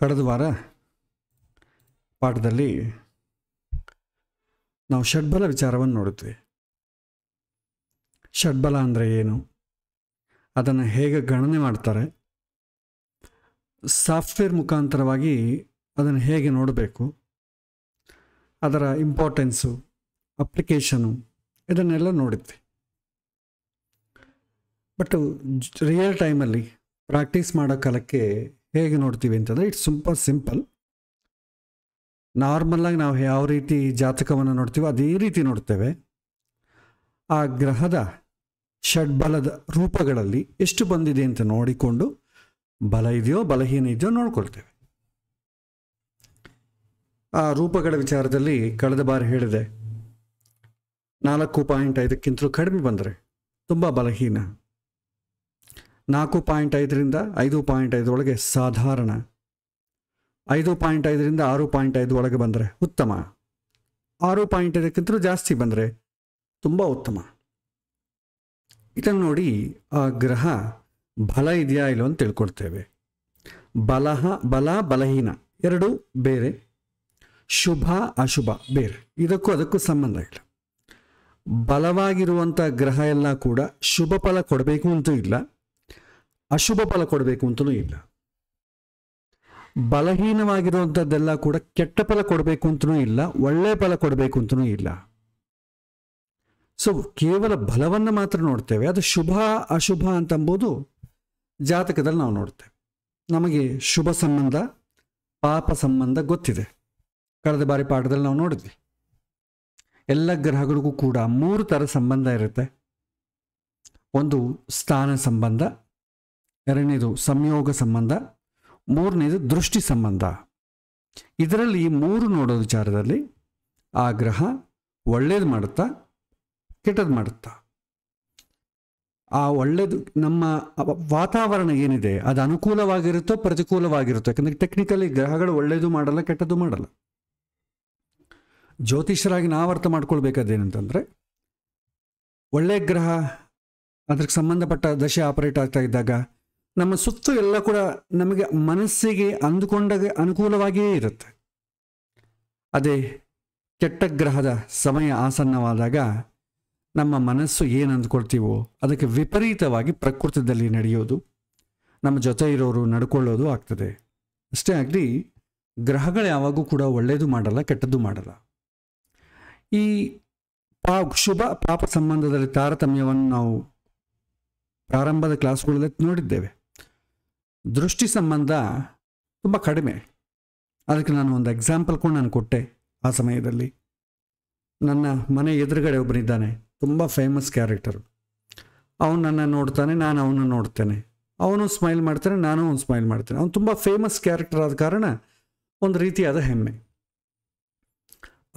ಕಳೆದ ವಾರ ಪಾಠದಲ್ಲಿ ನಾವು ಷಡ್ಬಲ ವಿಚಾರವನ್ನು ನೋಡಿದ್ವಿ. ಷಡ್ಬಲ ಅಂದರೆ ಏನು, ಅದನ್ನು ಹೇಗೆ ಗಣನೆ ಮಾಡ್ತಾರೆ, ಸಾಫ್ಟ್ವೇರ್ ಮುಖಾಂತರವಾಗಿ ಅದನ್ನು ಹೇಗೆ ನೋಡಬೇಕು, ಅದರ ಇಂಪಾರ್ಟೆನ್ಸು, ಅಪ್ಲಿಕೇಶನು, ಇದನ್ನೆಲ್ಲ ನೋಡಿದ್ವಿ. ಬಟ್ ರಿಯಲ್ ಟೈಮಲ್ಲಿ ಪ್ರಾಕ್ಟೀಸ್ ಮಾಡೋ ಕಾಲಕ್ಕೆ ಹೇಗೆ ನೋಡ್ತೀವಿ ಅಂತಂದರೆ ಇಟ್ಸ್ ಸಿಂಪಲ್. ನಾರ್ಮಲಾಗಿ ನಾವು ಯಾವ ರೀತಿ ಜಾತಕವನ್ನು ನೋಡ್ತೀವೋ ಅದೇ ರೀತಿ ನೋಡ್ತೇವೆ. ಆ ಗ್ರಹದ ಷಡ್ಬಲದ ರೂಪಗಳಲ್ಲಿ ಎಷ್ಟು ಬಂದಿದೆ ಅಂತ ನೋಡಿಕೊಂಡು ಬಲ ಇದೆಯೋ ಬಲಹೀನ ಇದೆಯೋ ನೋಡ್ಕೊಳ್ತೇವೆ. ಆ ರೂಪಗಳ ವಿಚಾರದಲ್ಲಿ ಕಳೆದ ಬಾರಿ ಹೇಳಿದೆ, 4.5ಕ್ಕಿಂತಲೂ ಕಡಿಮೆ ಬಂದರೆ ತುಂಬ ಬಲಹೀನ, 4.5ರಿಂದ 5.5 ಒಳಗೆ ಸಾಧಾರಣ, 5.5ರಿಂದ 6.5 ಒಳಗೆ ಬಂದರೆ ಉತ್ತಮ, 6.5ಕ್ಕಿಂತಲೂ ಜಾಸ್ತಿ ಬಂದರೆ ತುಂಬ ಉತ್ತಮ. ಇದನ್ನು ನೋಡಿ ಆ ಗ್ರಹ ಬಲ ಇದೆಯಾ ಇಲ್ಲೋ ಅಂತ ತಿಳ್ಕೊಳ್ತೇವೆ. ಬಲ ಬಲಹೀನ ಎರಡೂ ಬೇರೆ, ಶುಭ ಅಶುಭ ಬೇರೆ, ಅದಕ್ಕೂ ಸಂಬಂಧ ಇಲ್ಲ. ಬಲವಾಗಿರುವಂಥ ಗ್ರಹ ಎಲ್ಲ ಕೂಡ ಶುಭ ಫಲ ಕೊಡಬೇಕು ಅಂತೂ ಇಲ್ಲ, ಅಶುಭ ಫಲ ಕೊಡಬೇಕು ಅಂತಲೂ ಇಲ್ಲ. ಬಲಹೀನವಾಗಿರುವಂಥದ್ದೆಲ್ಲ ಕೂಡ ಕೆಟ್ಟ ಫಲ ಕೊಡಬೇಕು ಅಂತಲೂ ಇಲ್ಲ, ಒಳ್ಳೆಯ ಫಲ ಕೊಡಬೇಕು ಅಂತಲೂ ಇಲ್ಲ. ಸೊ ಕೇವಲ ಬಲವನ್ನು ಮಾತ್ರ ನೋಡ್ತೇವೆ. ಅದು ಶುಭ ಅಶುಭ ಅಂತಂಬೋದು ಜಾತಕದಲ್ಲಿ ನಾವು ನೋಡ್ತೇವೆ. ನಮಗೆ ಶುಭ ಸಂಬಂಧ ಪಾಪ ಸಂಬಂಧ ಗೊತ್ತಿದೆ. ಕಳೆದ ಬಾರಿ ಪಾಠದಲ್ಲಿ ನಾವು ನೋಡಿದ್ವಿ. ಎಲ್ಲ ಗ್ರಹಗಳಿಗೂ ಕೂಡ 3 ಥರ ಸಂಬಂಧ ಇರುತ್ತೆ. ಒಂದು ಸ್ಥಾನ ಸಂಬಂಧ, ಎರಡನೇದು ಸಂಯೋಗ ಸಂಬಂಧ, ಮೂರನೇದು ದೃಷ್ಟಿ ಸಂಬಂಧ. ಇದರಲ್ಲಿ ಈ 3 ನೋಡೋ ವಿಚಾರದಲ್ಲಿ ಆ ಗ್ರಹ ಒಳ್ಳೇದು ಮಾಡುತ್ತಾ ಕೆಟ್ಟದ್ದು ಮಾಡುತ್ತಾ, ಆ ಒಳ್ಳೇದು ನಮ್ಮ ವಾತಾವರಣ ಏನಿದೆ ಅದು ಅನುಕೂಲವಾಗಿರುತ್ತೋ ಪ್ರತಿಕೂಲವಾಗಿರುತ್ತೋ. ಯಾಕಂದರೆ ಟೆಕ್ನಿಕಲಿ ಗ್ರಹಗಳು ಒಳ್ಳೇದು ಮಾಡಲ್ಲ ಕೆಟ್ಟದ್ದು ಮಾಡಲ್ಲ. ಜ್ಯೋತಿಷರಾಗಿ ನಾವು ಅರ್ಥ ಮಾಡ್ಕೊಳ್ಬೇಕಾದೇನಂತಂದರೆ, ಒಳ್ಳೆಯ ಗ್ರಹ ಅದಕ್ಕೆ ಸಂಬಂಧಪಟ್ಟ ದಶೆ ಆಪರೇಟ್ ಆಗ್ತಾ ಇದ್ದಾಗ ನಮ್ಮ ಸುತ್ತು ಎಲ್ಲ ಕೂಡ ನಮಗೆ ಮನಸ್ಸಿಗೆ ಅಂದುಕೊಂಡಾಗ ಅನುಕೂಲವಾಗಿಯೇ ಇರುತ್ತೆ. ಅದೇ ಕೆಟ್ಟ ಗ್ರಹದ ಸಮಯ ಆಸನ್ನವಾದಾಗ ನಮ್ಮ ಮನಸ್ಸು ಏನು ಅಂದ್ಕೊಳ್ತೀವೋ ಅದಕ್ಕೆ ವಿಪರೀತವಾಗಿ ಪ್ರಕೃತಿಯಲ್ಲಿ ನಡೆಯೋದು, ನಮ್ಮ ಜೊತೆ ಇರೋರು ನಡ್ಕೊಳ್ಳೋದು ಆಗ್ತದೆ. ಅಷ್ಟೇ ಆಗಲಿ, ಗ್ರಹಗಳು ಯಾವಾಗೂ ಕೂಡ ಒಳ್ಳೆಯದು ಮಾಡಲ್ಲ ಕೆಟ್ಟದ್ದು ಮಾಡಲ್ಲ. ಈ ಶುಭ ಪಾಪ ಸಂಬಂಧದಲ್ಲಿ ತಾರತಮ್ಯವನ್ನು ನಾವು ಪ್ರಾರಂಭದ ಕ್ಲಾಸ್ಗಳಲ್ಲಿ ನೋಡಿದ್ದೇವೆ. ದೃಷ್ಟಿ ಸಂಬಂಧ ತುಂಬ ಕಡಿಮೆ. ಅದಕ್ಕೆ ನಾನು ಒಂದು ಎಕ್ಸಾಂಪಲ್ ಕೂಡ ನಾನು ಕೊಟ್ಟೆ. ಆ ಸಮಯದಲ್ಲಿ ನನ್ನ ಮನೆ ಎದುರುಗಡೆ ಒಬ್ಬನಿದ್ದಾನೆ, ತುಂಬ ಫೇಮಸ್ ಕ್ಯಾರೆಕ್ಟರು. ಅವನು ನನ್ನ ನೋಡ್ತಾನೆ, ನಾನು ಅವನ್ನ ನೋಡ್ತೇನೆ. ಅವನು ಸ್ಮೈಲ್ ಮಾಡ್ತಾನೆ, ನಾನು ಅವನು ಸ್ಮೈಲ್ ಮಾಡ್ತೇನೆ. ಅವನು ತುಂಬ ಫೇಮಸ್ ಕ್ಯಾರೆಕ್ಟರ್ ಆದ ಕಾರಣ ಒಂದು ರೀತಿಯಾದ ಹೆಮ್ಮೆ.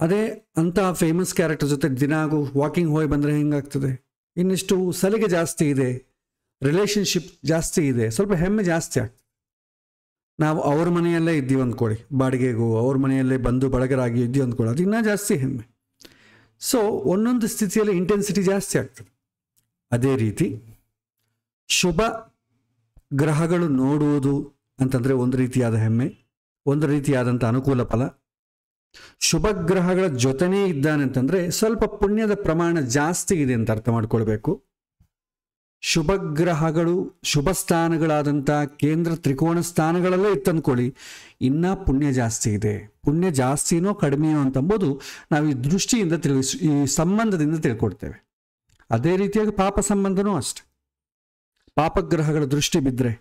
ಅದೇ ಅಂಥ ಫೇಮಸ್ ಕ್ಯಾರೆಕ್ಟರ್ ಜೊತೆ ದಿನಾಗೂ ವಾಕಿಂಗ್ ಹೋಗಿ ಬಂದರೆ ಹೆಂಗಾಗ್ತದೆ? ಇನ್ನಿಷ್ಟು ಸಲಿಗೆ ಜಾಸ್ತಿ ಇದೆ, ರಿಲೇಷನ್ಶಿಪ್ ಜಾಸ್ತಿ ಇದೆ, ಸ್ವಲ್ಪ ಹೆಮ್ಮೆ ಜಾಸ್ತಿ ಆಗ್ತದೆ. ನಾವು ಅವ್ರ ಮನೆಯಲ್ಲೇ ಇದ್ದೀವಿ ಅಂದ್ಕೊಳ್ಳಿ, ಬಾಡಿಗೆಗೂ ಅವ್ರ ಮನೆಯಲ್ಲೇ ಬಂದು ಬಳಗರಾಗಿ ಇದ್ದೀವಿ ಅಂದ್ಕೊಳ್ಳಿ, ಅದು ಇನ್ನೂ ಜಾಸ್ತಿ ಹೆಮ್ಮೆ. ಸೊ ಒಂದೊಂದು ಸ್ಥಿತಿಯಲ್ಲಿ ಇಂಟೆನ್ಸಿಟಿ ಜಾಸ್ತಿ ಆಗ್ತದೆ. ಅದೇ ರೀತಿ ಶುಭ ಗ್ರಹಗಳು ನೋಡುವುದು ಅಂತಂದರೆ ಒಂದು ರೀತಿಯಾದ ಹೆಮ್ಮೆ, ಒಂದು ರೀತಿಯಾದಂಥ ಅನುಕೂಲ ಫಲ. ಶುಭ ಗ್ರಹಗಳ ಜೊತೆನೇ ಇದ್ದಾನೆ ಅಂತಂದರೆ ಸ್ವಲ್ಪ ಪುಣ್ಯದ ಪ್ರಮಾಣ ಜಾಸ್ತಿ ಇದೆ ಅಂತ ಅರ್ಥ ಮಾಡ್ಕೊಳ್ಬೇಕು. ಶುಭ ಗ್ರಹಗಳು ಶುಭ ಸ್ಥಾನಗಳಾದಂಥ ಕೇಂದ್ರ ತ್ರಿಕೋಣ ಸ್ಥಾನಗಳಲ್ಲೇ ಇತ್ತಂದ್ಕೊಳ್ಳಿ, ಇನ್ನೂ ಪುಣ್ಯ ಜಾಸ್ತಿ ಇದೆ. ಪುಣ್ಯ ಜಾಸ್ತಿನೋ ಕಡಿಮೆಯೋ ಅಂತಂಬೋದು ನಾವು ಈ ದೃಷ್ಟಿಯಿಂದ ಈ ಸಂಬಂಧದಿಂದ ತಿಳ್ಕೊಡ್ತೇವೆ. ಅದೇ ರೀತಿಯಾಗಿ ಪಾಪ ಸಂಬಂಧನೂ ಅಷ್ಟೆ. ಪಾಪಗ್ರಹಗಳ ದೃಷ್ಟಿ ಬಿದ್ದರೆ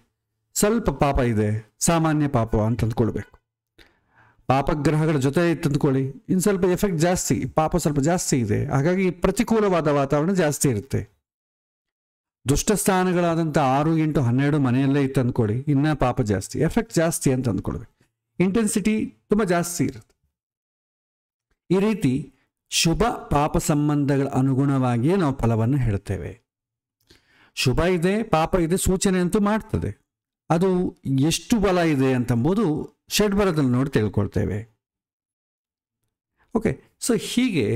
ಸ್ವಲ್ಪ ಪಾಪ ಇದೆ, ಸಾಮಾನ್ಯ ಪಾಪ ಅಂತ ಅಂದ್ಕೊಳ್ಬೇಕು. ಪಾಪಗ್ರಹಗಳ ಜೊತೆ ಇತ್ತಂದ್ಕೊಳ್ಳಿ, ಇನ್ನು ಸ್ವಲ್ಪ ಎಫೆಕ್ಟ್ ಜಾಸ್ತಿ, ಪಾಪ ಸ್ವಲ್ಪ ಜಾಸ್ತಿ ಇದೆ, ಹಾಗಾಗಿ ಪ್ರತಿಕೂಲವಾದ ವಾತಾವರಣ ಜಾಸ್ತಿ ಇರುತ್ತೆ. ದುಷ್ಟ ಸ್ಥಾನಗಳಾದಂಥ 6, 8, 12 ಮನೆಯಲ್ಲೇ ಇತ್ತು ಅಂದ್ಕೊಳ್ಳಿ, ಇನ್ನೂ ಪಾಪ ಜಾಸ್ತಿ, ಎಫೆಕ್ಟ್ ಜಾಸ್ತಿ ಅಂತ ಅಂದ್ಕೊಳ್ಬೇಕು. ಇಂಟೆನ್ಸಿಟಿ ತುಂಬ ಜಾಸ್ತಿ ಇರುತ್ತೆ. ಈ ರೀತಿ ಶುಭ ಪಾಪ ಸಂಬಂಧಗಳ ಅನುಗುಣವಾಗಿಯೇ ನಾವು ಫಲವನ್ನು ಹೇಳ್ತೇವೆ. ಶುಭ ಇದೆ ಪಾಪ ಇದೆ ಸೂಚನೆ ಅಂತೂ ಮಾಡ್ತದೆ. ಅದು ಎಷ್ಟು ಬಲ ಇದೆ ಅಂತಂಬುದು ಷಡ್ಬಲದಲ್ಲಿ ನೋಡಿ ತಿಳ್ಕೊಳ್ತೇವೆ. ಓಕೆ, ಸೊ ಹೀಗೆ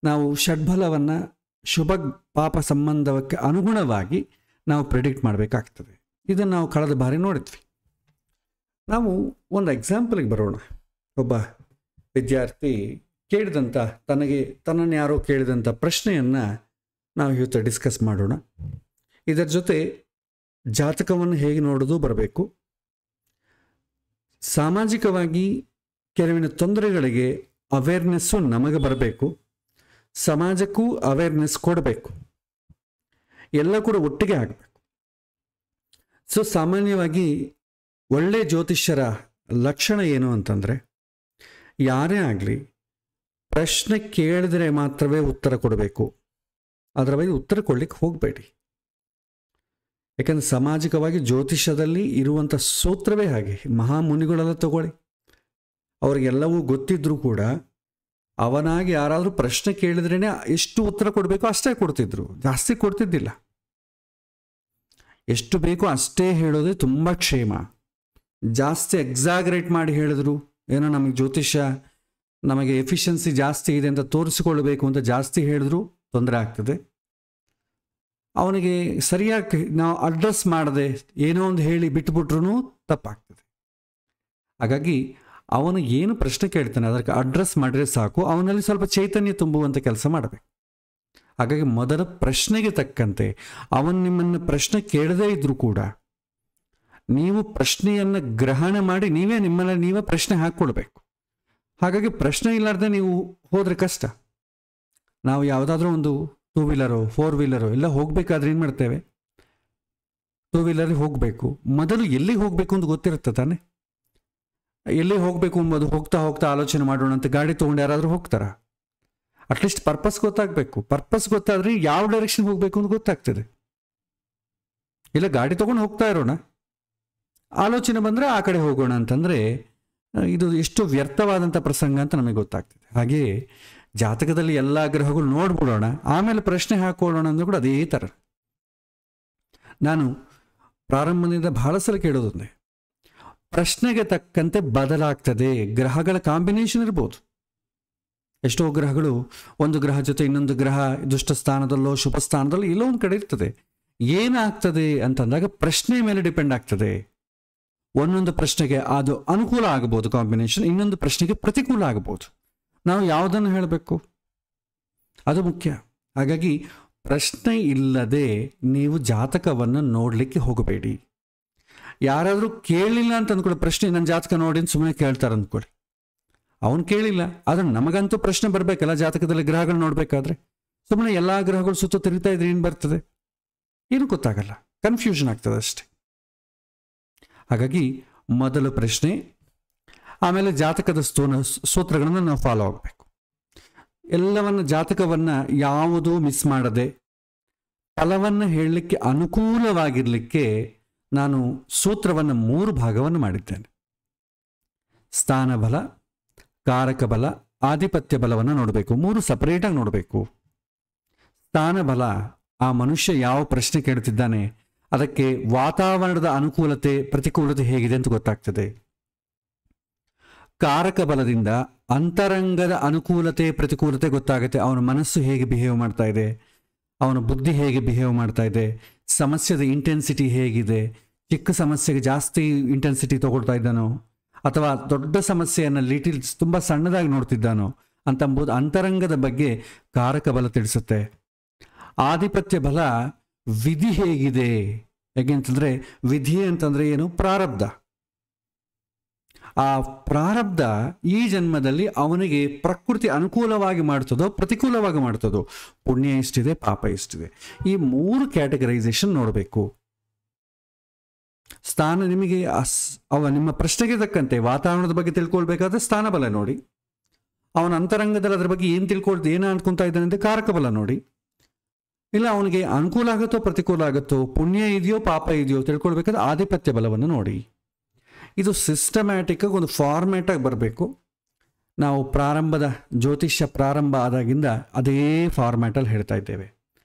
ನಾವು ಷಡ್ಬಲವನ್ನು ಶುಭ ಪಾಪ ಸಂಬಂಧಕ್ಕೆ ಅನುಗುಣವಾಗಿ ನಾವು ಪ್ರಿಡಿಕ್ಟ್ ಮಾಡಬೇಕಾಗ್ತದೆ. ಇದನ್ನು ನಾವು ಕಳೆದ ಬಾರಿ ನೋಡಿದ್ವಿ. ನಾವು ಒಂದು ಎಕ್ಸಾಂಪಲ್ಗೆ ಬರೋಣ. ಒಬ್ಬ ವಿದ್ಯಾರ್ಥಿ ಕೇಳಿದಂಥ ತನ್ನನ್ನು ಯಾರೋ ಕೇಳಿದಂಥ ಪ್ರಶ್ನೆಯನ್ನು ನಾವು ಇವತ್ತು ಡಿಸ್ಕಸ್ ಮಾಡೋಣ. ಇದರ ಜೊತೆ ಜಾತಕವನ್ನು ಹೇಗೆ ನೋಡೋದು ಬರಬೇಕು. ಸಾಮಾಜಿಕವಾಗಿ ಕೆಲವಿನ ತೊಂದರೆಗಳಿಗೆ ಅವೇರ್ನೆಸ್ಸು ನಮಗೆ ಬರಬೇಕು, ಸಮಾಜಕ್ಕೂ ಅವೇರ್ನೆಸ್ ಕೊಡಬೇಕು, ಎಲ್ಲ ಕೂಡ ಒಟ್ಟಿಗೆ ಆಗಬೇಕು. ಸೊ ಸಾಮಾನ್ಯವಾಗಿ ಒಳ್ಳೆ ಜ್ಯೋತಿಷ್ಯರ ಲಕ್ಷಣ ಏನು ಅಂತಂದರೆ, ಯಾರೇ ಆಗಲಿ ಪ್ರಶ್ನೆ ಕೇಳಿದರೆ ಮಾತ್ರವೇ ಉತ್ತರ ಕೊಡಬೇಕು, ಅದರ ಬಗ್ಗೆ ಉತ್ತರ ಕೊಡಲಿಕ್ಕೆ ಹೋಗಬೇಡಿ. ಯಾಕಂದರೆ ಸಾಮಾಜಿಕವಾಗಿ ಜ್ಯೋತಿಷ್ಯದಲ್ಲಿ ಇರುವಂಥ ಸೂತ್ರವೇ ಹಾಗೆ. ಮಹಾಮುನಿಗಳೆಲ್ಲ ತಗೊಳ್ಳಿ, ಅವ್ರಿಗೆಲ್ಲವೂ ಗೊತ್ತಿದ್ರೂ ಕೂಡ ಅವನಾಗಿ ಯಾರಾದರೂ ಪ್ರಶ್ನೆ ಕೇಳಿದ್ರೇ ಎಷ್ಟು ಉತ್ತರ ಕೊಡಬೇಕೋ ಅಷ್ಟೇ ಕೊಡ್ತಿದ್ರು, ಜಾಸ್ತಿ ಕೊಡ್ತಿದ್ದಿಲ್ಲ. ಎಷ್ಟು ಬೇಕೋ ಅಷ್ಟೇ ಹೇಳೋದೇ ತುಂಬ ಕ್ಷೇಮ. ಜಾಸ್ತಿ ಎಕ್ಸಾಗ್ರೇಟ್ ಮಾಡಿ ಹೇಳಿದ್ರು, ಏನೋ ನಮಗೆ ಜ್ಯೋತಿಷ್ಯ ನಮಗೆ ಎಫಿಷಿಯನ್ಸಿ ಜಾಸ್ತಿ ಇದೆ ಅಂತ ತೋರಿಸಿಕೊಳ್ಳಬೇಕು ಅಂತ ಜಾಸ್ತಿ ಹೇಳಿದ್ರು ತೊಂದರೆ ಆಗ್ತದೆ. ಅವನಿಗೆ ಸರಿಯಾಗಿ ನಾವು ಅಡ್ರೆಸ್ ಮಾಡದೆ ಏನೋ ಒಂದು ಹೇಳಿ ಬಿಟ್ಬಿಟ್ರೂ ತಪ್ಪಾಗ್ತದೆ. ಹಾಗಾಗಿ ಅವನು ಏನು ಪ್ರಶ್ನೆ ಕೇಳ್ತಾನೆ ಅದಕ್ಕೆ ಅಡ್ರೆಸ್ ಮಾಡಿದ್ರೆ ಸಾಕು, ಅವನಲ್ಲಿ ಸ್ವಲ್ಪ ಚೈತನ್ಯ ತುಂಬುವಂಥ ಕೆಲಸ ಮಾಡಬೇಕು. ಹಾಗಾಗಿ ಮೊದಲ ಪ್ರಶ್ನೆಗೆ ತಕ್ಕಂತೆ ಅವನು ನಿಮ್ಮನ್ನು ಪ್ರಶ್ನೆ ಕೇಳದೇ ಇದ್ರೂ ಕೂಡ ನೀವು ಪ್ರಶ್ನೆಯನ್ನು ಗ್ರಹಣ ಮಾಡಿ ನೀವೇ ಪ್ರಶ್ನೆ ಹಾಕ್ಕೊಳ್ಬೇಕು. ಹಾಗಾಗಿ ಪ್ರಶ್ನೆ ಇಲ್ಲಾರ್ದೆ ನೀವು ಹೋದರೆ ಕಷ್ಟ. ನಾವು ಯಾವುದಾದ್ರೂ ಒಂದು 2 ವೀಲರೋ 4 ವೀಲರೋ ಎಲ್ಲ ಹೋಗಬೇಕಾದ್ರೆ ಏನು ಮಾಡ್ತೇವೆ, 2 ವೀಲರಿಗೆ ಹೋಗಬೇಕು, ಮೊದಲು ಎಲ್ಲಿಗೆ ಹೋಗಬೇಕು ಅಂತ ಗೊತ್ತಿರುತ್ತೆ ತಾನೆ. ಎಲ್ಲಿ ಹೋಗಬೇಕು ಎಂಬುದು ಹೋಗ್ತಾ ಹೋಗ್ತಾ ಆಲೋಚನೆ ಮಾಡೋಣ ಅಂತ ಗಾಡಿ ತೊಗೊಂಡು ಯಾರಾದರೂ ಹೋಗ್ತಾರಾ? ಅಟ್ಲೀಸ್ಟ್ ಪರ್ಪಸ್ ಗೊತ್ತಾಗಬೇಕು. ಪರ್ಪಸ್ ಗೊತ್ತಾದರೆ ಯಾವ ಡೈರೆಕ್ಷನ್ ಹೋಗಬೇಕು ಅಂತ ಗೊತ್ತಾಗ್ತದೆ. ಇಲ್ಲ ಗಾಡಿ ತೊಗೊಂಡು ಹೋಗ್ತಾ ಇರೋಣ, ಆಲೋಚನೆ ಬಂದರೆ ಆ ಕಡೆ ಹೋಗೋಣ ಅಂತಂದರೆ ಇದು ಎಷ್ಟು ವ್ಯರ್ಥವಾದಂಥ ಪ್ರಸಂಗ ಅಂತ ನಮಗೆ ಗೊತ್ತಾಗ್ತದೆ. ಹಾಗೆಯೇ ಜಾತಕದಲ್ಲಿ ಎಲ್ಲ ಗ್ರಹಗಳು ನೋಡ್ಬಿಡೋಣ, ಆಮೇಲೆ ಪ್ರಶ್ನೆ ಹಾಕೊಳ್ಳೋಣ ಅಂದರೂ ಕೂಡ ಅದೇ ಥರ. ನಾನು ಪ್ರಾರಂಭದಿಂದ ಬಹಳ ಸಲ ಕೇಳೋದೊಂದೇ, ಪ್ರಶ್ನೆಗೆ ತಕ್ಕಂತೆ ಬದಲಾಗ್ತದೆ. ಗ್ರಹಗಳ ಕಾಂಬಿನೇಷನ್ ಇರ್ಬೋದು. ಎಷ್ಟೋ ಗ್ರಹಗಳು ಒಂದು ಗ್ರಹ ಜೊತೆ ಇನ್ನೊಂದು ಗ್ರಹ ದುಷ್ಟ ಸ್ಥಾನದಲ್ಲೋ ಶುಭ ಸ್ಥಾನದಲ್ಲೋ ಎಲ್ಲೋ ಒಂದು ಕಡೆ ಇರ್ತದೆ. ಏನಾಗ್ತದೆ ಅಂತಂದಾಗ ಪ್ರಶ್ನೆ ಮೇಲೆ ಡಿಪೆಂಡ್ ಆಗ್ತದೆ. ಒಂದೊಂದು ಪ್ರಶ್ನೆಗೆ ಅದು ಅನುಕೂಲ ಆಗಬಹುದು ಕಾಂಬಿನೇಷನ್, ಇನ್ನೊಂದು ಪ್ರಶ್ನೆಗೆ ಪ್ರತಿಕೂಲ ಆಗಬಹುದು. ನಾವು ಯಾವುದನ್ನು ಹೇಳಬೇಕು ಅದು ಮುಖ್ಯ. ಹಾಗಾಗಿ ಪ್ರಶ್ನೆ ಇಲ್ಲದೆ ನೀವು ಜಾತಕವನ್ನು ನೋಡಲಿಕ್ಕೆ ಹೋಗಬೇಡಿ. ಯಾರಾದರೂ ಕೇಳಲಿಲ್ಲ ಅಂತ ಅಂದ್ಕೊಳ್ಳಿ, ಪ್ರಶ್ನೆ ನನ್ನ ಜಾತಕ ನೋಡಿ ಅಂತ ಸುಮ್ಮನೆ ಕೇಳ್ತಾರೆ ಅಂದ್ಕೊಳ್ಳಿ. ಅವನು ಕೇಳಿಲ್ಲ, ಆದರೆ ನಮಗಂತೂ ಪ್ರಶ್ನೆ ಬರಬೇಕಲ್ಲ. ಜಾತಕದಲ್ಲಿ ಗ್ರಹಗಳು ನೋಡಬೇಕಾದ್ರೆ ಸುಮ್ಮನೆ ಎಲ್ಲ ಗ್ರಹಗಳು ಸುತ್ತ ತಿರುಗ್ತಾ ಇದ್ರೆ ಏನು ಬರ್ತದೆ, ಏನು ಗೊತ್ತಾಗಲ್ಲ, ಕನ್ಫ್ಯೂಷನ್ ಆಗ್ತದೆ ಅಷ್ಟೆ. ಹಾಗಾಗಿ ಮೊದಲು ಪ್ರಶ್ನೆ, ಆಮೇಲೆ ಜಾತಕದ ಸೂತ್ರಗಳನ್ನು ನಾವು ಫಾಲೋ ಆಗಬೇಕು. ಎಲ್ಲವನ್ನು ಜಾತಕವನ್ನು ಯಾವುದೂ ಮಿಸ್ ಮಾಡದೆ ಫಲವನ್ನು ಹೇಳಲಿಕ್ಕೆ ಅನುಕೂಲವಾಗಿರಲಿಕ್ಕೆ ನಾನು ಸೂತ್ರವನ್ನು 3 ಭಾಗವನ್ನು ಮಾಡಿದ್ದೇನೆ. ಸ್ಥಾನಬಲ, ಕಾರಕ ಬಲ, ಆಧಿಪತ್ಯ ಬಲವನ್ನು ನೋಡಬೇಕು. 3 ಸಪರೇಟಾಗಿ ನೋಡಬೇಕು. ಸ್ಥಾನಬಲ, ಆ ಮನುಷ್ಯ ಯಾವ ಪ್ರಶ್ನೆ ಕೇಳ್ತಿದ್ದಾನೆ ಅದಕ್ಕೆ ವಾತಾವರಣದ ಅನುಕೂಲತೆ ಪ್ರತಿಕೂಲತೆ ಹೇಗಿದೆ ಅಂತ ಗೊತ್ತಾಗ್ತದೆ. ಕಾರಕ ಬಲದಿಂದ ಅಂತರಂಗದ ಅನುಕೂಲತೆ ಪ್ರತಿಕೂಲತೆ ಗೊತ್ತಾಗುತ್ತೆ. ಅವನ ಮನಸ್ಸು ಹೇಗೆ ಬಿಹೇವ್ ಮಾಡ್ತಾ ಇದೆ, ಅವನ ಬುದ್ಧಿ ಹೇಗೆ ಬಿಹೇವ್ ಮಾಡ್ತಾ ಇದೆ, ಸಮಸ್ಯೆದ ಇಂಟೆನ್ಸಿಟಿ ಹೇಗಿದೆ, ಚಿಕ್ಕ ಸಮಸ್ಯೆಗೆ ಜಾಸ್ತಿ ಇಂಟೆನ್ಸಿಟಿ ತಗೊಳ್ತಾ ಇದ್ದಾನೋ ಅಥವಾ ದೊಡ್ಡ ಸಮಸ್ಯೆಯನ್ನು ತುಂಬ ಸಣ್ಣದಾಗಿ ನೋಡ್ತಿದ್ದಾನೋ ಅಂತಂಬುದು ಅಂತರಂಗದ ಬಗ್ಗೆ ಕಾರಕ ಬಲ ತಿಳಿಸುತ್ತೆ. ಆಧಿಪತ್ಯ ಬಲ ವಿಧಿ ಹೇಗಿದೆ, ಹೇಗೆಂತಂದರೆ ವಿಧಿ ಅಂತಂದರೆ ಏನು, ಪ್ರಾರಬ್ಧ. ಆ ಪ್ರಾರಬ್ಧ ಈ ಜನ್ಮದಲ್ಲಿ ಅವನಿಗೆ ಪ್ರಕೃತಿ ಅನುಕೂಲವಾಗಿ ಮಾಡ್ತದೋ ಪ್ರತಿಕೂಲವಾಗಿ ಮಾಡ್ತದೋ, ಪುಣ್ಯ ಎಷ್ಟಿದೆ ಪಾಪ ಎಷ್ಟಿದೆ, ಈ 3 ಕ್ಯಾಟಗರೈಸೇಷನ್ ನೋಡಬೇಕು. ಸ್ಥಾನ ನಿಮಗೆ ನಿಮ್ಮ ಪ್ರಶ್ನೆಗೆ ತಕ್ಕಂತೆ ವಾತಾವರಣದ ಬಗ್ಗೆ ತಿಳ್ಕೊಳ್ಬೇಕಾದ್ರೆ ಸ್ಥಾನ ಬಲ ನೋಡಿ. ಅವನ ಅಂತರಂಗದಲ್ಲಿ ಅದರ ಬಗ್ಗೆ ಏನು ಅನ್ಕೊಂತಾ ಇದ್ದಾನೆ ಅಂತ ಕಾರಕ ಬಲ ನೋಡಿ. ಇಲ್ಲ ಅವನಿಗೆ ಅನುಕೂಲ ಆಗುತ್ತೋ ಪ್ರತಿಕೂಲ ಆಗುತ್ತೋ, ಪುಣ್ಯ ಇದೆಯೋ ಪಾಪ ಇದೆಯೋ ತಿಳ್ಕೊಳ್ಬೇಕಾದ್ರೆ ಆಧಿಪತ್ಯ ಬಲವನ್ನು ನೋಡಿ. ಇದು ಸಿಸ್ಟಮ್ಯಾಟಿಕ್ಕಾಗಿ ಒಂದು ಫಾರ್ಮ್ಯಾಟಾಗಿ ಬರಬೇಕು. ನಾವು ಜ್ಯೋತಿಷ್ಯ ಪ್ರಾರಂಭ ಆದಾಗಿಂದ ಅದೇ ಫಾರ್ಮ್ಯಾಟಲ್ಲಿ ಹೇಳ್ತಾ ಇದ್ದೇವೆ.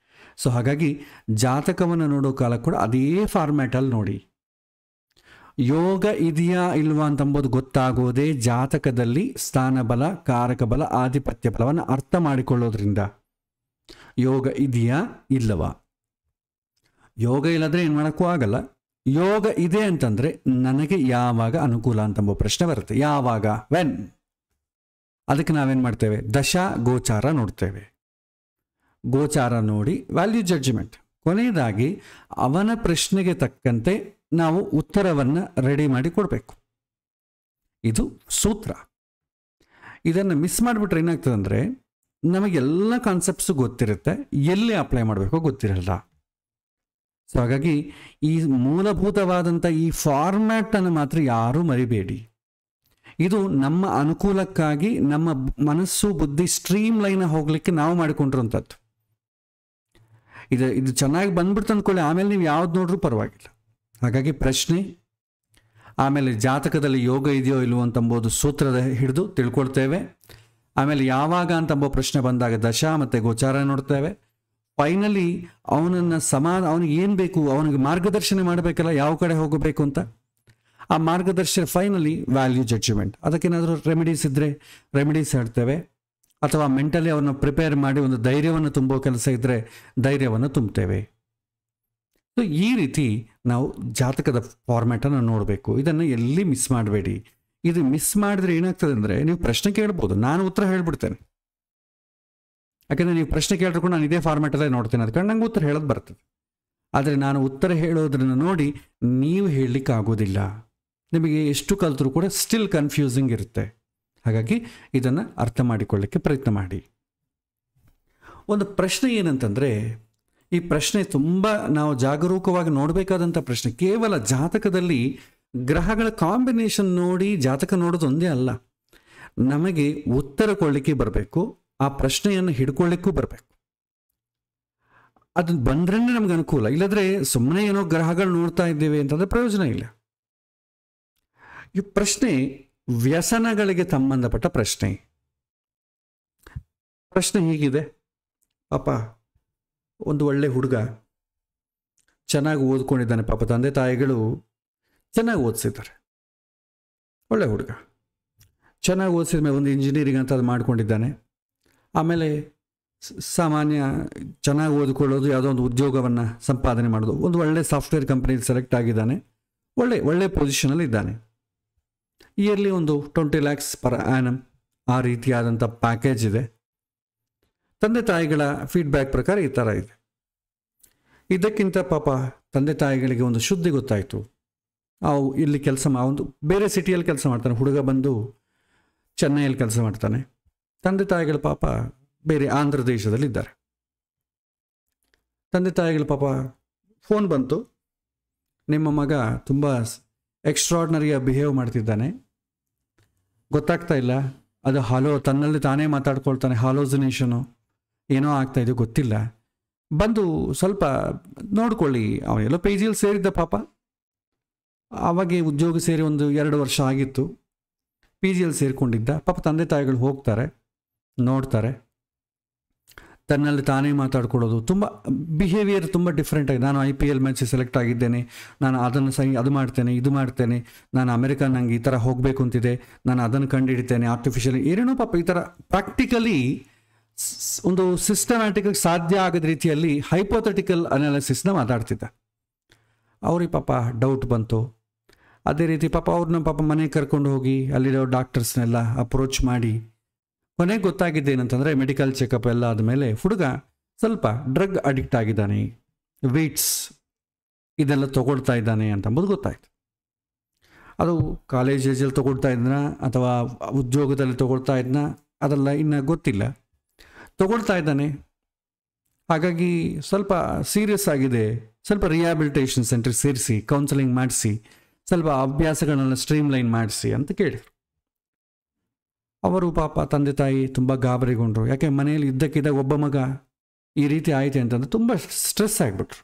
ಸೊ ಹಾಗಾಗಿ ಜಾತಕವನ್ನು ನೋಡೋ ಕಾಲ ಕೂಡ ಅದೇ ಫಾರ್ಮ್ಯಾಟಲ್ಲಿ ನೋಡಿ. ಯೋಗ ಇದೆಯಾ ಇಲ್ವಾ ಅಂತಂಬುದು ಗೊತ್ತಾಗೋದೇ ಜಾತಕದಲ್ಲಿ ಸ್ಥಾನಬಲ, ಕಾರಕ ಬಲ, ಆಧಿಪತ್ಯ ಬಲವನ್ನು ಅರ್ಥ ಮಾಡಿಕೊಳ್ಳೋದ್ರಿಂದ. ಯೋಗ ಇದೆಯಾ ಇಲ್ಲವಾ, ಯೋಗ ಇಲ್ಲದ್ರೆ ಏನು ಮಾಡೋಕ್ಕೂ ಆಗಲ್ಲ. ಯೋಗ ಇದೆ ಅಂತಂದರೆ ನನಗೆ ಯಾವಾಗ ಅನುಕೂಲ ಅಂತಂಬೋ ಪ್ರಶ್ನೆ ಬರುತ್ತೆ. ಯಾವಾಗ, ವೆನ್. ಅದಕ್ಕೆ ನಾವೇನು ಮಾಡ್ತೇವೆ, ದಶಾ ಗೋಚಾರ ನೋಡ್ತೇವೆ. ಗೋಚಾರ ನೋಡಿ ವ್ಯಾಲ್ಯೂ ಜಡ್ಜ್ಮೆಂಟ್. ಕೊನೆಯದಾಗಿ ಅವನ ಪ್ರಶ್ನೆಗೆ ತಕ್ಕಂತೆ ನಾವು ಉತ್ತರವನ್ನು ರೆಡಿ ಮಾಡಿ ಕೊಡಬೇಕು. ಇದು ಸೂತ್ರ. ಇದನ್ನು ಮಿಸ್ ಮಾಡಿಬಿಟ್ರೆ ಏನಾಗ್ತದೆ ಅಂದರೆ ನಮಗೆಲ್ಲ ಕಾನ್ಸೆಪ್ಟ್ಸು ಗೊತ್ತಿರುತ್ತೆ, ಎಲ್ಲಿ ಅಪ್ಲೈ ಮಾಡಬೇಕೋ ಗೊತ್ತಿರಲ್ಲ. ಸೊ ಹಾಗಾಗಿ ಈ ಮೂಲಭೂತವಾದಂಥ ಈ ಫಾರ್ಮ್ಯಾಟನ್ನು ಮಾತ್ರ ಯಾರೂ ಮರಿಬೇಡಿ. ಇದು ನಮ್ಮ ಅನುಕೂಲಕ್ಕಾಗಿ ನಮ್ಮ ಮನಸ್ಸು ಬುದ್ಧಿ ಸ್ಟ್ರೀಮ್ ಲೈನ್ ಹೋಗಲಿಕ್ಕೆ ನಾವು ಮಾಡಿಕೊಂಡಿರುವಂಥದ್ದು. ಇದು ಚೆನ್ನಾಗಿ ಬಂದ್ಬಿಡ್ತು ಅಂದ್ಕೊಳ್ಳಿ, ಆಮೇಲೆ ನೀವು ಯಾವ್ದು ನೋಡ್ರೂ ಪರವಾಗಿಲ್ಲ. ಹಾಗಾಗಿ ಪ್ರಶ್ನೆ, ಆಮೇಲೆ ಜಾತಕದಲ್ಲಿ ಯೋಗ ಇದೆಯೋ ಇಲ್ವೋ ಅಂತಂಬೋದು ಸೂತ್ರದ ಹಿಡಿದು ತಿಳ್ಕೊಳ್ತೇವೆ. ಆಮೇಲೆ ಯಾವಾಗ ಅಂತಂಬೋ ಪ್ರಶ್ನೆ ಬಂದಾಗ ದಶಾ ಮತ್ತು ಗೋಚಾರ ನೋಡ್ತೇವೆ. ಫೈನಲಿ ಅವನಿಗೆ ಏನು ಬೇಕು, ಅವನಿಗೆ ಮಾರ್ಗದರ್ಶನ ಮಾಡಬೇಕಲ್ಲ, ಯಾವ ಕಡೆ ಹೋಗಬೇಕು ಅಂತ. ಆ ಮಾರ್ಗದರ್ಶನ ಫೈನಲಿ ವ್ಯಾಲ್ಯೂ ಜಡ್ಜ್ಮೆಂಟ್. ಅದಕ್ಕೇನಾದರೂ ರೆಮಿಡೀಸ್ ಇದ್ದರೆ ರೆಮಿಡೀಸ್ ಹೇಳ್ತೇವೆ, ಅಥವಾ ಮೆಂಟಲಿ ಅವನ್ನ ಪ್ರಿಪೇರ್ ಮಾಡಿ ಒಂದು ಧೈರ್ಯವನ್ನು ತುಂಬೋ ಕೆಲಸ ಇದ್ದರೆ ಧೈರ್ಯವನ್ನು ತುಂಬ್ತೇವೆ. ಸೊ ಈ ರೀತಿ ನಾವು ಜಾತಕದ ಫಾರ್ಮ್ಯಾಟನ್ನು ನೋಡಬೇಕು. ಇದನ್ನು ಎಲ್ಲಿ ಮಿಸ್ ಮಾಡಬೇಡಿ. ಇದು ಮಿಸ್ ಮಾಡಿದ್ರೆ ಏನಾಗ್ತದೆ ಅಂದರೆ ನೀವು ಪ್ರಶ್ನೆ ಕೇಳ್ಬೋದು, ನಾನು ಉತ್ತರ ಹೇಳ್ಬಿಡ್ತೇನೆ. ಯಾಕೆಂದರೆ ನೀವು ಪ್ರಶ್ನೆ ಕೇಳ್ಕೊಂಡು ನಾನು ಇದೇ ಫಾರ್ಮ್ಯಾಟಲ್ಲೇ ನೋಡ್ತೇನೆ, ಅದಕ್ಕೆ ನಂಗೆ ಉತ್ತರ ಹೇಳೋದು ಬರ್ತದೆ. ಆದರೆ ನಾನು ಉತ್ತರ ಹೇಳೋದ್ರನ್ನು ನೋಡಿ ನೀವು ಹೇಳಲಿಕ್ಕೆ ಆಗೋದಿಲ್ಲ. ನಿಮಗೆ ಎಷ್ಟು ಕಲಿತರೂ ಕೂಡ ಸ್ಟಿಲ್ ಕನ್ಫ್ಯೂಸಿಂಗ್ ಇರುತ್ತೆ. ಹಾಗಾಗಿ ಇದನ್ನು ಅರ್ಥ ಮಾಡಿಕೊಳ್ಳಿಕ್ಕೆ ಪ್ರಯತ್ನ ಮಾಡಿ. ಒಂದು ಪ್ರಶ್ನೆ ಏನಂತಂದರೆ, ಈ ಪ್ರಶ್ನೆ ತುಂಬ ನಾವು ಜಾಗರೂಕವಾಗಿ ನೋಡಬೇಕಾದಂಥ ಪ್ರಶ್ನೆ. ಕೇವಲ ಜಾತಕದಲ್ಲಿ ಗ್ರಹಗಳ ಕಾಂಬಿನೇಷನ್ ನೋಡಿ ಜಾತಕ ನೋಡೋದು ಒಂದೇ ಅಲ್ಲ, ನಮಗೆ ಉತ್ತರ ಕೊಡಲಿಕ್ಕೆ ಬರಬೇಕು, ಆ ಪ್ರಶ್ನೆಯನ್ನು ಹಿಡ್ಕೊಳ್ಳಿಕ್ಕೂ ಬರಬೇಕು. ಅದು ಬಂದ್ರೇ ನಮ್ಗೆ ಅನುಕೂಲ. ಇಲ್ಲದ್ರೆ ಸುಮ್ಮನೆ ಏನೋ ಗ್ರಹಗಳು ನೋಡ್ತಾ ಇದ್ದೇವೆ ಅಂತಂದರೆ ಪ್ರಯೋಜನ ಇಲ್ಲ. ಈ ಪ್ರಶ್ನೆ ವ್ಯಸನಗಳಿಗೆ ಸಂಬಂಧಪಟ್ಟ ಪ್ರಶ್ನೆ. ಪ್ರಶ್ನೆ ಹೀಗಿದೆ, ಪಾಪ ಒಂದು ಒಳ್ಳೆ ಹುಡುಗ ಚೆನ್ನಾಗಿ ಓದ್ಕೊಂಡಿದ್ದಾನೆ. ಪಾಪ ತಂದೆ ತಾಯಿಗಳು ಚೆನ್ನಾಗಿ ಓದಿಸಿದ್ದಾರೆ. ಒಳ್ಳೆ ಹುಡುಗ ಚೆನ್ನಾಗಿ ಓದಿಸಿದ ಮೇಲೆ ಒಂದು ಇಂಜಿನಿಯರಿಂಗ್ ಅಂತ ಅದು ಮಾಡ್ಕೊಂಡಿದ್ದಾನೆ. ಆಮೇಲೆ ಸಾಮಾನ್ಯ ಚೆನ್ನಾಗಿ ಓದಿಕೊಳ್ಳೋದು, ಯಾವುದೋ ಒಂದು ಉದ್ಯೋಗವನ್ನು ಸಂಪಾದನೆ ಮಾಡೋದು, ಒಂದು ಒಳ್ಳೆ ಸಾಫ್ಟ್ವೇರ್ ಕಂಪ್ನಿಯಲ್ಲಿ ಸೆಲೆಕ್ಟ್ ಆಗಿದ್ದಾನೆ. ಒಳ್ಳೆ ಪೊಸಿಷನಲ್ಲಿ ಇದ್ದಾನೆ. ಇಯರ್ಲಿ ಒಂದು 20 lakhs ಪರ್ ಆ್ಯನಮ್ ಆ ರೀತಿಯಾದಂಥ ಪ್ಯಾಕೇಜ್ ಇದೆ. ತಂದೆ ತಾಯಿಗಳ ಫೀಡ್ಬ್ಯಾಕ್ ಪ್ರಕಾರ ಈ ಥರ ಇದೆ. ಇದಕ್ಕಿಂತ ಪಾಪ ತಂದೆ ತಾಯಿಗಳಿಗೆ ಒಂದು ಶುದ್ಧಿ ಗೊತ್ತಾಯಿತು. ಅವು ಇಲ್ಲಿ ಒಂದು ಬೇರೆ ಸಿಟಿಯಲ್ಲಿ ಕೆಲಸ ಮಾಡ್ತಾನೆ. ಹುಡುಗ ಬಂದು ಚೆನ್ನೈಯಲ್ಲಿ ಕೆಲಸ ಮಾಡ್ತಾನೆ. ತಂದೆ ತಾಯಿಗಳ ಪಾಪ ಬೇರೆ ಆಂಧ್ರ ದೇಶದಲ್ಲಿದ್ದಾರೆ. ತಂದೆ ತಾಯಿಗಳ ಪಾಪ ಫೋನ್ ಬಂತು, ನಿಮ್ಮ ಮಗ ತುಂಬ ಎಕ್ಸ್ಟ್ರಾರ್ಡ್ನರಿಯಾಗಿ ಬಿಹೇವ್ ಮಾಡ್ತಿದ್ದಾನೆ, ಗೊತ್ತಾಗ್ತಾ ಇಲ್ಲ, ಅದು ತನ್ನಲ್ಲಿ ತಾನೇ ಮಾತಾಡ್ಕೊಳ್ತಾನೆ, ಹಾಲೋಸಿನೇಷನು ಏನೋ ಆಗ್ತಾಯಿದೆ ಗೊತ್ತಿಲ್ಲ, ಬಂದು ಸ್ವಲ್ಪ ನೋಡ್ಕೊಳ್ಳಿ. ಅವನೆಲ್ಲೋ ಪಿ ಜಿಯಲ್ಲಿ ಸೇರಿದ್ದ ಪಾಪ. ಆವಾಗೆ ಉದ್ಯೋಗ ಸೇರಿ ಒಂದು 2 ವರ್ಷ ಆಗಿತ್ತು. ಪಿ ಜಿಯಲ್ಲಿ ಸೇರಿಕೊಂಡಿದ್ದ ಪಾಪ. ತಂದೆ ತಾಯಿಗಳು ಹೋಗ್ತಾರೆ, ನೋಡ್ತಾರೆ, ತನ್ನಲ್ಲಿ ತಾನೇ ಮಾತಾಡ್ಕೊಳ್ಳೋದು, ತುಂಬ ಬಿಹೇವಿಯರ್ ತುಂಬ ಡಿಫ್ರೆಂಟ್ ಆಗಿದೆ. ನಾನು IPL ಮ್ಯಾಚ್ ಸೆಲೆಕ್ಟ್ ಆಗಿದ್ದೇನೆ, ನಾನು ಅದನ್ನು ಅದು ಮಾಡ್ತೇನೆ, ಇದು ಮಾಡ್ತೇನೆ, ನಾನು ಅಮೆರಿಕ ನಂಗೆ ಈ ಥರ ಹೋಗಬೇಕು ಅಂತಿದೆ, ನಾನು ಅದನ್ನು ಕಂಡುಹಿಡಿತೇನೆ, ಆರ್ಟಿಫಿಷಿಯಲ್ ಏನೇನೋ ಪಾಪ ಈ ಥರ ಪ್ರಾಕ್ಟಿಕಲಿ ಒಂದು ಸಿಸ್ಟಮ್ಯಾಟಿಕ್ ಸಾಧ್ಯ ಆಗದ ರೀತಿಯಲ್ಲಿ ಹೈಪೋಥೆಟಿಕಲ್ ಅನಾಲಿಸಿಸ್ನ ಮಾತಾಡ್ತಿದ್ದ. ಅವ್ರಿಗೆ ಪಾಪ ಡೌಟ್ ಬಂತು. ಅದೇ ರೀತಿ ಪಾಪ ಅವ್ರನ್ನ ಪಾಪ ಮನೆಗೆ ಕರ್ಕೊಂಡು ಹೋಗಿ ಅಲ್ಲಿರೋ ಡಾಕ್ಟರ್ಸ್ನೆಲ್ಲ ಅಪ್ರೋಚ್ ಮಾಡಿ ಕೊನೆಗೆ ಗೊತ್ತಾಗಿದ್ದೇನಂತಂದರೆ ಮೆಡಿಕಲ್ ಚೆಕಪ್ ಎಲ್ಲ ಆದಮೇಲೆ ಹುಡುಗ ಸ್ವಲ್ಪ ಡ್ರಗ್ ಅಡಿಕ್ಟ್ ಆಗಿದ್ದಾನೆ, ವೇಟ್ಸ್ ಇದೆಲ್ಲ ತೊಗೊಳ್ತಾ ಇದ್ದಾನೆ ಅಂತಂಬುದು ಗೊತ್ತಾಯ್ತು. ಅದು ಕಾಲೇಜ್ ಏಜಲ್ಲಿ ತೊಗೊಳ್ತಾ ಇದ್ನ ಅಥವಾ ಉದ್ಯೋಗದಲ್ಲಿ ತೊಗೊಳ್ತಾ ಇದ್ನ ಅದೆಲ್ಲ ಇನ್ನೂ ಗೊತ್ತಿಲ್ಲ. ತೊಗೊಳ್ತಾ ಇದ್ದಾನೆ. ಹಾಗಾಗಿ ಸ್ವಲ್ಪ ಸೀರಿಯಸ್ ಆಗಿದೆ. ಸ್ವಲ್ಪ ರಿಹ್ಯಾಬಿಲಿಟೇಷನ್ ಸೆಂಟ್ರಿಗೆ ಸೇರಿಸಿ ಕೌನ್ಸಲಿಂಗ್ ಮಾಡಿಸಿ ಸ್ವಲ್ಪ ಅಭ್ಯಾಸಗಳನ್ನೆಲ್ಲ ಸ್ಟ್ರೀಮ್ಲೈನ್ ಮಾಡಿಸಿ ಅಂತ ಕೇಳಿದರು. ಅವರು ಪಾಪ ತಂದೆ ತಾಯಿ ತುಂಬ ಗಾಬರಿಗೊಂಡ್ರು. ಯಾಕೆ ಮನೆಯಲ್ಲಿ ಇದ್ದಕ್ಕಿದ್ದಾಗ ಒಬ್ಬ ಮಗ ಈ ರೀತಿ ಆಯಿತು ಅಂತಂದ್ರೆ ತುಂಬ ಸ್ಟ್ರೆಸ್ ಆಗಿಬಿಟ್ರು.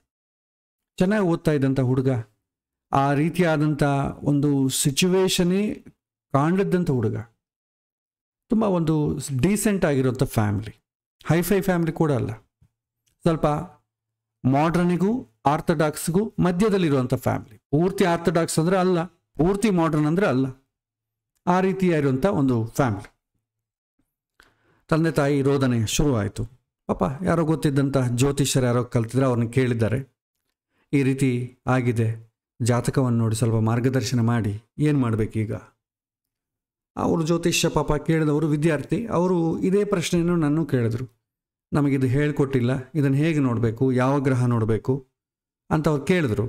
ಚೆನ್ನಾಗಿ ಓದ್ತಾ ಇದ್ದಂಥ ಹುಡುಗ, ಆ ರೀತಿಯಾದಂಥ ಒಂದು ಸಿಚುವೇಶನೇ ಕಾಣಲಿದ್ದಂಥ ಹುಡುಗ, ತುಂಬ ಒಂದು ಡೀಸೆಂಟ್ ಆಗಿರೋಂಥ ಫ್ಯಾಮಿಲಿ, ಹೈಫೈ ಫ್ಯಾಮಿಲಿ ಕೂಡ ಅಲ್ಲ, ಸ್ವಲ್ಪ ಮಾಡ್ರನಿಗೂ ಆರ್ಥೋಡಾಕ್ಸ್ಗೂ ಮಧ್ಯದಲ್ಲಿರುವಂಥ ಫ್ಯಾಮಿಲಿ. ಪೂರ್ತಿ ಆರ್ಥೋಡಾಕ್ಸ್ ಅಂದರೆ ಅಲ್ಲ, ಪೂರ್ತಿ ಮಾಡ್ರನ್ ಅಂದರೆ ಅಲ್ಲ, ಆ ರೀತಿಯಾಗಿರುವಂಥ ಒಂದು ಫ್ಯಾಮಿಲಿ. ತಂದೆ ತಾಯಿ ರೋದನೆ ಶುರುವಾಯಿತು. ಪಾಪ ಯಾರೋ ಗೊತ್ತಿದ್ದಂಥ ಜ್ಯೋತಿಷ್ಯರು ಯಾರೋ ಕಲ್ತಿದ್ರೆ ಅವ್ರನ್ನ ಕೇಳಿದ್ದಾರೆ, ಈ ರೀತಿ ಆಗಿದೆ, ಜಾತಕವನ್ನು ನೋಡಿ ಸ್ವಲ್ಪ ಮಾರ್ಗದರ್ಶನ ಮಾಡಿ ಏನು ಮಾಡಬೇಕೀಗ. ಅವರು ಜ್ಯೋತಿಷ್ಯ ಪಾಪ ಕೇಳಿದವರು ವಿದ್ಯಾರ್ಥಿ, ಅವರು ಇದೇ ಪ್ರಶ್ನೆಯನ್ನು ನನ್ನೂ ಕೇಳಿದ್ರು. ನಮಗಿದು ಹೇಳಿಕೊಟ್ಟಿಲ್ಲ, ಇದನ್ನು ಹೇಗೆ ನೋಡಬೇಕು, ಯಾವ ಗ್ರಹ ನೋಡಬೇಕು ಅಂತ ಅವ್ರು ಕೇಳಿದ್ರು.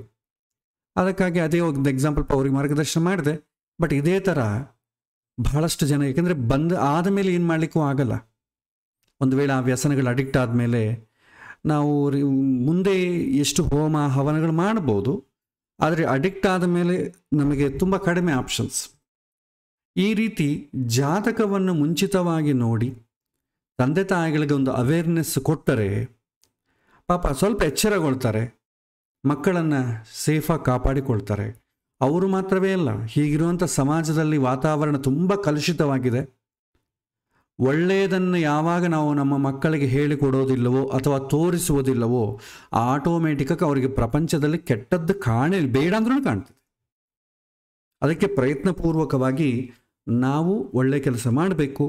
ಅದಕ್ಕಾಗಿ ಅದೇ ಒಂದು ಎಕ್ಸಾಂಪಲ್ ಅವ್ರಿಗೆ ಮಾರ್ಗದರ್ಶನ ಮಾಡಿದೆ. ಬಟ್ ಇದೇ ಥರ ಬಹಳಷ್ಟು ಜನ, ಏಕೆಂದರೆ ಆದಮೇಲೆ ಏನು ಮಾಡಲಿಕ್ಕೂ ಆಗಲ್ಲ. ಒಂದು ವೇಳೆ ಆ ವ್ಯಸನಗಳು ಅಡಿಕ್ಟ್ ಆದಮೇಲೆ ನಾವು ಮುಂದೆ ಎಷ್ಟು ಹೋಮ ಹವನಗಳು ಮಾಡ್ಬೋದು, ಆದರೆ ಅಡಿಕ್ಟ್ ಆದ ಮೇಲೆ ನಮಗೆ ತುಂಬ ಕಡಿಮೆ ಆಪ್ಷನ್ಸ್. ಈ ರೀತಿ ಜಾತಕವನ್ನು ಮುಂಚಿತವಾಗಿ ನೋಡಿ ತಂದೆ ತಾಯಿಗಳಿಗೆ ಒಂದು ಅವೇರ್ನೆಸ್ ಕೊಟ್ಟರೆ ಪಾಪ ಸ್ವಲ್ಪ ಎಚ್ಚರಗೊಳ್ತಾರೆ, ಮಕ್ಕಳನ್ನು ಸೇಫಾಗಿ ಕಾಪಾಡಿಕೊಳ್ತಾರೆ. ಅವರು ಮಾತ್ರವೇ ಅಲ್ಲ, ಹೀಗಿರುವಂಥ ಸಮಾಜದಲ್ಲಿ ವಾತಾವರಣ ತುಂಬ ಕಲುಷಿತವಾಗಿದೆ. ಒಳ್ಳೆಯದನ್ನು ಯಾವಾಗ ನಾವು ನಮ್ಮ ಮಕ್ಕಳಿಗೆ ಹೇಳಿಕೊಡೋದಿಲ್ಲವೋ ಅಥವಾ ತೋರಿಸುವುದಿಲ್ಲವೋ ಆಟೋಮೆಟಿಕಾಗಿ ಅವರಿಗೆ ಪ್ರಪಂಚದಲ್ಲಿ ಕೆಟ್ಟದ್ದು ಬೇಡ ಅಂದ್ರೂ ಕಾಣ್ತದೆ. ಅದಕ್ಕೆ ಪ್ರಯತ್ನಪೂರ್ವಕವಾಗಿ ನಾವು ಒಳ್ಳೆಯ ಕೆಲಸ ಮಾಡಬೇಕು,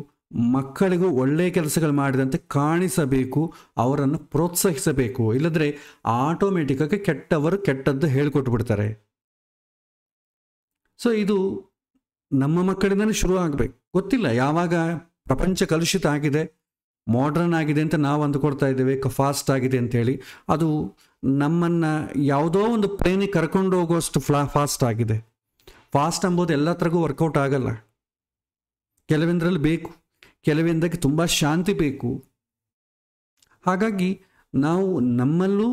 ಮಕ್ಕಳಿಗೂ ಒಳ್ಳೆಯ ಕೆಲಸಗಳು ಮಾಡಿದಂತೆ ಕಾಣಿಸಬೇಕು, ಅವರನ್ನು ಪ್ರೋತ್ಸಾಹಿಸಬೇಕು. ಇಲ್ಲದ್ರೆ ಆಟೋಮೆಟಿಕಾಗಿ ಕೆಟ್ಟವರು ಕೆಟ್ಟದ್ದು ಹೇಳಿಕೊಟ್ಟು ಬಿಡ್ತಾರೆ. ಸೊ ಇದು ನಮ್ಮ ಮಕ್ಕಳಿಂದಲೇ ಶುರು ಆಗಬೇಕು. ಗೊತ್ತಿಲ್ಲ, ಯಾವಾಗ ಪ್ರಪಂಚ ಕಲುಷಿತ ಆಗಿದೆ, ಮಾಡ್ರನ್ ಆಗಿದೆ ಅಂತ ನಾವು ಅಂದುಕೊಳ್ತಾ ಇದ್ದೇವೆ, ಫಾಸ್ಟ್ ಆಗಿದೆ ಅಂತೇಳಿ. ಅದು ನಮ್ಮನ್ನು ಯಾವುದೋ ಒಂದು ಪ್ಲೇನಿಗೆ ಕರ್ಕೊಂಡು ಹೋಗುವಷ್ಟು ಫಾಸ್ಟ್ ಆಗಿದೆ. ಫಾಸ್ಟ್ ಅಂಬೋದು ಎಲ್ಲತ್ರಗೂ ವರ್ಕೌಟ್ ಆಗಲ್ಲ. ಕೆಲವಿಂದ್ರಲ್ಲಿ ಬೇಕು, ಕೆಲವಿಂದಕ್ಕೆ ತುಂಬ ಶಾಂತಿ ಬೇಕು. ಹಾಗಾಗಿ ನಾವು ನಮ್ಮಲ್ಲೂ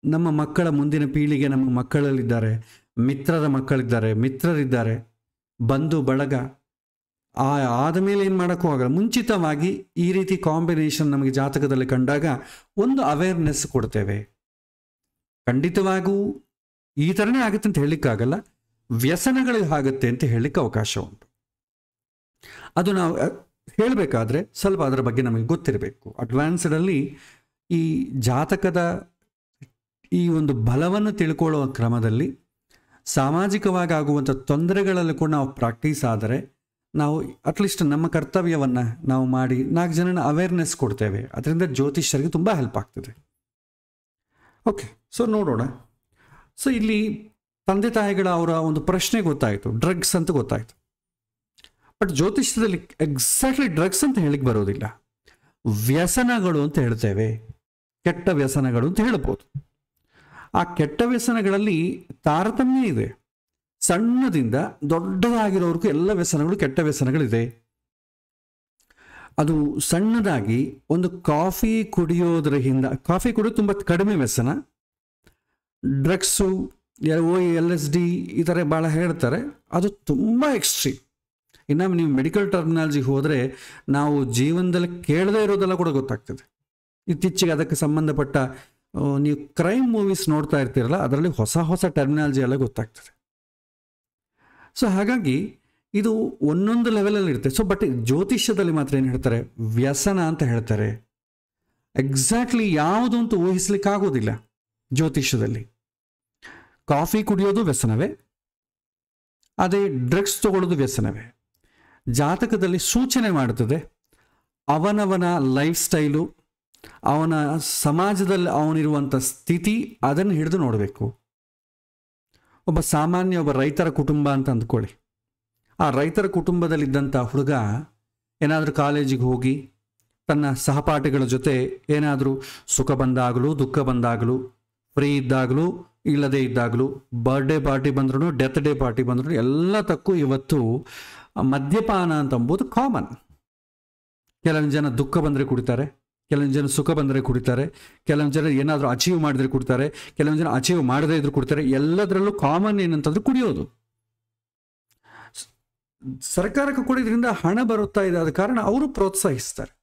ನಮ್ಮ ಮಕ್ಕಳ ಮುಂದಿನ ಪೀಳಿಗೆ ನಮ್ಮ ಮಕ್ಕಳಲ್ಲಿದ್ದಾರೆ, ಮಿತ್ರರ ಮಕ್ಕಳಿದ್ದಾರೆ, ಮಿತ್ರರಿದ್ದಾರೆ, ಬಂಧು ಬಳಗ. ಆದಮೇಲೆ ಏನು ಮಾಡೋಕ್ಕೂ ಆಗಲ್ಲ. ಮುಂಚಿತವಾಗಿ ಈ ರೀತಿ ಕಾಂಬಿನೇಷನ್ ನಮಗೆ ಜಾತಕದಲ್ಲಿ ಕಂಡಾಗ ಒಂದು ಅವೇರ್ನೆಸ್ ಕೊಡ್ತೇವೆ. ಖಂಡಿತವಾಗೂ ಈ ಥರನೇ ಆಗುತ್ತೆ ಅಂತ ಹೇಳಲಿಕ್ಕಾಗಲ್ಲ, ವ್ಯಸನಗಳು ಆಗುತ್ತೆ ಅಂತ ಹೇಳಲಿಕ್ಕೆ ಅವಕಾಶ ಉಂಟು. ಅದು ನಾವು ಹೇಳಬೇಕಾದ್ರೆ ಸ್ವಲ್ಪ ಅದರ ಬಗ್ಗೆ ನಮಗೆ ಗೊತ್ತಿರಬೇಕು. ಅಡ್ವಾನ್ಸ್ಡಲ್ಲಿ ಈ ಜಾತಕದ ಈ ಒಂದು ಬಲವನ್ನು ತಿಳ್ಕೊಳ್ಳುವ ಕ್ರಮದಲ್ಲಿ ಸಾಮಾಜಿಕವಾಗಿ ಆಗುವಂಥ ತೊಂದರೆಗಳಲ್ಲಿ ಕೂಡ ನಾವು ಪ್ರಾಕ್ಟೀಸ್ ಆದರೆ ನಾವು ಅಟ್ಲೀಸ್ಟ್ ನಮ್ಮ ಕರ್ತವ್ಯವನ್ನು ನಾವು ಮಾಡಿ 4 ಜನನ ಅವೇರ್ನೆಸ್ ಕೊಡ್ತೇವೆ. ಅದರಿಂದ ಜ್ಯೋತಿಷ್ಯರಿಗೆ ತುಂಬ ಹೆಲ್ಪ್ ಆಗ್ತದೆ. ಓಕೆ, ಸೊ ನೋಡೋಣ. ಸೊ ಇಲ್ಲಿ ತಂದೆ ತಾಯಿಗಳ ಅವರ ಒಂದು ಪ್ರಶ್ನೆ ಗೊತ್ತಾಯಿತು, ಡ್ರಗ್ಸ್ ಅಂತ ಗೊತ್ತಾಯಿತು. ಬಟ್ ಜ್ಯೋತಿಷ್ಯದಲ್ಲಿ ಎಕ್ಸಾಕ್ಟ್ಲಿ ಡ್ರಗ್ಸ್ ಅಂತ ಹೇಳಿಕ್ಕೆ ಬರೋದಿಲ್ಲ, ವ್ಯಸನಗಳು ಅಂತ ಹೇಳ್ತೇವೆ. ಕೆಟ್ಟ ವ್ಯಸನಗಳು ಅಂತ ಹೇಳ್ಬೋದು. ಆ ಕೆಟ್ಟ ವ್ಯಸನಗಳಲ್ಲಿ ತಾರತಮ್ಯ ಇದೆ. ಸಣ್ಣದಿಂದ ದೊಡ್ಡದಾಗಿರೋರ್ಗೂ ಎಲ್ಲ ವ್ಯಸನಗಳು ಕೆಟ್ಟ ವ್ಯಸನಗಳಿದೆ. ಅದು ಸಣ್ಣದಾಗಿ ಒಂದು ಕಾಫಿ ಕುಡಿಯೋದ್ರ ಕಾಫಿ ಕುಡಿಯೋದು ತುಂಬ ಕಡಿಮೆ ವ್ಯಸನ. ಡ್ರಗ್ಸು, LSD ಈ ಥರ ಭಾಳ ಹೇಳ್ತಾರೆ, ಅದು ತುಂಬ ಎಕ್ಸ್ಟ್ರೀಮ್. ಇನ್ನು ನೀವು ಮೆಡಿಕಲ್ ಟರ್ಮಿನಾಲಜಿಗೆ ಹೋದರೆ ನಾವು ಜೀವನದಲ್ಲಿ ಕೇಳದೇ ಇರೋದೆಲ್ಲ ಕೂಡ ಗೊತ್ತಾಗ್ತದೆ. ಇತ್ತೀಚೆಗೆ ಅದಕ್ಕೆ ಸಂಬಂಧಪಟ್ಟ ನೀವು ಕ್ರೈಮ್ ಮೂವೀಸ್ ನೋಡ್ತಾ ಇರ್ತೀರಲ್ಲ, ಅದರಲ್ಲಿ ಹೊಸ ಹೊಸ ಟರ್ಮಿನಾಲಜಿ ಎಲ್ಲ ಗೊತ್ತಾಗ್ತದೆ. ಸೊ ಹಾಗಾಗಿ ಇದು ಒಂದೊಂದು ಲೆವೆಲಲ್ಲಿ ಇರುತ್ತೆ. ಸೊ ಬಟ್ ಜ್ಯೋತಿಷ್ಯದಲ್ಲಿ ಮಾತ್ರ ಏನು ಹೇಳ್ತಾರೆ, ವ್ಯಸನ ಅಂತ ಹೇಳ್ತಾರೆ. ಎಕ್ಸಾಕ್ಟ್ಲಿ ಯಾವುದು ಅಂತ ಊಹಿಸ್ಲಿಕ್ಕಾಗೋದಿಲ್ಲ. ಜ್ಯೋತಿಷ್ಯದಲ್ಲಿ ಕಾಫಿ ಕುಡಿಯೋದು ವ್ಯಸನವೇ, ಅದೇ ಡ್ರಗ್ಸ್ ತಗೊಳ್ಳೋದು ವ್ಯಸನವೇ. ಜಾತಕದಲ್ಲಿ ಸೂಚನೆ ಮಾಡುತ್ತದೆ ಅವನವನ ಲೈಫ್ ಸ್ಟೈಲು, ಅವನ ಸಮಾಜದಲ್ಲಿ ಅವನಿರುವಂಥ ಸ್ಥಿತಿ, ಅದನ್ನು ಹಿಡಿದು ನೋಡಬೇಕು. ಒಬ್ಬ ಸಾಮಾನ್ಯ ಒಬ್ಬ ರೈತರ ಕುಟುಂಬ ಅಂತ ಅಂದ್ಕೊಳ್ಳಿ. ಆ ರೈತರ ಕುಟುಂಬದಲ್ಲಿದ್ದಂಥ ಹುಡುಗ ಏನಾದರೂ ಕಾಲೇಜಿಗೆ ಹೋಗಿ ತನ್ನ ಸಹಪಾಠಿಗಳ ಜೊತೆ ಏನಾದರೂ ಸುಖ ಬಂದಾಗಲೂ ದುಃಖ ಬಂದಾಗಲೂ ಫ್ರೀ ಇದ್ದಾಗಲೂ ಇಲ್ಲದೇ ಇದ್ದಾಗಲೂ ಬರ್ಡೇ ಪಾರ್ಟಿ ಬಂದ್ರೂ ಡೆತ್ ಡೇ ಪಾರ್ಟಿ ಬಂದ್ರೂ ಎಲ್ಲದಕ್ಕೂ ಇವತ್ತು ಮದ್ಯಪಾನ ಅಂತಂಬುದು ಕಾಮನ್. ಕೆಲವೊಂದು ಜನ ದುಃಖ ಬಂದರೆ ಕುಡಿತಾರೆ, ಕೆಲವೊಂದು ಜನ ಸುಖ ಬಂದರೆ ಕುಡಿತಾರೆ, ಕೆಲವೊಂದು ಜನ ಏನಾದರೂ ಅಚೀವ್ ಮಾಡಿದ್ರೆ ಕುಡ್ತಾರೆ, ಕೆಲವೊಂದು ಜನ ಅಚೀವ್ ಮಾಡದೇ ಇದ್ರು ಕುಡ್ತಾರೆ. ಎಲ್ಲದರಲ್ಲೂ ಕಾಮನ್ ಏನಂತಂದ್ರೆ ಕುಡಿಯೋದು. ಸರ್ಕಾರಕ್ಕೆ ಕೂಡ ಇದರಿಂದ ಹಣ ಬರುತ್ತಾ ಇದೆ, ಆದ ಕಾರಣ ಅವರು ಪ್ರೋತ್ಸಾಹಿಸ್ತಾರೆ.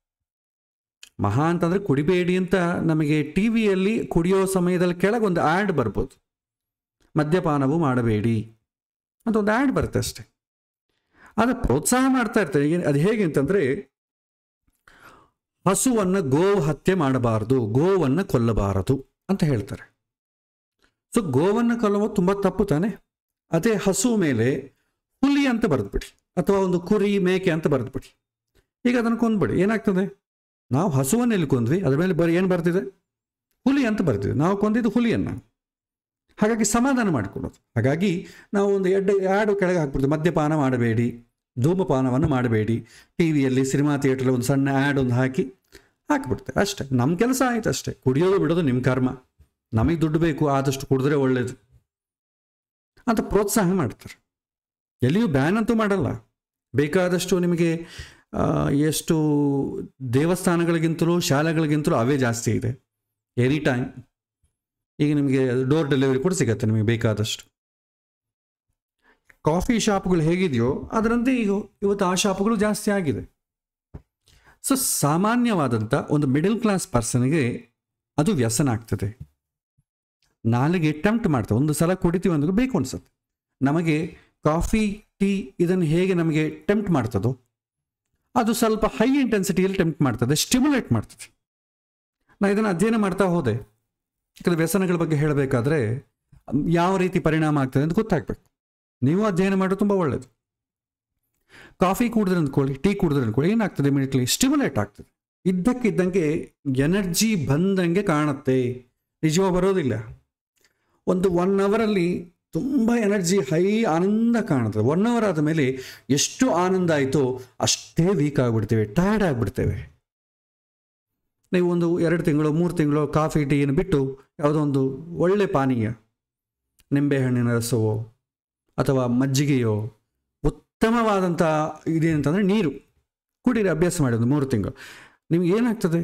ಮಹಾ ಅಂತಂದರೆ ಕುಡಿಬೇಡಿ ಅಂತ ನಮಗೆ ಟಿ ವಿಯಲ್ಲಿ ಕುಡಿಯೋ ಸಮಯದಲ್ಲಿ ಕೆಳಗೊಂದು ಆ್ಯಡ್ ಬರ್ಬೋದು, ಮದ್ಯಪಾನವು ಮಾಡಬೇಡಿ ಅಂತ ಒಂದು ಆ್ಯಡ್ ಬರುತ್ತೆ ಅಷ್ಟೆ. ಆದರೆ ಪ್ರೋತ್ಸಾಹ ಮಾಡ್ತಾ ಇರ್ತಾರೆ. ಅದು ಹೇಗೆ ಅಂತಂದರೆ, ಹಸುವನ್ನು ಗೋವು ಹತ್ಯೆ ಮಾಡಬಾರದು, ಗೋವನ್ನು ಕೊಲ್ಲಬಾರದು ಅಂತ ಹೇಳ್ತಾರೆ. ಸೊ ಗೋವನ್ನು ಕೊಲ್ಲುವುದು ತುಂಬ ತಪ್ಪು ತಾನೆ. ಅದೇ ಹಸು ಮೇಲೆ ಹುಲಿ ಅಂತ ಬರೆದ್ಬಿಡಿ, ಅಥವಾ ಒಂದು ಕುರಿ ಮೇಕೆ ಅಂತ ಬರೆದ್ಬಿಡಿ. ಈಗ ಅದನ್ನು ಕೊಂದ್ಬಿಡಿ, ಏನಾಗ್ತದೆ? ನಾವು ಹಸುವನ್ನು ಎಲ್ಲಿ ಕೊಂದ್ವಿ, ಅದ್ರ ಮೇಲೆ ಏನು ಬರ್ತಿದೆ? ಹುಲಿ ಅಂತ ಬರ್ತಿದೆ. ನಾವು ಕೊಂದಿದ್ದು ಹುಲಿಯನ್ನು. ಹಾಗಾಗಿ ಸಮಾಧಾನ ಮಾಡಿಕೊಡೋದು. ಹಾಗಾಗಿ ನಾವು ಒಂದು ಎರಡು ಕೆಳಗೆ ಹಾಕ್ಬಿಡ್ತೀವಿ, ಮದ್ಯಪಾನ ಮಾಡಬೇಡಿ, ಧೂಮಪಾನವನ್ನು ಮಾಡಬೇಡಿ, ಟಿ ವಿಯಲ್ಲಿ ಸಿನಿಮಾ ಥಿಯೇಟ್ರಲ್ಲಿ ಒಂದು ಸಣ್ಣ ಆ್ಯಡ್ ಒಂದು ಹಾಕಿಬಿಡ್ತೇವೆ ಅಷ್ಟೇ. ನಮ್ಮ ಕೆಲಸ ಆಯ್ತು ಅಷ್ಟೇ. ಕುಡಿಯೋದು ಬಿಡೋದು ನಿಮ್ಮ ಕರ್ಮ, ನಮಗೆ ದುಡ್ಡು ಬೇಕು, ಆದಷ್ಟು ಕುಡಿದ್ರೆ ಒಳ್ಳೇದು ಅಂತ ಪ್ರೋತ್ಸಾಹ ಮಾಡ್ತಾರೆ. ಎಲ್ಲಿಯೂ ಬ್ಯಾನ್ ಅಂತೂ ಮಾಡಲ್ಲ. ಬೇಕಾದಷ್ಟು ನಿಮಗೆ ಎಷ್ಟು ದೇವಸ್ಥಾನಗಳಿಗಿಂತಲೂ ಶಾಲೆಗಳಿಗಿಂತಲೂ ಅವೇ ಜಾಸ್ತಿ ಇದೆ. ಎನಿ ಟೈಮ್ ಈಗ ನಿಮಗೆ ಡೋರ್ ಡೆಲಿವರಿ ಕೂಡ ಸಿಗುತ್ತೆ ನಿಮಗೆ ಬೇಕಾದಷ್ಟು. ಕಾಫಿ ಶಾಪ್ಗಳು ಹೇಗಿದೆಯೋ ಅದರಂತೆ ಈಗ ಇವತ್ತು ಆ ಶಾಪ್ಗಳು ಜಾಸ್ತಿ ಆಗಿದೆ. ಸೊ ಸಾಮಾನ್ಯವಾದಂಥ ಒಂದು ಮಿಡಲ್ ಕ್ಲಾಸ್ ಪರ್ಸನ್ಗೆ ಅದು ವ್ಯಸನ ಆಗ್ತದೆ. ನಾಲಿಗೆ ಟೆಂಪ್ಟ್ ಮಾಡ್ತದೆ. ಒಂದು ಸಲ ಕುಡಿತೀವಿ ಅಂದ್ರೂ ಬೇಕು ಅನ್ಸುತ್ತೆ. ನಮಗೆ ಕಾಫಿ ಟೀ ಇದನ್ನು ಹೇಗೆ ನಮಗೆ ಟೆಂಪ್ಟ್ ಮಾಡ್ತದೋ ಅದು ಸ್ವಲ್ಪ ಹೈ ಇಂಟೆನ್ಸಿಟಿಯಲ್ಲಿ ಟೆಂಪ್ಟ್ ಮಾಡ್ತದೆ, ಸ್ಟಿಮ್ಯುಲೇಟ್ ಮಾಡ್ತದೆ. ನಾನು ಇದನ್ನು ಅಧ್ಯಯನ ಮಾಡ್ತಾ ಹೋದೆ. ಯಾಕಂದರೆ ವ್ಯಸನಗಳ ಬಗ್ಗೆ ಹೇಳಬೇಕಾದ್ರೆ ಯಾವ ರೀತಿ ಪರಿಣಾಮ ಆಗ್ತದೆ ಅಂತ ಗೊತ್ತಾಗಬೇಕು. ನೀವು ಅಧ್ಯಯನ ಮಾಡೋದು ತುಂಬ ಒಳ್ಳೆಯದು. ಕಾಫಿ ಕುಡಿದ್ರೆ ಅಂದ್ಕೊಳ್ಳಿ, ಟೀ ಕುಡಿದ್ರೆ ಅಂದ್ಕೊಳ್ಳಿ, ಏನಾಗ್ತದೆ ಇಮಿಡಿಯೇಟ್ಲಿ ಸ್ಟಿಮ್ಯುಲೇಟ್ ಆಗ್ತದೆ. ಇದ್ದಕ್ಕಿದ್ದಂಗೆ ಎನರ್ಜಿ ಬಂದಂಗೆ ಕಾಣುತ್ತೆ. ನಿಜವಾಗ ಬರೋದಿಲ್ಲ. ಒಂದು 1 ಅವರಲ್ಲಿ ತುಂಬ ಎನರ್ಜಿ ಹೈ ಆನಂದ ಕಾಣುತ್ತದೆ. 1 ಅವರ್ ಆದ ಮೇಲೆ ಎಷ್ಟು ಆನಂದ ಆಯಿತೋ ಅಷ್ಟೇ ವೀಕ್ ಆಗಿಬಿಡ್ತೇವೆ, ಟಯರ್ಡ್ ಆಗಿಬಿಡ್ತೇವೆ. ನೀವು ಒಂದು 2 ತಿಂಗಳು 3 ತಿಂಗಳು ಕಾಫಿ ಟೀಯನ್ನು ಬಿಟ್ಟು ಯಾವುದೋ ಒಂದು ಒಳ್ಳೆ ಪಾನೀಯ, ನಿಂಬೆಹಣ್ಣಿನ ರಸವೋ ಅಥವಾ ಮಜ್ಜಿಗೆಯೋ, ಉತ್ತಮವಾದಂಥ ಇದೇನಂತಂದರೆ ನೀರು ಕುಡೀರಿ, ಅಭ್ಯಾಸ ಮಾಡಿ ಒಂದು 3 ತಿಂಗಳು. ನಿಮ್ಗೆ ಏನಾಗ್ತದೆ?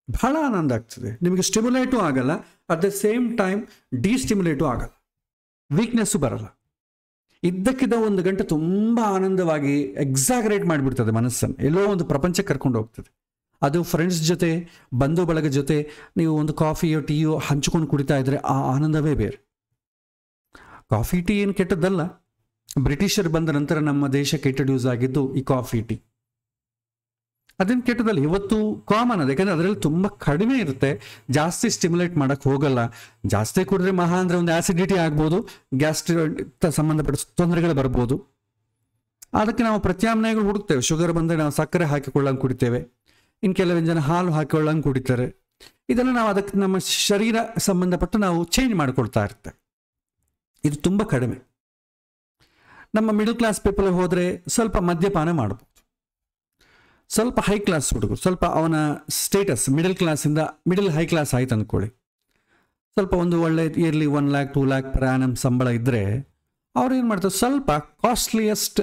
ಬಹಳ ಆನಂದ ಆಗ್ತದೆ. ನಿಮಗೆ ಸ್ಟಿಮ್ಯುಲೇಟು ಆಗಲ್ಲ, ಅಟ್ ದ ಸೇಮ್ ಟೈಮ್ ಡಿಸ್ಟಿಮ್ಯುಲೇಟು ಆಗಲ್ಲ, ವೀಕ್ನೆಸ್ಸು ಬರಲ್ಲ. ಇದ್ದಕ್ಕಿದ್ದ 1 ಗಂಟೆ ತುಂಬ ಆನಂದವಾಗಿ ಎಕ್ಸಾಗರೇಟ್ ಮಾಡಿಬಿಡ್ತದೆ ಮನಸ್ಸನ್ನು, ಎಲ್ಲೋ ಒಂದು ಪ್ರಪಂಚಕ್ಕೆ ಕರ್ಕೊಂಡು ಹೋಗ್ತದೆ. ಅದು ಫ್ರೆಂಡ್ಸ್ ಜೊತೆ, ಬಂಧು ಬಳಗ ಜೊತೆ ನೀವು ಒಂದು ಕಾಫಿಯೋ ಟೀಯೋ ಹಂಚಿಕೊಂಡು ಕುಡಿತಾ ಇದ್ದರೆ ಆ ಆನಂದವೇ ಬೇರೆ. ಕಾಫಿ ಟೀ ಏನು ಕೆಟ್ಟದ್ದಲ್ಲ. ಬ್ರಿಟಿಷರು ಬಂದ ನಂತರ ನಮ್ಮ ದೇಶಕ್ಕೆ ಇಂಟ್ರಡ್ಯೂಸ್ ಆಗಿದ್ದು ಈ ಕಾಫಿ ಟೀ. ಅದೇನು ಕೆಟ್ಟದಲ್ಲ, ಇವತ್ತು ಕಾಮನ್ ಅದು. ಯಾಕಂದರೆ ಅದರಲ್ಲಿ ತುಂಬ ಕಡಿಮೆ ಇರುತ್ತೆ, ಜಾಸ್ತಿ ಸ್ಟಿಮ್ಯುಲೇಟ್ ಮಾಡೋಕ್ಕೆ ಹೋಗಲ್ಲ. ಜಾಸ್ತಿ ಕುಡಿದ್ರೆ ಮಹಾ ಅಂದರೆ ಒಂದು ಆ್ಯಸಿಡಿಟಿ ಆಗ್ಬೋದು, ಗ್ಯಾಸ್ಟ್ರಿಕ್ ಸಂಬಂಧಪಟ್ಟ ತೊಂದರೆಗಳು ಬರ್ಬೋದು. ಅದಕ್ಕೆ ನಾವು ಪ್ರತ್ಯಾಮ್ನಾಯಗಳು ಹುಡುಕ್ತೇವೆ. ಶುಗರ್ ಬಂದರೆ ನಾವು ಸಕ್ಕರೆ ಹಾಕಿಕೊಳ್ಳಂಗೆ ಕುಡಿತೇವೆ, ಇನ್ನು ಕೆಲವೊಂದು ಜನ ಹಾಲು ಹಾಕಿಕೊಳ್ಳಂಗೆ ಕುಡಿತಾರೆ. ಇದನ್ನು ನಾವು ಅದಕ್ಕೆ ನಮ್ಮ ಶರೀರ ಸಂಬಂಧಪಟ್ಟು ನಾವು ಚೇಂಜ್ ಮಾಡಿಕೊಳ್ತಾ ಇರ್ತೇವೆ. ಇದು ತುಂಬ ಕಡಿಮೆ. ನಮ್ಮ ಮಿಡಲ್ ಕ್ಲಾಸ್ ಪೀಪಲ್ ಹೋದರೆ ಸ್ವಲ್ಪ ಮದ್ಯಪಾನ ಮಾಡ್ಬೋದು. ಸ್ವಲ್ಪ ಹೈ ಕ್ಲಾಸ್ ಹುಡುಗರು, ಸ್ವಲ್ಪ ಅವನ ಸ್ಟೇಟಸ್ ಮಿಡಲ್ ಕ್ಲಾಸಿಂದ ಮಿಡಲ್ ಹೈ ಕ್ಲಾಸ್ ಆಯ್ತು ಅಂದ್ಕೊಳ್ಳಿ, ಸ್ವಲ್ಪ ಒಂದು ಒಳ್ಳೆ yearly 1 lakh 2 lakh per annum ಸಂಬಳ ಇದ್ದರೆ ಅವ್ರು ಏನು ಮಾಡ್ತಾರೆ, ಸ್ವಲ್ಪ ಕಾಸ್ಟ್ಲಿಯೆಸ್ಟ್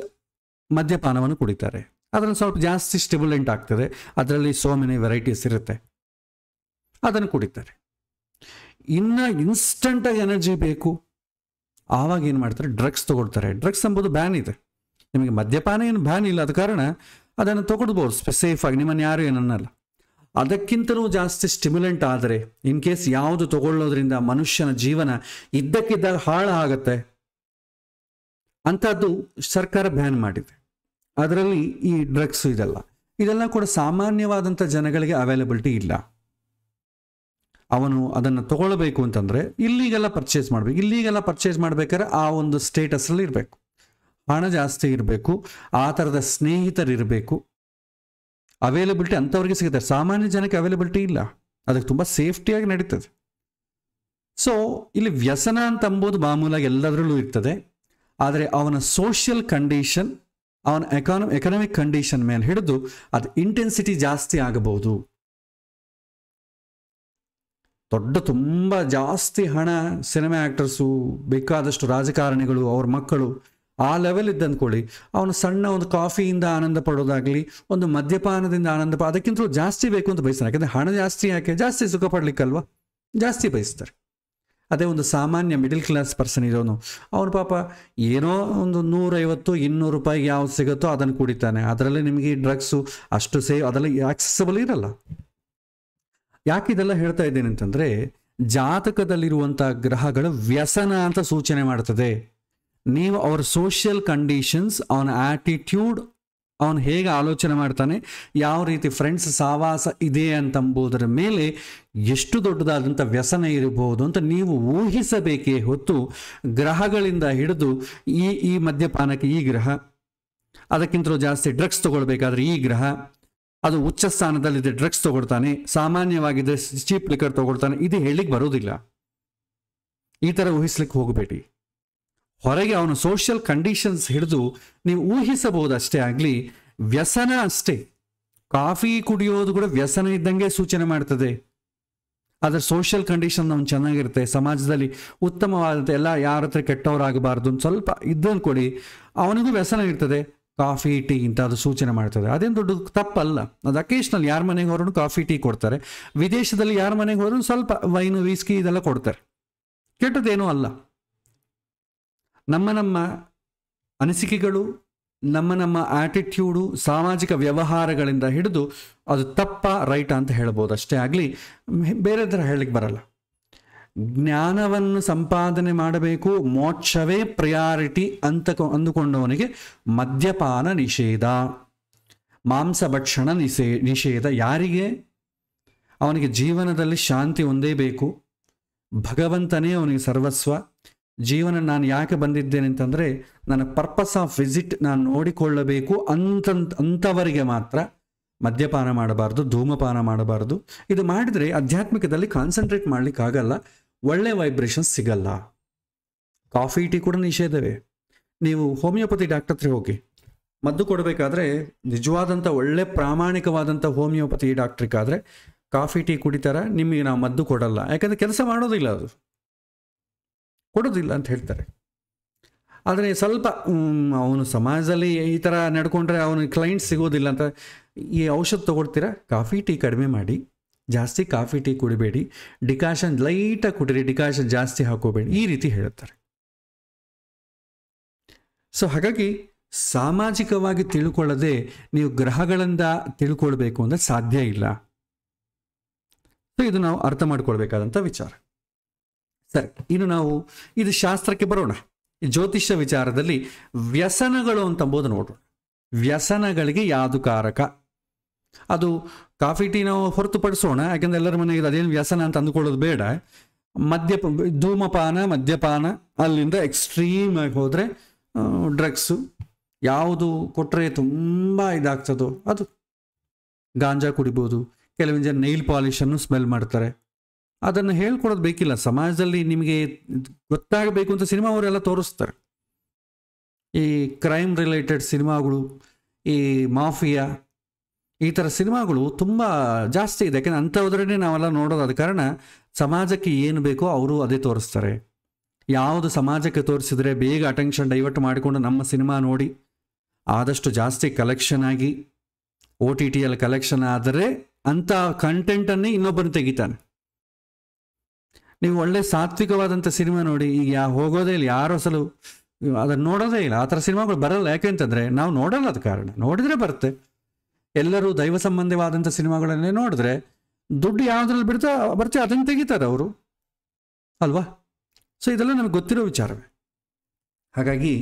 ಮದ್ಯಪಾನವನ್ನು ಕುಡಿತಾರೆ. ಅದನ್ನು ಸ್ವಲ್ಪ ಜಾಸ್ತಿ ಸ್ಟಿಮ್ಯುಲೆಂಟ್ ಆಗ್ತದೆ, ಅದರಲ್ಲಿ ಸೋ ಮೆನಿ ವೆರೈಟೀಸ್ ಇರುತ್ತೆ, ಅದನ್ನು ಕುಡಿತಾರೆ. ಇನ್ನು ಇನ್ಸ್ಟಂಟಾಗಿ ಎನರ್ಜಿ ಬೇಕು, ಆವಾಗ ಏನು ಮಾಡ್ತಾರೆ, ಡ್ರಗ್ಸ್ ತೊಗೊಳ್ತಾರೆ. ಡ್ರಗ್ಸ್ ಎಂಬುದು ಬ್ಯಾನ್ ಇದೆ. ನಿಮಗೆ ಮದ್ಯಪಾನ ಏನು ಬ್ಯಾನ್ ಇಲ್ಲ, ಆದ ಕಾರಣ ಅದನ್ನು ತೊಗೊಳ್ಬೋದು ಸೇಫಾಗಿ, ನಿಮ್ಮನ್ನು ಯಾರು ಏನನ್ನಲ್ಲ. ಅದಕ್ಕಿಂತಲೂ ಜಾಸ್ತಿ ಸ್ಟಿಮ್ಯುಲೆಂಟ್ ಆದರೆ, ಇನ್ ಕೇಸ್ ಯಾವುದು ತಗೊಳ್ಳೋದ್ರಿಂದ ಮನುಷ್ಯನ ಜೀವನ ಇದ್ದಕ್ಕಿದ್ದಾಗ ಹಾಳು ಆಗುತ್ತೆ ಅಂಥದ್ದು ಸರ್ಕಾರ ಬ್ಯಾನ್ ಮಾಡಿದೆ. ಅದರಲ್ಲಿ ಈ ಡ್ರಗ್ಸ್ ಇದೆಲ್ಲ ಕೂಡ ಸಾಮಾನ್ಯವಾದಂಥ ಜನಗಳಿಗೆ ಅವೈಲಬಿಲಿಟಿ ಇಲ್ಲ. ಅವನು ಅದನ್ನು ತಗೊಳ್ಬೇಕು ಅಂತಂದರೆ ಇಲ್ಲಿಗೆಲ್ಲ ಪರ್ಚೇಸ್ ಮಾಡಬೇಕು. ಇಲ್ಲಿಗೆಲ್ಲ ಪರ್ಚೇಸ್ ಮಾಡಬೇಕಾದ್ರೆ ಆ ಒಂದು ಸ್ಟೇಟಸಲ್ಲಿ ಇರಬೇಕು, ಹಣ ಜಾಸ್ತಿ ಇರಬೇಕು, ಆ ಥರದ ಸ್ನೇಹಿತರಿರಬೇಕು, ಅವೈಲಬಿಲಿಟಿ ಅಂಥವ್ರಿಗೆ ಸಿಗುತ್ತೆ. ಸಾಮಾನ್ಯ ಜನಕ್ಕೆ ಅವೈಲಬಿಲಿಟಿ ಇಲ್ಲ, ಅದಕ್ಕೆ ತುಂಬ ಸೇಫ್ಟಿಯಾಗಿ ನಡೀತದೆ. ಸೊ ಇಲ್ಲಿ ವ್ಯಸನ ಅಂತ ಅಂಬೋದು ಮಾಮೂಲಾಗಿ ಎಲ್ಲದರಲ್ಲೂ ಇರ್ತದೆ. ಆದರೆ ಅವನ ಸೋಷಿಯಲ್ ಕಂಡೀಷನ್, ಅವನ ಎಕನಾಮಿಕ್ ಕಂಡೀಷನ್ ಮೇಲೆ ಹಿಡಿದು ಅದು ಇಂಟೆನ್ಸಿಟಿ ಜಾಸ್ತಿ ಆಗಬಹುದು. ತುಂಬ ಜಾಸ್ತಿ ಹಣ, ಸಿನಿಮಾ ಆ್ಯಕ್ಟರ್ಸು, ಬೇಕಾದಷ್ಟು ರಾಜಕಾರಣಿಗಳು, ಅವ್ರ ಮಕ್ಕಳು ಆ ಲೆವೆಲ್ ಇದ್ದಂದ್ಕೊಳ್ಳಿ, ಅವನು ಸಣ್ಣ ಒಂದು ಕಾಫಿಯಿಂದ ಆನಂದ ಪಡೋದಾಗಲಿ, ಒಂದು ಮದ್ಯಪಾನದಿಂದ ಆನಂದ ಅದಕ್ಕಿಂತಲೂ ಜಾಸ್ತಿ ಬೇಕು ಅಂತ ಬಯಸ್ತಾನೆ. ಯಾಕಂದರೆ ಹಣ ಜಾಸ್ತಿ ಯಾಕೆ, ಜಾಸ್ತಿ ಸುಖ ಪಡಲಿಕ್ಕಲ್ವ, ಜಾಸ್ತಿ ಬಯಸ್ತಾರೆ. ಅದೇ ಒಂದು ಸಾಮಾನ್ಯ ಮಿಡಲ್ ಕ್ಲಾಸ್ ಪರ್ಸನ್ ಇರೋನು, ಅವನು ಪಾಪ ಏನೋ ಒಂದು 150-200 ರೂಪಾಯಿಗೆ ಯಾವ್ದು ಸಿಗುತ್ತೋ ಅದನ್ನು ಕುಡಿತಾನೆ. ಅದರಲ್ಲಿ ನಿಮಗೆ ಡ್ರಗ್ಸು ಅಷ್ಟು ಅದೆಲ್ಲ ಆಕ್ಸೆಸಬಲ್ ಇರಲ್ಲ. ಯಾಕೆ ಇದೆಲ್ಲ ಹೇಳ್ತಾ ಇದ್ದೇನೆ ಅಂತಂದರೆ, ಜಾತಕದಲ್ಲಿರುವಂಥ ಗ್ರಹಗಳು ವ್ಯಸನ ಅಂತ ಸೂಚನೆ ಮಾಡ್ತದೆ. ನೀವು ಅವರ ಸೋಷಿಯಲ್ ಕಂಡೀಷನ್ಸ್, ಅವನ ಆ್ಯಟಿಟ್ಯೂಡ್, ಅವನು ಹೇಗೆ ಆಲೋಚನೆ ಮಾಡ್ತಾನೆ, ಯಾವ ರೀತಿ ಫ್ರೆಂಡ್ಸ್ ಸಹವಾಸ ಇದೆ ಅಂತಂಬುದರ ಮೇಲೆ ಎಷ್ಟು ದೊಡ್ಡದಾದಂಥ ವ್ಯಸನ ಇರಬಹುದು ಅಂತ ನೀವು ಊಹಿಸಬೇಕೇ ಹೊತ್ತು, ಗ್ರಹಗಳಿಂದ ಹಿಡಿದು ಈ ಮದ್ಯಪಾನಕ್ಕೆ ಈ ಗ್ರಹ, ಅದಕ್ಕಿಂತಲೂ ಜಾಸ್ತಿ ಡ್ರಗ್ಸ್ ತಗೊಳ್ಬೇಕಾದ್ರೆ ಈ ಗ್ರಹ, ಅದು ಉಚ್ಚ ಸ್ಥಾನದಲ್ಲಿದೆ ಡ್ರಗ್ಸ್ ತಗೊಳ್ತಾನೆ, ಸಾಮಾನ್ಯವಾಗಿದೆ ಚೀಪ್ ಲಿಕ್ಕರ್ ತಗೊಳ್ತಾನೆ, ಇದು ಹೇಳಿಕ್ಕೆ ಬರೋದಿಲ್ಲ. ಈ ಥರ ಊಹಿಸ್ಲಿಕ್ಕೆ ಹೋಗಬೇಡಿ. ಹೊರಗೆ ಅವನ ಸೋಷಿಯಲ್ ಕಂಡೀಷನ್ಸ್ ಹಿಡಿದು ನೀವು ಊಹಿಸಬಹುದು ಅಷ್ಟೇ ಆಗಲಿ. ವ್ಯಸನ ಅಷ್ಟೇ. ಕಾಫಿ ಕುಡಿಯೋದು ಕೂಡ ವ್ಯಸನ ಇದ್ದಂಗೆ ಸೂಚನೆ ಮಾಡ್ತದೆ. ಅದರ ಸೋಷಿಯಲ್ ಕಂಡೀಷನ್ ಅವ್ನು ಚೆನ್ನಾಗಿರುತ್ತೆ, ಸಮಾಜದಲ್ಲಿ ಉತ್ತಮವಾದಂಥ ಎಲ್ಲ ಯಾರ ಹತ್ರ ಕೆಟ್ಟವರಾಗಬಾರ್ದು ಒಂದು ಸ್ವಲ್ಪ ಇದ್ದನ್ನು ಕೊಡಿ, ಅವನಿಗೂ ವ್ಯಸನ ಇರ್ತದೆ. ಕಾಫಿ ಟೀ ಇಂಥ ಅದು ಸೂಚನೆ ಮಾಡ್ತದೆ. ಅದೇನು ದೊಡ್ಡ ತಪ್ಪಲ್ಲ. ಅದು ಅಕೇಶ್ನಲ್ ಯಾರ ಮನೆಗೆ ಹೋದ್ರೂ ಕಾಫಿ ಟೀ ಕೊಡ್ತಾರೆ. ವಿದೇಶದಲ್ಲಿ ಯಾರ ಮನೆಗೆ ಹೋದ್ರೂ ಸ್ವಲ್ಪ ವೈನು ವಿಸ್ಕಿ ಇದೆಲ್ಲ ಕೊಡ್ತಾರೆ. ಕೆಟ್ಟದೇನೂ ಅಲ್ಲ. ನಮ್ಮ ಅನಿಸಿಕೆಗಳು, ನಮ್ಮ ಆಟಿಟ್ಯೂಡು, ಸಾಮಾಜಿಕ ವ್ಯವಹಾರಗಳಿಂದ ಹಿಡಿದು ಅದು ತಪ್ಪ ರೈಟ ಅಂತ ಹೇಳ್ಬೋದು ಅಷ್ಟೇ ಆಗಲಿ. ಬೇರೆ ಥರ ಹೇಳಲಿಕ್ಕೆ ಬರಲ್ಲ. ಜ್ಞಾನವನ್ನು ಸಂಪಾದನೆ ಮಾಡಬೇಕು, ಮೋಕ್ಷವೇ ಪ್ರಿಯಾರಿಟಿ ಅಂತ ಅಂದುಕೊಂಡವನಿಗೆ ಮದ್ಯಪಾನ ನಿಷೇಧ, ಮಾಂಸಭಕ್ಷಣ ನಿಷೇಧ. ಯಾರಿಗೆ? ಅವನಿಗೆ ಜೀವನದಲ್ಲಿ ಶಾಂತಿ ಒಂದೇ ಬೇಕು, ಭಗವಂತನೇ ಅವನಿಗೆ ಸರ್ವಸ್ವ. ಜೀವನ ನಾನು ಯಾಕೆ ಬಂದಿದ್ದೇನೆ ಅಂತಂದರೆ ನನ್ನ ಪರ್ಪಸ್ ಆಫ್ ವಿಸಿಟ್ ನಾನು ನೋಡಿಕೊಳ್ಳಬೇಕು ಅಂಥವರಿಗೆ ಮಾತ್ರ ಮದ್ಯಪಾನ ಮಾಡಬಾರ್ದು, ಧೂಮಪಾನ ಮಾಡಬಾರ್ದು. ಇದು ಮಾಡಿದರೆ ಆಧ್ಯಾತ್ಮಿಕದಲ್ಲಿ ಕಾನ್ಸಂಟ್ರೇಟ್ ಮಾಡಲಿಕ್ಕಾಗಲ್ಲ, ಒಳ್ಳೆ ವೈಬ್ರೇಷನ್ಸ್ ಸಿಗಲ್ಲ. ಕಾಫಿ ಟೀ ಕೂಡ ನಿಷೇಧವೇ. ನೀವು ಹೋಮಿಯೋಪತಿ ಡಾಕ್ಟರ್ ಹತ್ರ ಹೋಗಿ ಮದ್ದು ಕೊಡಬೇಕಾದ್ರೆ ನಿಜವಾದಂಥ ಒಳ್ಳೆ ಪ್ರಾಮಾಣಿಕವಾದಂಥ ಹೋಮಿಯೋಪತಿ ಡಾಕ್ಟ್ರಿಗಾದರೆ ಕಾಫಿ ಟೀ ಕುಡಿತಾರ, ನಿಮಗೆ ನಾವು ಮದ್ದು ಕೊಡಲ್ಲ, ಯಾಕಂದರೆ ಕೆಲಸ ಮಾಡೋದಿಲ್ಲ, ಅದು ಕೊಡೋದಿಲ್ಲ ಅಂತ ಹೇಳ್ತಾರೆ. ಆದರೆ ಸ್ವಲ್ಪ ಅವನು ಸಮಾಜದಲ್ಲಿ ಈ ಥರ ನಡ್ಕೊಂಡ್ರೆ ಅವನಿಗೆ ಕ್ಲೈಂಟ್ಸ್ ಸಿಗೋದಿಲ್ಲ ಅಂತ ಈ ಔಷಧ ತೊಗೊಳ್ತೀರಾ, ಕಾಫಿ ಟೀ ಕಡಿಮೆ ಮಾಡಿ, ಜಾಸ್ತಿ ಕಾಫಿ ಟೀ ಕುಡಿಬೇಡಿ, ಡಿಕಾಷನ್ ಲೈಟಾಗಿ ಕುಡಿರಿ, ಡಿಕಾಷನ್ ಜಾಸ್ತಿ ಹಾಕೋಬೇಡಿ, ಈ ರೀತಿ ಹೇಳುತ್ತಾರೆ. ಸೊ ಹಾಗಾಗಿ ಸಾಮಾಜಿಕವಾಗಿ ತಿಳ್ಕೊಳ್ಳದೆ ನೀವು ಗ್ರಹಗಳಿಂದ ತಿಳ್ಕೊಳ್ಬೇಕು ಅಂದರೆ ಸಾಧ್ಯ ಇಲ್ಲ. ಸೊ ಇದು ನಾವು ಅರ್ಥ ಮಾಡ್ಕೊಳ್ಬೇಕಾದಂಥ ವಿಚಾರ. ಸರಿ, ಇನ್ನು ನಾವು ಇದು ಶಾಸ್ತ್ರಕ್ಕೆ ಬರೋಣ. ಜ್ಯೋತಿಷ್ಯ ವಿಚಾರದಲ್ಲಿ ವ್ಯಸನಗಳು ಅಂತಂಬೋದು ನೋಡೋಣ. ವ್ಯಸನಗಳಿಗೆ ಯಾವುದು ಕಾರಕ? ಅದು ಕಾಫಿ ಟೀ ನಾವು ಹೊರತುಪಡಿಸೋಣ, ಯಾಕೆಂದರೆ ಎಲ್ಲರ ಮನೆಗೆ ಅದೇನು ವ್ಯಸನ ಅಂತ ಅಂದುಕೊಳ್ಳೋದು ಬೇಡ. ಧೂಮಪಾನ, ಮದ್ಯಪಾನ, ಅಲ್ಲಿಂದ ಎಕ್ಸ್ಟ್ರೀಮ್ ಆಗಿ ಹೋದರೆ ಡ್ರಗ್ಸು, ಯಾವುದು ಕೊಟ್ಟರೆ ತುಂಬ ಇದಾಗ್ತದೋ ಅದು. ಗಾಂಜಾ ಕುಡಿಬೋದು. ಕೆಲವೊಂದು ಜನ ನೈಲ್ ಪಾಲಿಶನ್ನು ಸ್ಮೆಲ್ ಮಾಡ್ತಾರೆ. ಅದನ್ನು ಹೇಳ್ಕೊಡೋದು ಬೇಕಿಲ್ಲ. ಸಮಾಜದಲ್ಲಿ ನಿಮಗೆ ಗೊತ್ತಾಗಬೇಕು ಅಂತ ಸಿನಿಮಾ ಅವರೆಲ್ಲ ತೋರಿಸ್ತಾರೆ. ಈ ಕ್ರೈಮ್ ರಿಲೇಟೆಡ್ ಸಿನಿಮಾಗಳು, ಈ ಮಾಫಿಯಾ, ಈ ಥರ ಸಿನಿಮಾಗಳು ತುಂಬ ಜಾಸ್ತಿ ಇದೆ. ಯಾಕೆಂದರೆ ಅಂಥದ್ರೇ ನಾವೆಲ್ಲ ನೋಡೋದು. ಆದ ಕಾರಣ ಸಮಾಜಕ್ಕೆ ಏನು ಬೇಕೋ ಅವರು ಅದೇ ತೋರಿಸ್ತಾರೆ. ಯಾವುದು ಸಮಾಜಕ್ಕೆ ತೋರಿಸಿದರೆ ಬೇಗ ಅಟೆನ್ಷನ್ ಡೈವರ್ಟ್ ಮಾಡಿಕೊಂಡು ನಮ್ಮ ಸಿನಿಮಾ ನೋಡಿ ಆದಷ್ಟು ಜಾಸ್ತಿ ಕಲೆಕ್ಷನ್ ಆಗಿ OTTಯಲ್ಲಿ ಕಲೆಕ್ಷನ್ ಆದರೆ ಅಂಥ ಕಂಟೆಂಟನ್ನೇ ಇನ್ನೊಬ್ಬರು ತೆಗಿತಾನೆ. ನೀವು ಒಳ್ಳೆ ಸಾತ್ವಿಕವಾದಂಥ ಸಿನಿಮಾ ನೋಡಿ, ಈಗ ಹೋಗೋದೇ ಇಲ್ಲ, ಯಾರು ಅಸಲು ಅದನ್ನು ನೋಡೋದೇ ಇಲ್ಲ. ಆ ಥರ ಸಿನಿಮಾಗಳು ಬರಲ್ಲ. ಯಾಕೆಂತಂದರೆ ನಾವು ನೋಡಲ್ಲ. ಅದು ಕಾರಣ. ನೋಡಿದರೆ ಬರುತ್ತೆ. ಎಲ್ಲರೂ ದೈವ ಸಂಬಂಧವಾದಂಥ ಸಿನಿಮಾಗಳನ್ನೇ ನೋಡಿದ್ರೆ ದುಡ್ಡು ಯಾವುದ್ರಲ್ಲಿ ಬರ್ತೀವಿ ಅದನ್ನು ತೆಗಿತಾರೆ ಅವರು, ಅಲ್ವಾ? ಸೊ ಇದೆಲ್ಲ ನಮಗೆ ಗೊತ್ತಿರೋ ವಿಚಾರವೇ. ಹಾಗಾಗಿ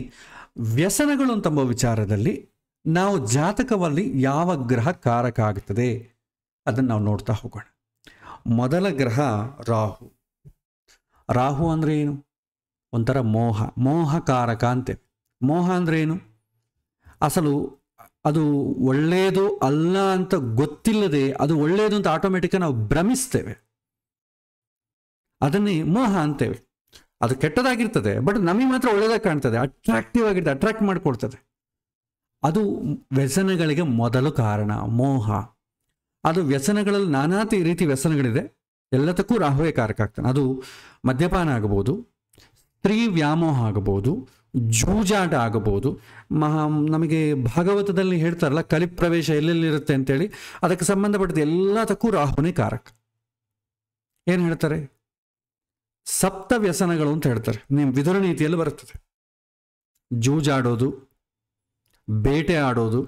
ವ್ಯಸನಗಳು ಅಂತಂಬ ವಿಚಾರದಲ್ಲಿ ನಾವು ಜಾತಕದಲ್ಲಿ ಯಾವ ಗ್ರಹ ಕಾರಕ ಆಗ್ತದೆ ಅದನ್ನು ನಾವು ನೋಡ್ತಾ ಹೋಗೋಣ. ಮೊದಲ ಗ್ರಹ ರಾಹು. ರಾಹು ಅಂದರೆ ಏನು? ಒಂಥರ ಮೋಹಕಾರಕ ಅಂತೇವೆ. ಮೋಹ ಅಂದರೆ ಏನು? ಅಸಲು ಅದು ಒಳ್ಳೆಯದು ಅಲ್ಲ ಅಂತ ಗೊತ್ತಿಲ್ಲದೆ ಅದು ಒಳ್ಳೆಯದು ಅಂತ ಆಟೋಮೆಟಿಕ್ಕಾಗಿ ನಾವು ಭ್ರಮಿಸ್ತೇವೆ. ಅದನ್ನೇ ಮೋಹ ಅಂತೇವೆ. ಅದು ಕೆಟ್ಟದಾಗಿರ್ತದೆ, ಬಟ್ ನಮಗೆ ಮಾತ್ರ ಒಳ್ಳೆಯದಾಗಿ ಕಾಣ್ತದೆ, ಅಟ್ರಾಕ್ಟಿವ್ ಆಗಿರ್ತದೆ, ಅಟ್ರಾಕ್ಟ್ ಮಾಡಿಕೊಡ್ತದೆ. ಅದು ವ್ಯಸನಗಳಿಗೆ ಮೊದಲು ಕಾರಣ, ಮೋಹ. ಅದು ವ್ಯಸನಗಳಲ್ಲಿ ನಾನಾ ರೀತಿ ವ್ಯಸನಗಳಿದೆ. ಎಲ್ಲದಕ್ಕೂ ರಾಹುವೇ ಕಾರಕ ಆಗ್ತಾನೆ. ಅದು ಮದ್ಯಪಾನ ಆಗಬಹುದು, ಸ್ತ್ರೀ ವ್ಯಾಮೋಹ ಆಗಬಹುದು, ಜೂಜಾಟ ಆಗಬಹುದು. ನಮಗೆ ಭಾಗವತದಲ್ಲಿ ಹೇಳ್ತಾರಲ್ಲ, ಕಲಿಪ್ರವೇಶ ಎಲ್ಲೆಲ್ಲಿರುತ್ತೆ ಅಂತೇಳಿ, ಅದಕ್ಕೆ ಸಂಬಂಧಪಟ್ಟಿದ ಎಲ್ಲದಕ್ಕೂ ರಾಹುನೇ ಕಾರಕ. ಏನು ಹೇಳ್ತಾರೆ? ಸಪ್ತ ವ್ಯಸನಗಳು ಅಂತ ಹೇಳ್ತಾರೆ. ನೀವು ವಿದುರ ನೀತಿಯಲ್ಲಿ ಬರುತ್ತದೆ. ಜೂಜಾಡೋದು, ಬೇಟೆ ಆಡೋದು,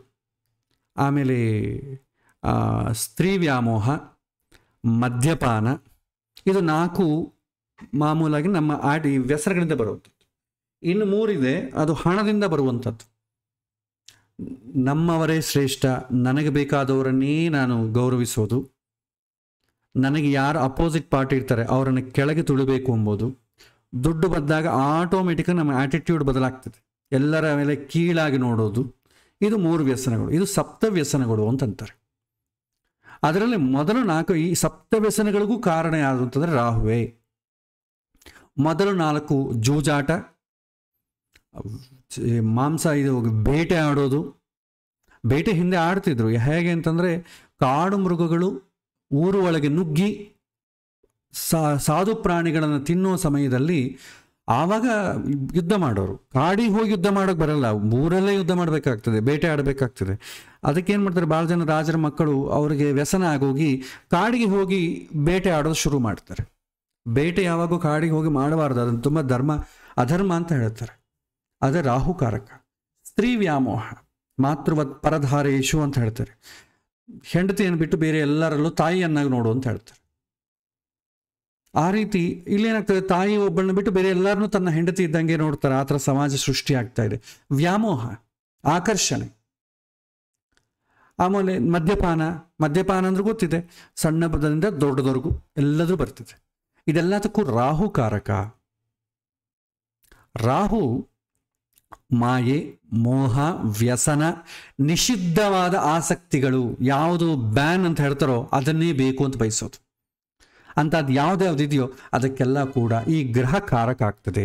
ಆಮೇಲೆ ಸ್ತ್ರೀ ವ್ಯಾಮೋಹ, ಮದ್ಯಪಾನ, ಇದು 4 ಮಾಮೂಲಾಗಿ ನಮ್ಮ ಈ ವ್ಯಸನಗಳಿಂದ ಬರುವಂಥದ್ದು. ಇನ್ನು 3 ಇದೆ, ಅದು ಹಣದಿಂದ ಬರುವಂಥದ್ದು. ನಮ್ಮವರೇ ಶ್ರೇಷ್ಠ, ನನಗೆ ಬೇಕಾದವರನ್ನೇ ನಾನು ಗೌರವಿಸೋದು, ನನಗೆ ಯಾರು ಅಪೋಸಿಟ್ ಪಾರ್ಟಿ ಇರ್ತಾರೆ ಅವರನ್ನು ಕೆಳಗೆ ತುಳಿಬೇಕು ಎಂಬುದು. ದುಡ್ಡು ಬಂದಾಗ ಆಟೋಮೆಟಿಕಾಗಿ ನಮ್ಮ ಆಟಿಟ್ಯೂಡ್ ಬದಲಾಗ್ತದೆ, ಎಲ್ಲರ ಮೇಲೆ ಕೀಳಾಗಿ ನೋಡೋದು. ಇದು 3 ವ್ಯಸನಗಳು. ಇದು ಸಪ್ತ ವ್ಯಸನಗಳು ಅಂತಂತಾರೆ. ಅದರಲ್ಲಿ ಮೊದಲು 4 ಈ ಸಪ್ತ ವ್ಯಸನಗಳಿಗೂ ಕಾರಣ ಯಾವುದು ಅಂತಂದರೆ ರಾಹುವೇ. ಮೊದಲು 4 ಜೂಜಾಟ, ಮಾಂಸ, ಇದು ಬೇಟೆ ಆಡೋದು. ಬೇಟೆ ಹಿಂದೆ ಆಡ್ತಿದ್ರು. ಹೇಗೆ ಅಂತಂದರೆ ಕಾಡು ಮೃಗಗಳು ಊರು ಒಳಗೆ ನುಗ್ಗಿ ಸಾಧು ಪ್ರಾಣಿಗಳನ್ನು ತಿನ್ನೋ ಸಮಯದಲ್ಲಿ ಆವಾಗ ಯುದ್ಧ ಮಾಡೋರು. ಕಾಡಿಗೆ ಹೋಗಿ ಯುದ್ಧ ಮಾಡೋಕ್ಕೆ ಬರಲ್ಲ, ಊರಲ್ಲೇ ಯುದ್ಧ ಮಾಡಬೇಕಾಗ್ತದೆ, ಬೇಟೆ ಆಡಬೇಕಾಗ್ತದೆ. ಅದಕ್ಕೇನು ಮಾಡ್ತಾರೆ, ಭಾಳ ಜನ ರಾಜರ ಮಕ್ಕಳು ಅವರಿಗೆ ವ್ಯಸನ ಆಗೋಗಿ ಕಾಡಿಗೆ ಹೋಗಿ ಬೇಟೆ ಆಡೋದು ಶುರು ಮಾಡ್ತಾರೆ. ಬೇಟೆ ಯಾವಾಗೂ ಕಾಡಿಗೆ ಹೋಗಿ ಮಾಡಬಾರ್ದು, ಅದನ್ನು ತುಂಬ ಅಧರ್ಮ ಅಂತ ಹೇಳ್ತಾರೆ. ಅದೇ ರಾಹುಕಾರಕ. ಸ್ತ್ರೀ ವ್ಯಾಮೋಹ, ಮಾತೃವತ್ ಪರಧಾರೇಶು ಅಂತ ಹೇಳ್ತಾರೆ. ಹೆಂಡತಿಯನ್ನು ಬಿಟ್ಟು ಬೇರೆ ಎಲ್ಲರಲ್ಲೂ ತಾಯಿಯನ್ನಾಗಿ ನೋಡು ಅಂತ ಹೇಳ್ತಾರೆ. ಆ ರೀತಿ ಇಲ್ಲೇನಾಗ್ತದೆ, ತಾಯಿ ಒಬ್ಬಳನ್ನ ಬಿಟ್ಟು ಬೇರೆ ಎಲ್ಲರನ್ನೂ ತನ್ನ ಹೆಂಡತಿ ಇದ್ದಂಗೆ ನೋಡ್ತಾರೆ. ಆ ಥರ ಸಮಾಜ ಸೃಷ್ಟಿ ಆಗ್ತಾ ಇದೆ. ವ್ಯಾಮೋಹ, ಆಕರ್ಷಣೆ. ಆಮೇಲೆ ಮದ್ಯಪಾನ ಅಂದ್ರೆ ಗೊತ್ತಿದೆ, ಸಣ್ಣ ಪದದಿಂದ ದೊಡ್ಡದವರೆಗೂ ಎಲ್ಲದೂ ಬರ್ತಿದೆ. ಇದೆಲ್ಲದಕ್ಕೂ ರಾಹುಕಾರಕ. ರಾಹು ಮಾಯೆ, ಮೋಹ, ವ್ಯಸನ, ನಿಷಿದ್ಧವಾದ ಆಸಕ್ತಿಗಳು, ಯಾವುದು ಬ್ಯಾನ್ ಅಂತ ಹೇಳ್ತಾರೋ ಅದನ್ನೇ ಬೇಕು ಅಂತ ಬಯಸೋದು. ಅಂಥದ್ದು ಯಾವುದ್ಯಾವುದಿದೆಯೋ ಅದಕ್ಕೆಲ್ಲ ಕೂಡ ಈ ಗ್ರಹ ಕಾರಕ ಆಗ್ತದೆ.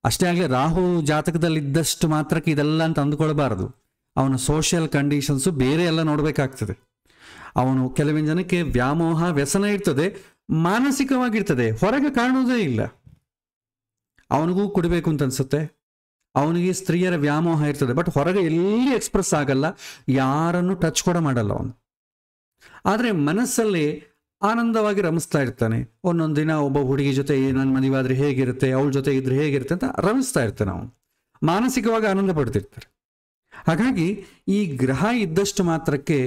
ಅಷ್ಟೇ ಆಗಲಿ, ರಾಹು ಜಾತಕದಲ್ಲಿದ್ದಷ್ಟು ಮಾತ್ರಕ್ಕೆ ಇದೆಲ್ಲ ಅಂತ ಅಂದ್ಕೊಳ್ಬಾರ್ದು. ಅವನ ಸೋಷಿಯಲ್ ಕಂಡೀಷನ್ಸು ಬೇರೆ ಎಲ್ಲ ನೋಡಬೇಕಾಗ್ತದೆ. ಅವನು ಕೆಲವಿನ ಜನಕ್ಕೆ ವ್ಯಾಮೋಹ, ವ್ಯಸನ ಇರ್ತದೆ, ಮಾನಸಿಕವಾಗಿರ್ತದೆ, ಹೊರಗೆ ಕಾಣೋದೇ ಇಲ್ಲ. ಅವನಿಗೂ ಕುಡಿಬೇಕು ಅಂತ ಅನ್ಸುತ್ತೆ, ಅವನಿಗೆ ಸ್ತ್ರೀಯರ ವ್ಯಾಮೋಹ ಇರ್ತದೆ, ಬಟ್ ಹೊರಗೆ ಎಲ್ಲಿ ಎಕ್ಸ್ಪ್ರೆಸ್ ಆಗಲ್ಲ, ಯಾರನ್ನು ಟಚ್ ಕೂಡ ಮಾಡಲ್ಲ ಅವನು. ಆದರೆ ಮನಸ್ಸಲ್ಲಿ ಆನಂದವಾಗಿ ರಮಿಸ್ತಾ ಇರ್ತಾನೆ. ಒಂದೊಂದು ದಿನ ಒಬ್ಬ ಹುಡುಗಿ ಜೊತೆ ನನ್ನ ಮದುವೆ ಆದರೆ ಹೇಗಿರುತ್ತೆ, ಅವಳ ಜೊತೆ ಇದ್ರೆ ಹೇಗಿರುತ್ತೆ ಅಂತ ರಮಿಸ್ತಾ ಇರ್ತಾನೆ ಅವನು. ಮಾನಸಿಕವಾಗಿ ಆನಂದ ಪಡ್ತಿರ್ತಾರೆ. ಹಾಗಾಗಿ ಈ ಗ್ರಹ ಇದ್ದಷ್ಟು ಮಾತ್ರಕ್ಕೆ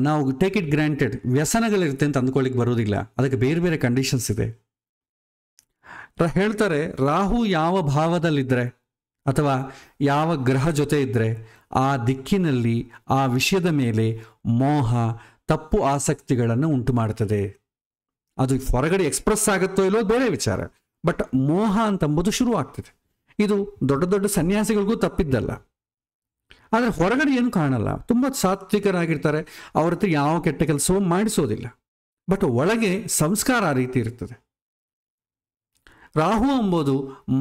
ನಾವು ಟೇಕ್ ಇಟ್ ಗ್ರಾಂಟೆಡ್ ವ್ಯಸನಗಳಿರುತ್ತೆ ಅಂತ ಅಂದ್ಕೊಳ್ಳಿಕ್ಕೆ ಬರೋದಿಲ್ಲ. ಅದಕ್ಕೆ ಬೇರೆ ಬೇರೆ ಕಂಡೀಷನ್ಸ್ ಇದೆ. ಹೇಳ್ತಾರೆ, ರಾಹು ಯಾವ ಭಾವದಲ್ಲಿದ್ದರೆ ಅಥವಾ ಯಾವ ಗ್ರಹ ಜೊತೆ ಇದ್ದರೆ ಆ ದಿಕ್ಕಿನಲ್ಲಿ ಆ ವಿಷಯದ ಮೇಲೆ ಮೋಹ, ತಪ್ಪು ಆಸಕ್ತಿಗಳನ್ನು ಉಂಟು ಮಾಡ್ತದೆ. ಅದು ಹೊರಗಡೆ ಎಕ್ಸ್ಪ್ರೆಸ್ ಆಗುತ್ತೋ ಇಲ್ಲೋ ಬೇರೆ ವಿಚಾರ, ಬಟ್ ಮೋಹ ಅಂತಂಬುದು ಶುರು ಆಗ್ತದೆ. ಇದು ದೊಡ್ಡ ದೊಡ್ಡ ಸನ್ಯಾಸಿಗಳಿಗೂ ತಪ್ಪಿದ್ದಲ್ಲ. ಆದರೆ ಹೊರಗಡೆ ಏನು ಕಾಣಲ್ಲ, ತುಂಬ ಸಾತ್ವಿಕರಾಗಿರ್ತಾರೆ, ಅವ್ರ ಹತ್ರ ಯಾವ ಕೆಟ್ಟ ಕೆಲಸವೂ ಮಾಡಿಸೋದಿಲ್ಲ, ಬಟ್ ಒಳಗೆ ಸಂಸ್ಕಾರ ಆ ರೀತಿ ಇರ್ತದೆ. ರಾಹು ಎಂಬುದು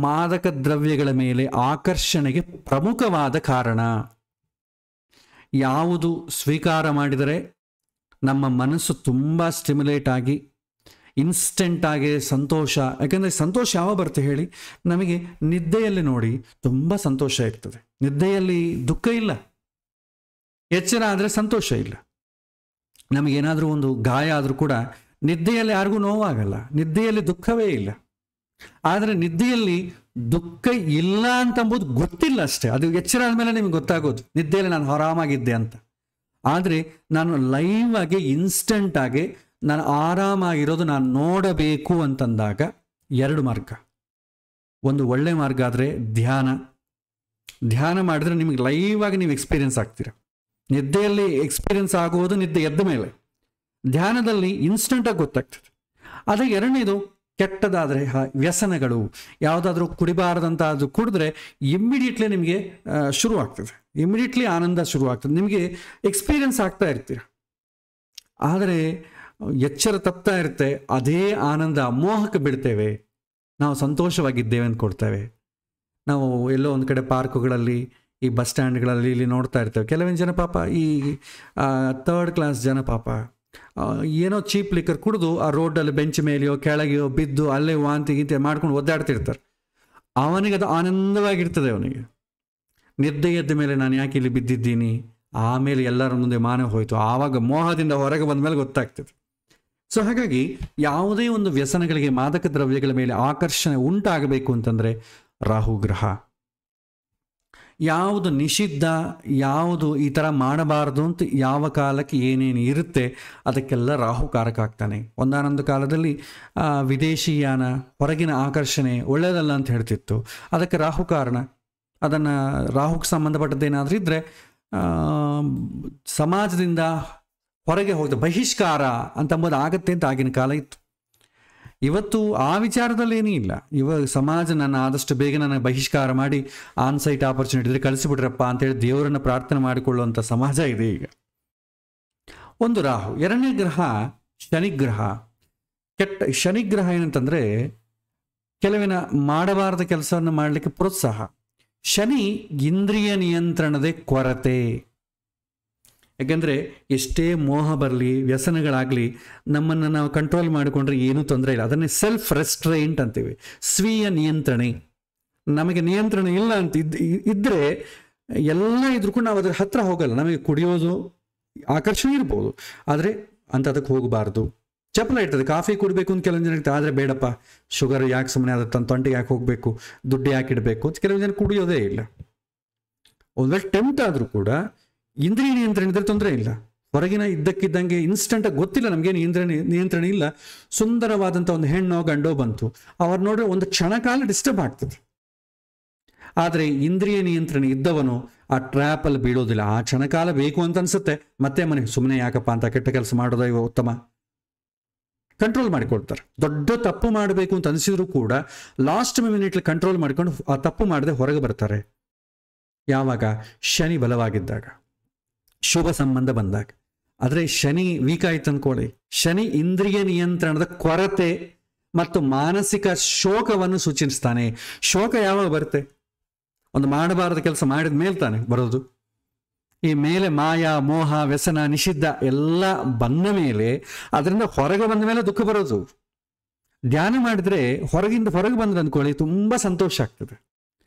ಮಾದಕ ದ್ರವ್ಯಗಳ ಮೇಲೆ ಆಕರ್ಷಣೆಗೆ ಪ್ರಮುಖವಾದ ಕಾರಣ. ಯಾವುದು ಸ್ವೀಕಾರ ಮಾಡಿದರೆ ನಮ್ಮ ಮನಸ್ಸು ತುಂಬ ಸ್ಟಿಮ್ಯುಲೇಟ್ ಆಗಿ ಇನ್ಸ್ಟೆಂಟ್ ಆಗಿ ಸಂತೋಷ, ಯಾಕೆಂದರೆ ಸಂತೋಷ ಯಾವ ಬರುತ್ತೆ ಹೇಳಿ, ನಮಗೆ ನಿದ್ದೆಯಲ್ಲಿ ನೋಡಿ ತುಂಬ ಸಂತೋಷ ಇರ್ತದೆ. ನಿದ್ದೆಯಲ್ಲಿ ದುಃಖ ಇಲ್ಲ, ಎಚ್ಚರ ಆದರೆ ಸಂತೋಷ ಇಲ್ಲ. ನಮಗೇನಾದರೂ ಒಂದು ಗಾಯ ಆದರೂ ಕೂಡ ನಿದ್ದೆಯಲ್ಲಿ ಯಾರಿಗೂ ನೋವಾಗಲ್ಲ, ನಿದ್ದೆಯಲ್ಲಿ ದುಃಖವೇ ಇಲ್ಲ. ಆದರೆ ನಿದ್ದೆಯಲ್ಲಿ ದುಃಖ ಇಲ್ಲ ಅಂತಂಬುದು ಗೊತ್ತಿಲ್ಲ ಅಷ್ಟೇ, ಅದು ಎಚ್ಚರ ಆದಮೇಲೆ ನಿಮ್ಗೆ ಗೊತ್ತಾಗೋದು ನಿದ್ದೆಯಲ್ಲಿ ನಾನು ಆರಾಮಾಗಿದ್ದೆ ಅಂತ. ಆದರೆ ನಾನು ಲೈವ್ ಆಗಿ ಇನ್ಸ್ಟೆಂಟ್ ಆಗಿ ನಾನು ಆರಾಮಾಗಿರೋದು ನಾನು ನೋಡಬೇಕು ಅಂತಂದಾಗ 2 ಮಾರ್ಗ. ಒಂದು ಒಳ್ಳೆ ಮಾರ್ಗ ಆದರೆ ಧ್ಯಾನ ಮಾಡಿದ್ರೆ ನಿಮಗೆ ಲೈವ್ ಆಗಿ ನೀವು ಎಕ್ಸ್ಪೀರಿಯನ್ಸ್ ಆಗ್ತೀರ. ನಿದ್ದೆಯಲ್ಲಿ ಎಕ್ಸ್ಪೀರಿಯನ್ಸ್ ಆಗುವುದು ನಿದ್ದೆ ಎದ್ದ ಮೇಲೆ, ಧ್ಯಾನದಲ್ಲಿ ಇನ್ಸ್ಟೆಂಟಾಗಿ ಗೊತ್ತಾಗ್ತದೆ. ಅದೇ ಎರಡನೇದು ಕೆಟ್ಟದಾದರೆ ವ್ಯಸನಗಳು, ಯಾವುದಾದ್ರೂ ಕುಡಿಬಾರ್ದಂತ ಅದು ಕುಡಿದ್ರೆ ಇಮ್ಮಿಡಿಯೇಟ್ಲಿ ನಿಮಗೆ ಶುರು ಆಗ್ತದೆ, ಇಮ್ಮಿಡಿಯೇಟ್ಲಿ ಆನಂದ ಶುರು ಆಗ್ತದೆ, ನಿಮಗೆ ಎಕ್ಸ್ಪೀರಿಯನ್ಸ್ ಆಗ್ತಾ ಇರ್ತೀರ. ಆದರೆ ಎಚ್ಚರ ತಪ್ತಾ ಇರುತ್ತೆ, ಅದೇ ಆನಂದ ಮೋಹಕ್ಕೆ ಬಿಡ್ತೇವೆ, ನಾವು ಸಂತೋಷವಾಗಿದ್ದೇವೆ ಅಂದ್ಕೊಡ್ತೇವೆ. ನಾವು ಎಲ್ಲೋ ಒಂದು ಕಡೆ ಪಾರ್ಕುಗಳಲ್ಲಿ, ಈ ಬಸ್ ಸ್ಟ್ಯಾಂಡ್ಗಳಲ್ಲಿ ಇಲ್ಲಿ ನೋಡ್ತಾ ಇರ್ತೇವೆ, ಕೆಲವಿನ ಜನ ಪಾಪ ಈ 3rd ಕ್ಲಾಸ್ ಜನ ಪಾಪ ಏನೋ ಚೀಪ್ ಲಿಕ್ಕರ್ ಕುಡಿದು ಆ ರೋಡಲ್ಲಿ ಬೆಂಚ್ ಮೇಲೆಯೋ ಕೆಳಗೆಯೋ ಬಿದ್ದು ಅಲ್ಲೇ ವಾಂತಿ ಗೀತೆ ಮಾಡ್ಕೊಂಡು ಒದ್ದಾಡ್ತಿರ್ತಾರೆ. ಅವನಿಗೆ ಅದು ಆನಂದವಾಗಿರ್ತದೆ. ಅವನಿಗೆ ನಿದ್ದೆ ಎದ್ದ ಮೇಲೆ ನಾನು ಯಾಕೆ ಇಲ್ಲಿ ಬಿದ್ದಿದ್ದೀನಿ, ಆಮೇಲೆ ಎಲ್ಲರ ಮುಂದೆ ಮಾನ ಹೋಯಿತು, ಆವಾಗ ಮೋಹದಿಂದ ಹೊರಗೆ ಬಂದ ಮೇಲೆ ಗೊತ್ತಾಗ್ತದೆ. ಸೊ ಹಾಗಾಗಿ ಯಾವುದೇ ಒಂದು ವ್ಯಸನಗಳಿಗೆ, ಮಾದಕ ದ್ರವ್ಯಗಳ ಮೇಲೆ ಆಕರ್ಷಣೆ ಉಂಟಾಗಬೇಕು ಅಂತಂದರೆ ರಾಹುಗ್ರಹ. ಯಾವುದು ನಿಷಿದ್ಧ, ಯಾವುದು ಈ ಥರ ಮಾಡಬಾರ್ದು ಅಂತ ಯಾವ ಕಾಲಕ್ಕೆ ಏನೇನು ಇರುತ್ತೆ ಅದಕ್ಕೆಲ್ಲ ರಾಹುಕಾರಕ ಆಗ್ತಾನೆ. ಒಂದಾನೊಂದು ಕಾಲದಲ್ಲಿ ವಿದೇಶಿಯಾನ, ಹೊರಗಿನ ಆಕರ್ಷಣೆ ಒಳ್ಳೆಯದಲ್ಲ ಅಂತ ಹೇಳ್ತಿತ್ತು, ಅದಕ್ಕೆ ರಾಹು ಕಾರಣ. ಅದನ್ನು ರಾಹುಗೆ ಸಂಬಂಧಪಟ್ಟದ್ದೇನಾದರೂ ಇದ್ದರೆ ಸಮಾಜದಿಂದ ಹೊರಗೆ ಹೋದ ಬಹಿಷ್ಕಾರ ಅಂತಂಬುದು ಆಗತ್ತೆ ಅಂತ ಆಗಿನ ಕಾಲ ಇತ್ತು. ಇವತ್ತು ಆ ವಿಚಾರದಲ್ಲಿ ಏನೂ ಇಲ್ಲ. ಇವಾಗ ಸಮಾಜ ನನ್ನ ಆದಷ್ಟು ಬೇಗ ನನ್ನ ಬಹಿಷ್ಕಾರ ಮಾಡಿ ಆನ್ಸೈಟ್ ಆಪರ್ಚುನಿಟಿ ಇದ್ರೆ ಕಳಿಸಿಬಿಡ್ರಪ್ಪ ಅಂತೇಳಿ ದೇವರನ್ನು ಪ್ರಾರ್ಥನೆ ಮಾಡಿಕೊಳ್ಳುವಂಥ ಸಮಾಜ ಇದೆ ಈಗ. ಒಂದು ರಾಹು. ಎರಡನೇ ಗ್ರಹ ಶನಿಗ್ರಹ. ಶನಿಗ್ರಹ ಏನಂತಂದರೆ ಕೆಲವಿನ ಮಾಡಬಾರದ ಕೆಲಸವನ್ನು ಮಾಡಲಿಕ್ಕೆ ಪ್ರೋತ್ಸಾಹ. ಶನಿ ಇಂದ್ರಿಯ ನಿಯಂತ್ರಣದ ಕೊರತೆ. ಯಾಕೆಂದರೆ ಎಷ್ಟೇ ಮೋಹ ಬರಲಿ, ವ್ಯಸನಗಳಾಗಲಿ, ನಮ್ಮನ್ನು ನಾವು ಕಂಟ್ರೋಲ್ ಮಾಡಿಕೊಂಡ್ರೆ ಏನೂ ತೊಂದರೆ ಇಲ್ಲ. ಅದನ್ನೇ ಸೆಲ್ಫ್ ರೆಸ್ಟ್ರೈಂಟ್ ಅಂತೀವಿ, ಸ್ವೀಯ ನಿಯಂತ್ರಣೆ. ನಮಗೆ ನಿಯಂತ್ರಣ ಇಲ್ಲ ಅಂತ ಇದ್ದರೆ ಎಲ್ಲ ಇದ್ರೂ ಕೂಡ ನಾವು ಅದ್ರ ಹತ್ರ ಹೋಗಲ್ಲ. ನಮಗೆ ಕುಡಿಯೋದು ಆಕರ್ಷಣೆ ಇರ್ಬೋದು, ಆದರೆ ಅಂಥದಕ್ಕೆ ಹೋಗಬಾರ್ದು. ಚಪಲ ಇರ್ತದೆ. ಕಾಫಿ ಕುಡಿಬೇಕು ಅಂತ ಕೆಲವೊಂದು ಜನ ಇರ್ತದೆ, ಆದರೆ ಬೇಡಪ್ಪ, ಶುಗರ್ ಯಾಕೆ ಸುಮ್ಮನೆ ಅದು ತನ್ನ ತೊಂಟಿಗೆ ಯಾಕೆ ಹೋಗಬೇಕು, ದುಡ್ಡು ಯಾಕೆ ಇಡಬೇಕು ಅಂತ ಕೆಲವೊಂದು ಜನ ಕುಡಿಯೋದೇ ಇಲ್ಲ. ಒಂದು ವೇಳೆ ಟೆಂಪ್ಟ್ ಆದರೂ ಕೂಡ ಇಂದ್ರಿಯ ನಿಯಂತ್ರಣ ಇದ್ರೆ ತೊಂದರೆ ಇಲ್ಲ. ಹೊರಗಿನ ಇದ್ದಕ್ಕಿದ್ದಂಗೆ ಇನ್ಸ್ಟೆಂಟಾಗಿ ಗೊತ್ತಿಲ್ಲ ನಮಗೇನು ನಿಯಂತ್ರಣ ಇಲ್ಲ, ಸುಂದರವಾದಂಥ ಒಂದು ಹೆಣ್ಣೋ ಗಂಡೋ ಬಂತು, ಅವ್ರು ನೋಡ್ರೆ ಒಂದು ಕ್ಷಣಕಾಲ ಡಿಸ್ಟರ್ಬ್ ಆಗ್ತದೆ. ಆದರೆ ಇಂದ್ರಿಯ ನಿಯಂತ್ರಣ ಇದ್ದವನು ಆ ಟ್ರ್ಯಾಪಲ್ಲಿ ಬೀಳೋದಿಲ್ಲ. ಆ ಕ್ಷಣಕಾಲ ಬೇಕು ಅಂತ ಅನ್ಸುತ್ತೆ, ಮತ್ತೆ ಮನೆಗೆ ಸುಮ್ಮನೆ ಯಾಕಪ್ಪ ಅಂತ ಕೆಟ್ಟ ಕೆಲಸ ಮಾಡೋದ ಇವ ಉತ್ತಮ, ಕಂಟ್ರೋಲ್ ಮಾಡಿಕೊಡ್ತಾರೆ. ದೊಡ್ಡ ತಪ್ಪು ಮಾಡಬೇಕು ಅಂತ ಅನಿಸಿದ್ರು ಕೂಡ ಲಾಸ್ಟ್ ಮಿನಿಟ್ಲಿ ಕಂಟ್ರೋಲ್ ಮಾಡಿಕೊಂಡು ಆ ತಪ್ಪು ಮಾಡದೆ ಹೊರಗೆ ಬರ್ತಾರೆ. ಯಾವಾಗ? ಶನಿ ಬಲವಾಗಿದ್ದಾಗ, ಶುಭ ಸಂಬಂಧ ಬಂದಾಗ. ಆದರೆ ಶನಿ ವೀಕ್ ಆಯ್ತು ಅಂದ್ಕೊಳ್ಳಿ, ಶನಿ ಇಂದ್ರಿಯ ನಿಯಂತ್ರಣದ ಕೊರತೆ ಮತ್ತು ಮಾನಸಿಕ ಶೋಕವನ್ನು ಸೂಚಿಸ್ತಾನೆ. ಶೋಕ ಯಾವಾಗ ಬರುತ್ತೆ? ಒಂದು ಮಾಡಬಾರದ ಕೆಲಸ ಮಾಡಿದ ಮೇಲೆ ತಾನೆ ಬರೋದು. ಈ ಮೇಲೆ ಮಾಯಾ, ಮೋಹ, ವ್ಯಸನ, ನಿಷಿದ್ಧ ಎಲ್ಲ ಬಂದ ಮೇಲೆ, ಅದರಿಂದ ಹೊರಗೆ ಬಂದ ಮೇಲೆ ದುಃಖ ಬರೋದು. ಧ್ಯಾನ ಮಾಡಿದ್ರೆ ಹೊರಗೆ ಬಂದ್ರೆ ಅಂದ್ಕೊಳ್ಳಿ ತುಂಬ ಸಂತೋಷ ಆಗ್ತದೆ.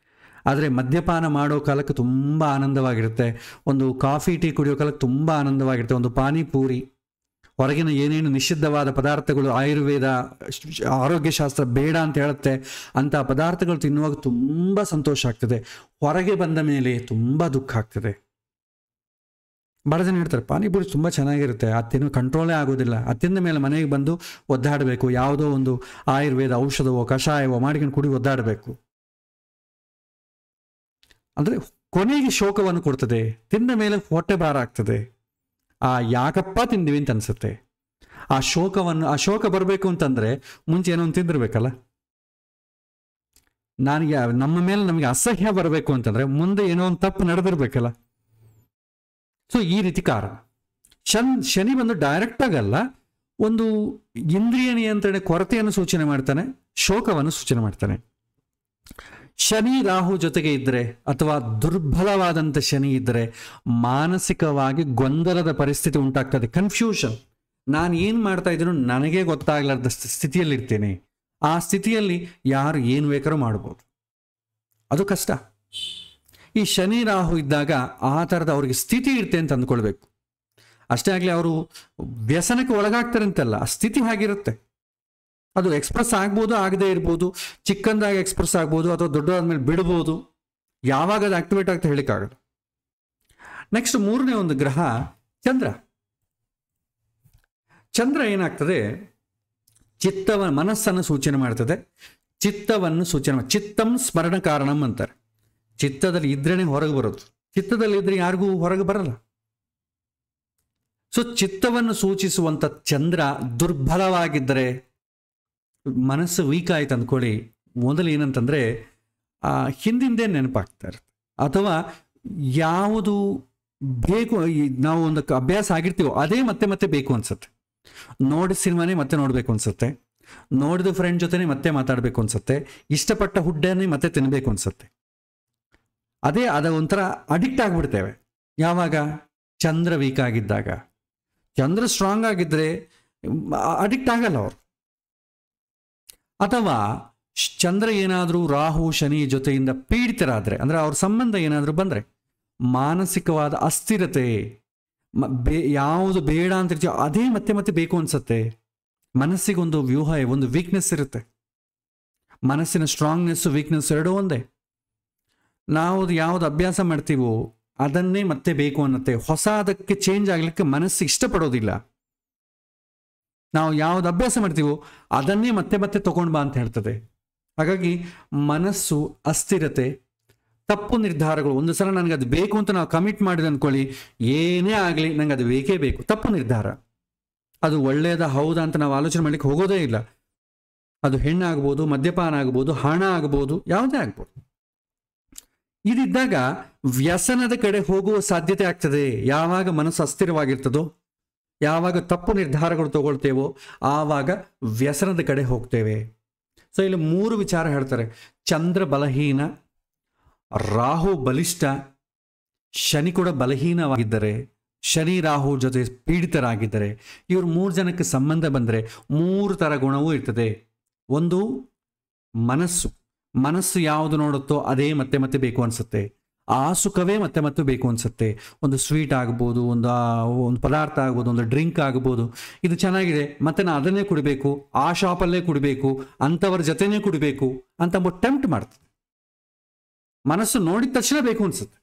ಆದರೆ ಮದ್ಯಪಾನ ಮಾಡೋ ಕಾಲಕ್ಕೆ ತುಂಬ ಆನಂದವಾಗಿರುತ್ತೆ, ಒಂದು ಕಾಫಿ ಟೀ ಕುಡಿಯೋ ಕಾಲಕ್ಕೆ ತುಂಬ ಆನಂದವಾಗಿರುತ್ತೆ, ಒಂದು ಪಾನಿಪೂರಿ, ಹೊರಗಿನ ಏನೇನು ನಿಷಿದ್ಧವಾದ ಪದಾರ್ಥಗಳು, ಆಯುರ್ವೇದ, ಆರೋಗ್ಯಶಾಸ್ತ್ರ ಬೇಡ ಅಂತ ಹೇಳುತ್ತೆ, ಅಂಥ ಪದಾರ್ಥಗಳು ತಿನ್ನುವಾಗ ತುಂಬ ಸಂತೋಷ ಆಗ್ತದೆ. ಹೊರಗೆ ಬಂದ ಮೇಲೆ ತುಂಬ ದುಃಖ ಆಗ್ತದೆ. ಭಾಳ ಜನ ಹೇಳ್ತಾರೆ ಪಾನಿಪುರಿ ತುಂಬ ಚೆನ್ನಾಗಿರುತ್ತೆ, ಅದು ಕಂಟ್ರೋಲೇ ಆಗೋದಿಲ್ಲ, ತಿಂದ ಮೇಲೆ ಮನೆಗೆ ಬಂದು ಒದ್ದಾಡಬೇಕು, ಯಾವುದೋ ಒಂದು ಆಯುರ್ವೇದ ಔಷಧವೋ ಕಷಾಯವೋ ಮಾಡ್ಕೊಂಡು ಕುಡಿ ಒದ್ದಾಡಬೇಕು. ಅಂದರೆ ಕೊನೆಗೆ ಶೋಕವನ್ನು ಕೊಡ್ತದೆ, ತಿಂದ ಮೇಲೆ ಹೊಟ್ಟೆ ಭಾರ ಆಗ್ತದೆ. ಯಾಕಪ್ಪ ತಿಂದಿವಿ ಅಂತ ಅನ್ಸುತ್ತೆ. ಆ ಶೋಕ ಬರಬೇಕು ಅಂತಂದ್ರೆ ಮುಂಚೆ ಏನೋ ಒಂದು ತಿಂದಿರ್ಬೇಕಲ್ಲ. ನಮ್ಮ ಮೇಲೆ ನಮಗೆ ಅಸಹ್ಯ ಬರಬೇಕು ಅಂತಂದ್ರೆ ಮುಂದೆ ಏನೋ ಒಂದು ತಪ್ಪು ನಡೆದಿರ್ಬೇಕಲ್ಲ. ಸೊ ಈ ರೀತಿ ಕಾರಣ. ಶನಿ ಬಂದು ಡೈರೆಕ್ಟ್ ಆಗಲ್ಲ, ಒಂದು ಇಂದ್ರಿಯ ನಿಯಂತ್ರಣ ಕೊರತೆಯನ್ನು ಸೂಚನೆ ಮಾಡ್ತಾನೆ, ಶೋಕವನ್ನು ಸೂಚನೆ ಮಾಡ್ತಾನೆ. ಶನಿ ರಾಹು ಜೊತೆಗೆ ಇದ್ದರೆ ಅಥವಾ ದುರ್ಬಲವಾದಂಥ ಶನಿ ಇದ್ದರೆ ಮಾನಸಿಕವಾಗಿ ಗೊಂದಲದ ಪರಿಸ್ಥಿತಿ ಉಂಟಾಗ್ತದೆ, ಕನ್ಫ್ಯೂಷನ್. ನಾನು ಏನು ಮಾಡ್ತಾ ಇದ್ದೀನೋ ನನಗೆ ಗೊತ್ತಾಗ್ಲಾರ್ದ ಸ್ಥಿತಿಯಲ್ಲಿರ್ತೇನೆ. ಆ ಸ್ಥಿತಿಯಲ್ಲಿ ಯಾರು ಏನು ಬೇಕಾದ್ರೂ ಮಾಡ್ಬೋದು, ಅದು ಕಷ್ಟ. ಈ ಶನಿ ರಾಹು ಇದ್ದಾಗ ಆ ಥರದ ಅವ್ರಿಗೆ ಸ್ಥಿತಿ ಇರುತ್ತೆ ಅಂತ ಅಂದ್ಕೊಳ್ಬೇಕು. ಅಷ್ಟೇ ಆಗಲಿ ಅವರು ವ್ಯಸನಕ್ಕೆ ಒಳಗಾಗ್ತಾರೆ ಅಂತಲ್ಲ, ಆ ಸ್ಥಿತಿ ಹಾಗಿರುತ್ತೆ. ಅದು ಎಕ್ಸ್ಪ್ರೆಸ್ ಆಗ್ಬೋದು, ಆಗದೇ ಇರ್ಬೋದು, ಚಿಕ್ಕಂದಾಗ ಎಕ್ಸ್ಪ್ರೆಸ್ ಆಗ್ಬೋದು ಅಥವಾ ದೊಡ್ಡದಾದ್ಮೇಲೆ ಬಿಡ್ಬೋದು. ಯಾವಾಗ ಅದು ಆಕ್ಟಿವೇಟ್ ಆಗ್ತಾ ಹೇಳಿಕ್ಕಾಗಲ್ಲ. ನೆಕ್ಸ್ಟ್ ಮೂರನೇ ಒಂದು ಗ್ರಹ ಚಂದ್ರ. ಚಂದ್ರ ಏನಾಗ್ತದೆ, ಮನಸ್ಸನ್ನು ಸೂಚನೆ ಮಾಡ್ತದೆ, ಚಿತ್ತವನ್ನು ಸೂಚನೆ ಚಿತ್ತಂ ಸ್ಮರಣ ಕಾರಣಂ ಅಂತಾರೆ. ಚಿತ್ತದಲ್ಲಿ ಇದ್ರೇನೆ ಹೊರಗೆ ಬರೋದು, ಚಿತ್ತದಲ್ಲಿ ಇದ್ರೆ ಯಾರಿಗೂ ಹೊರಗೆ ಬರಲ್ಲ. ಸೊ ಚಿತ್ತವನ್ನು ಸೂಚಿಸುವಂಥ ಚಂದ್ರ ದುರ್ಬಲವಾಗಿದ್ದರೆ, ಮನಸ್ಸು ವೀಕ್ ಆಯ್ತು ಅಂದ್ಕೊಳ್ಳಿ, ಮೊದಲು ಏನಂತಂದರೆ ಹಿಂದಿಂದೇ ನೆನಪಾಗ್ತಾರೆ, ಅಥವಾ ಯಾವುದು ಬೇಕು ನಾವು ಒಂದು ಅಭ್ಯಾಸ ಆಗಿರ್ತೀವೋ ಅದೇ ಮತ್ತೆ ಮತ್ತೆ ಬೇಕು ಅನ್ಸುತ್ತೆ. ನೋಡಿದ ಸಿನಿಮಾನೇ ಮತ್ತೆ ನೋಡಬೇಕು ಅನ್ಸುತ್ತೆ, ನೋಡಿದ ಫ್ರೆಂಡ್ ಜೊತೆನೇ ಮತ್ತೆ ಮಾತಾಡಬೇಕು ಅನ್ಸುತ್ತೆ, ಇಷ್ಟಪಟ್ಟ ಹುಡ್ಡನ್ನೇ ಮತ್ತೆ ತಿನ್ನಬೇಕು ಅನ್ಸುತ್ತೆ. ಅದ ಒಂಥರ ಅಡಿಕ್ಟ್ ಆಗಿಬಿಡ್ತೇವೆ. ಯಾವಾಗ? ಚಂದ್ರ ವೀಕ್ ಆಗಿದ್ದಾಗ. ಚಂದ್ರ ಸ್ಟ್ರಾಂಗ್ ಆಗಿದ್ರೆ ಅಡಿಕ್ಟ್ ಆಗಲ್ಲ ಅವರು. ಅಥವಾ ಚಂದ್ರ ಏನಾದರೂ ರಾಹು ಶನಿ ಜೊತೆಯಿಂದ ಪೀಡಿತರಾದರೆ, ಅಂದರೆ ಅವ್ರ ಸಂಬಂಧ ಏನಾದರೂ ಬಂದರೆ ಮಾನಸಿಕವಾದ ಅಸ್ಥಿರತೆ, ಯಾವುದು ಬೇಡ ಅಂತಿರ್ತೀವೋ ಅದೇ ಮತ್ತೆ ಮತ್ತೆ ಬೇಕು ಅನ್ಸುತ್ತೆ. ಮನಸ್ಸಿಗೊಂದು ವ್ಯೂಹ, ಒಂದು ವೀಕ್ನೆಸ್ ಇರುತ್ತೆ. ಮನಸ್ಸಿನ ಸ್ಟ್ರಾಂಗ್ನೆಸ್ಸು ವೀಕ್ನೆಸ್ ಎರಡೂ ಒಂದೇ. ನಾವು ಯಾವುದು ಅಭ್ಯಾಸ ಮಾಡ್ತೀವೋ ಅದನ್ನೇ ಮತ್ತೆ ಬೇಕು ಅನ್ನತ್ತೆ. ಅದಕ್ಕೆ ಚೇಂಜ್ ಆಗಲಿಕ್ಕೆ ಮನಸ್ಸು ಇಷ್ಟಪಡೋದಿಲ್ಲ. ನಾವು ಯಾವುದು ಅಭ್ಯಾಸ ಮಾಡ್ತೀವೋ ಅದನ್ನೇ ಮತ್ತೆ ಮತ್ತೆ ತಗೊಂಡು ಬಾ ಅಂತ ಹೇಳ್ತದೆ. ಹಾಗಾಗಿ ಮನಸ್ಸು ಅಸ್ಥಿರತೆ, ತಪ್ಪು ನಿರ್ಧಾರಗಳು. ಒಂದು ಸಲ ನನಗೆ ಅದು ಬೇಕು ಅಂತ ನಾವು ಕಮಿಟ್ ಮಾಡಿದೆ ಅಂದ್ಕೊಳ್ಳಿ, ಏನೇ ಆಗಲಿ ನಂಗೆ ಅದು ಬೇಕೇ ಬೇಕು. ತಪ್ಪು ನಿರ್ಧಾರ. ಅದು ಒಳ್ಳೆಯದ ಹೌದಾ ಅಂತ ನಾವು ಆಲೋಚನೆ ಮಾಡಲಿಕ್ಕೆ ಹೋಗೋದೇ ಇಲ್ಲ. ಅದು ಹೆಣ್ಣಾಗ್ಬೋದು, ಮದ್ಯಪಾನ ಆಗ್ಬೋದು, ಹಣ ಆಗ್ಬೋದು, ಯಾವುದೇ ಆಗ್ಬೋದು. ಇದಿದ್ದಾಗ ವ್ಯಸನದ ಕಡೆ ಹೋಗುವ ಸಾಧ್ಯತೆ ಆಗ್ತದೆ. ಯಾವಾಗ ಮನಸ್ಸು ಅಸ್ಥಿರವಾಗಿರ್ತದೋ, ಯಾವಾಗ ತಪ್ಪು ನಿರ್ಧಾರಗಳು ತಗೊಳ್ತೇವೋ ಆವಾಗ ವ್ಯಸನದ ಕಡೆ ಹೋಗ್ತೇವೆ. ಸೊ ಇಲ್ಲಿ 3 ವಿಚಾರ ಹೇಳ್ತಾರೆ. ಚಂದ್ರ ಬಲಹೀನ, ರಾಹು ಬಲಿಷ್ಠ, ಶನಿ ಕೂಡ ಬಲಹೀನವಾಗಿದ್ದರೆ, ಶನಿ ರಾಹು ಜೊತೆ ಪೀಡಿತರಾಗಿದ್ದರೆ, ಇವರು 3 ಜನಕ್ಕೆ ಸಂಬಂಧ ಬಂದರೆ 3 ಥರ ಗುಣವೂ ಇರ್ತದೆ. ಒಂದು ಮನಸ್ಸು ಯಾವುದು ನೋಡುತ್ತೋ ಅದೇ ಮತ್ತೆ ಮತ್ತೆ ಬೇಕು ಅನಿಸುತ್ತೆ. ಆ ಸುಖವೇ ಮತ್ತೆ ಮತ್ತೆ ಬೇಕು ಅನಿಸುತ್ತೆ. ಒಂದು ಸ್ವೀಟ್ ಆಗ್ಬೋದು, ಒಂದು ಪದಾರ್ಥ ಆಗ್ಬೋದು, ಒಂದು ಡ್ರಿಂಕ್ ಆಗ್ಬೋದು, ಇದು ಚೆನ್ನಾಗಿದೆ ಮತ್ತೆ ನಾನು ಅದನ್ನೇ ಕುಡಿಬೇಕು, ಆ ಶಾಪಲ್ಲೇ ಕುಡಿಬೇಕು, ಅಂಥವ್ರ ಜೊತೆನೇ ಕುಡಿಬೇಕು ಅಂತ ಟೆಂಪ್ಟ್ ಮಾಡ್ತದೆ. ಮನಸ್ಸು ನೋಡಿದ ತಕ್ಷಣ ಬೇಕು ಅನಿಸುತ್ತೆ.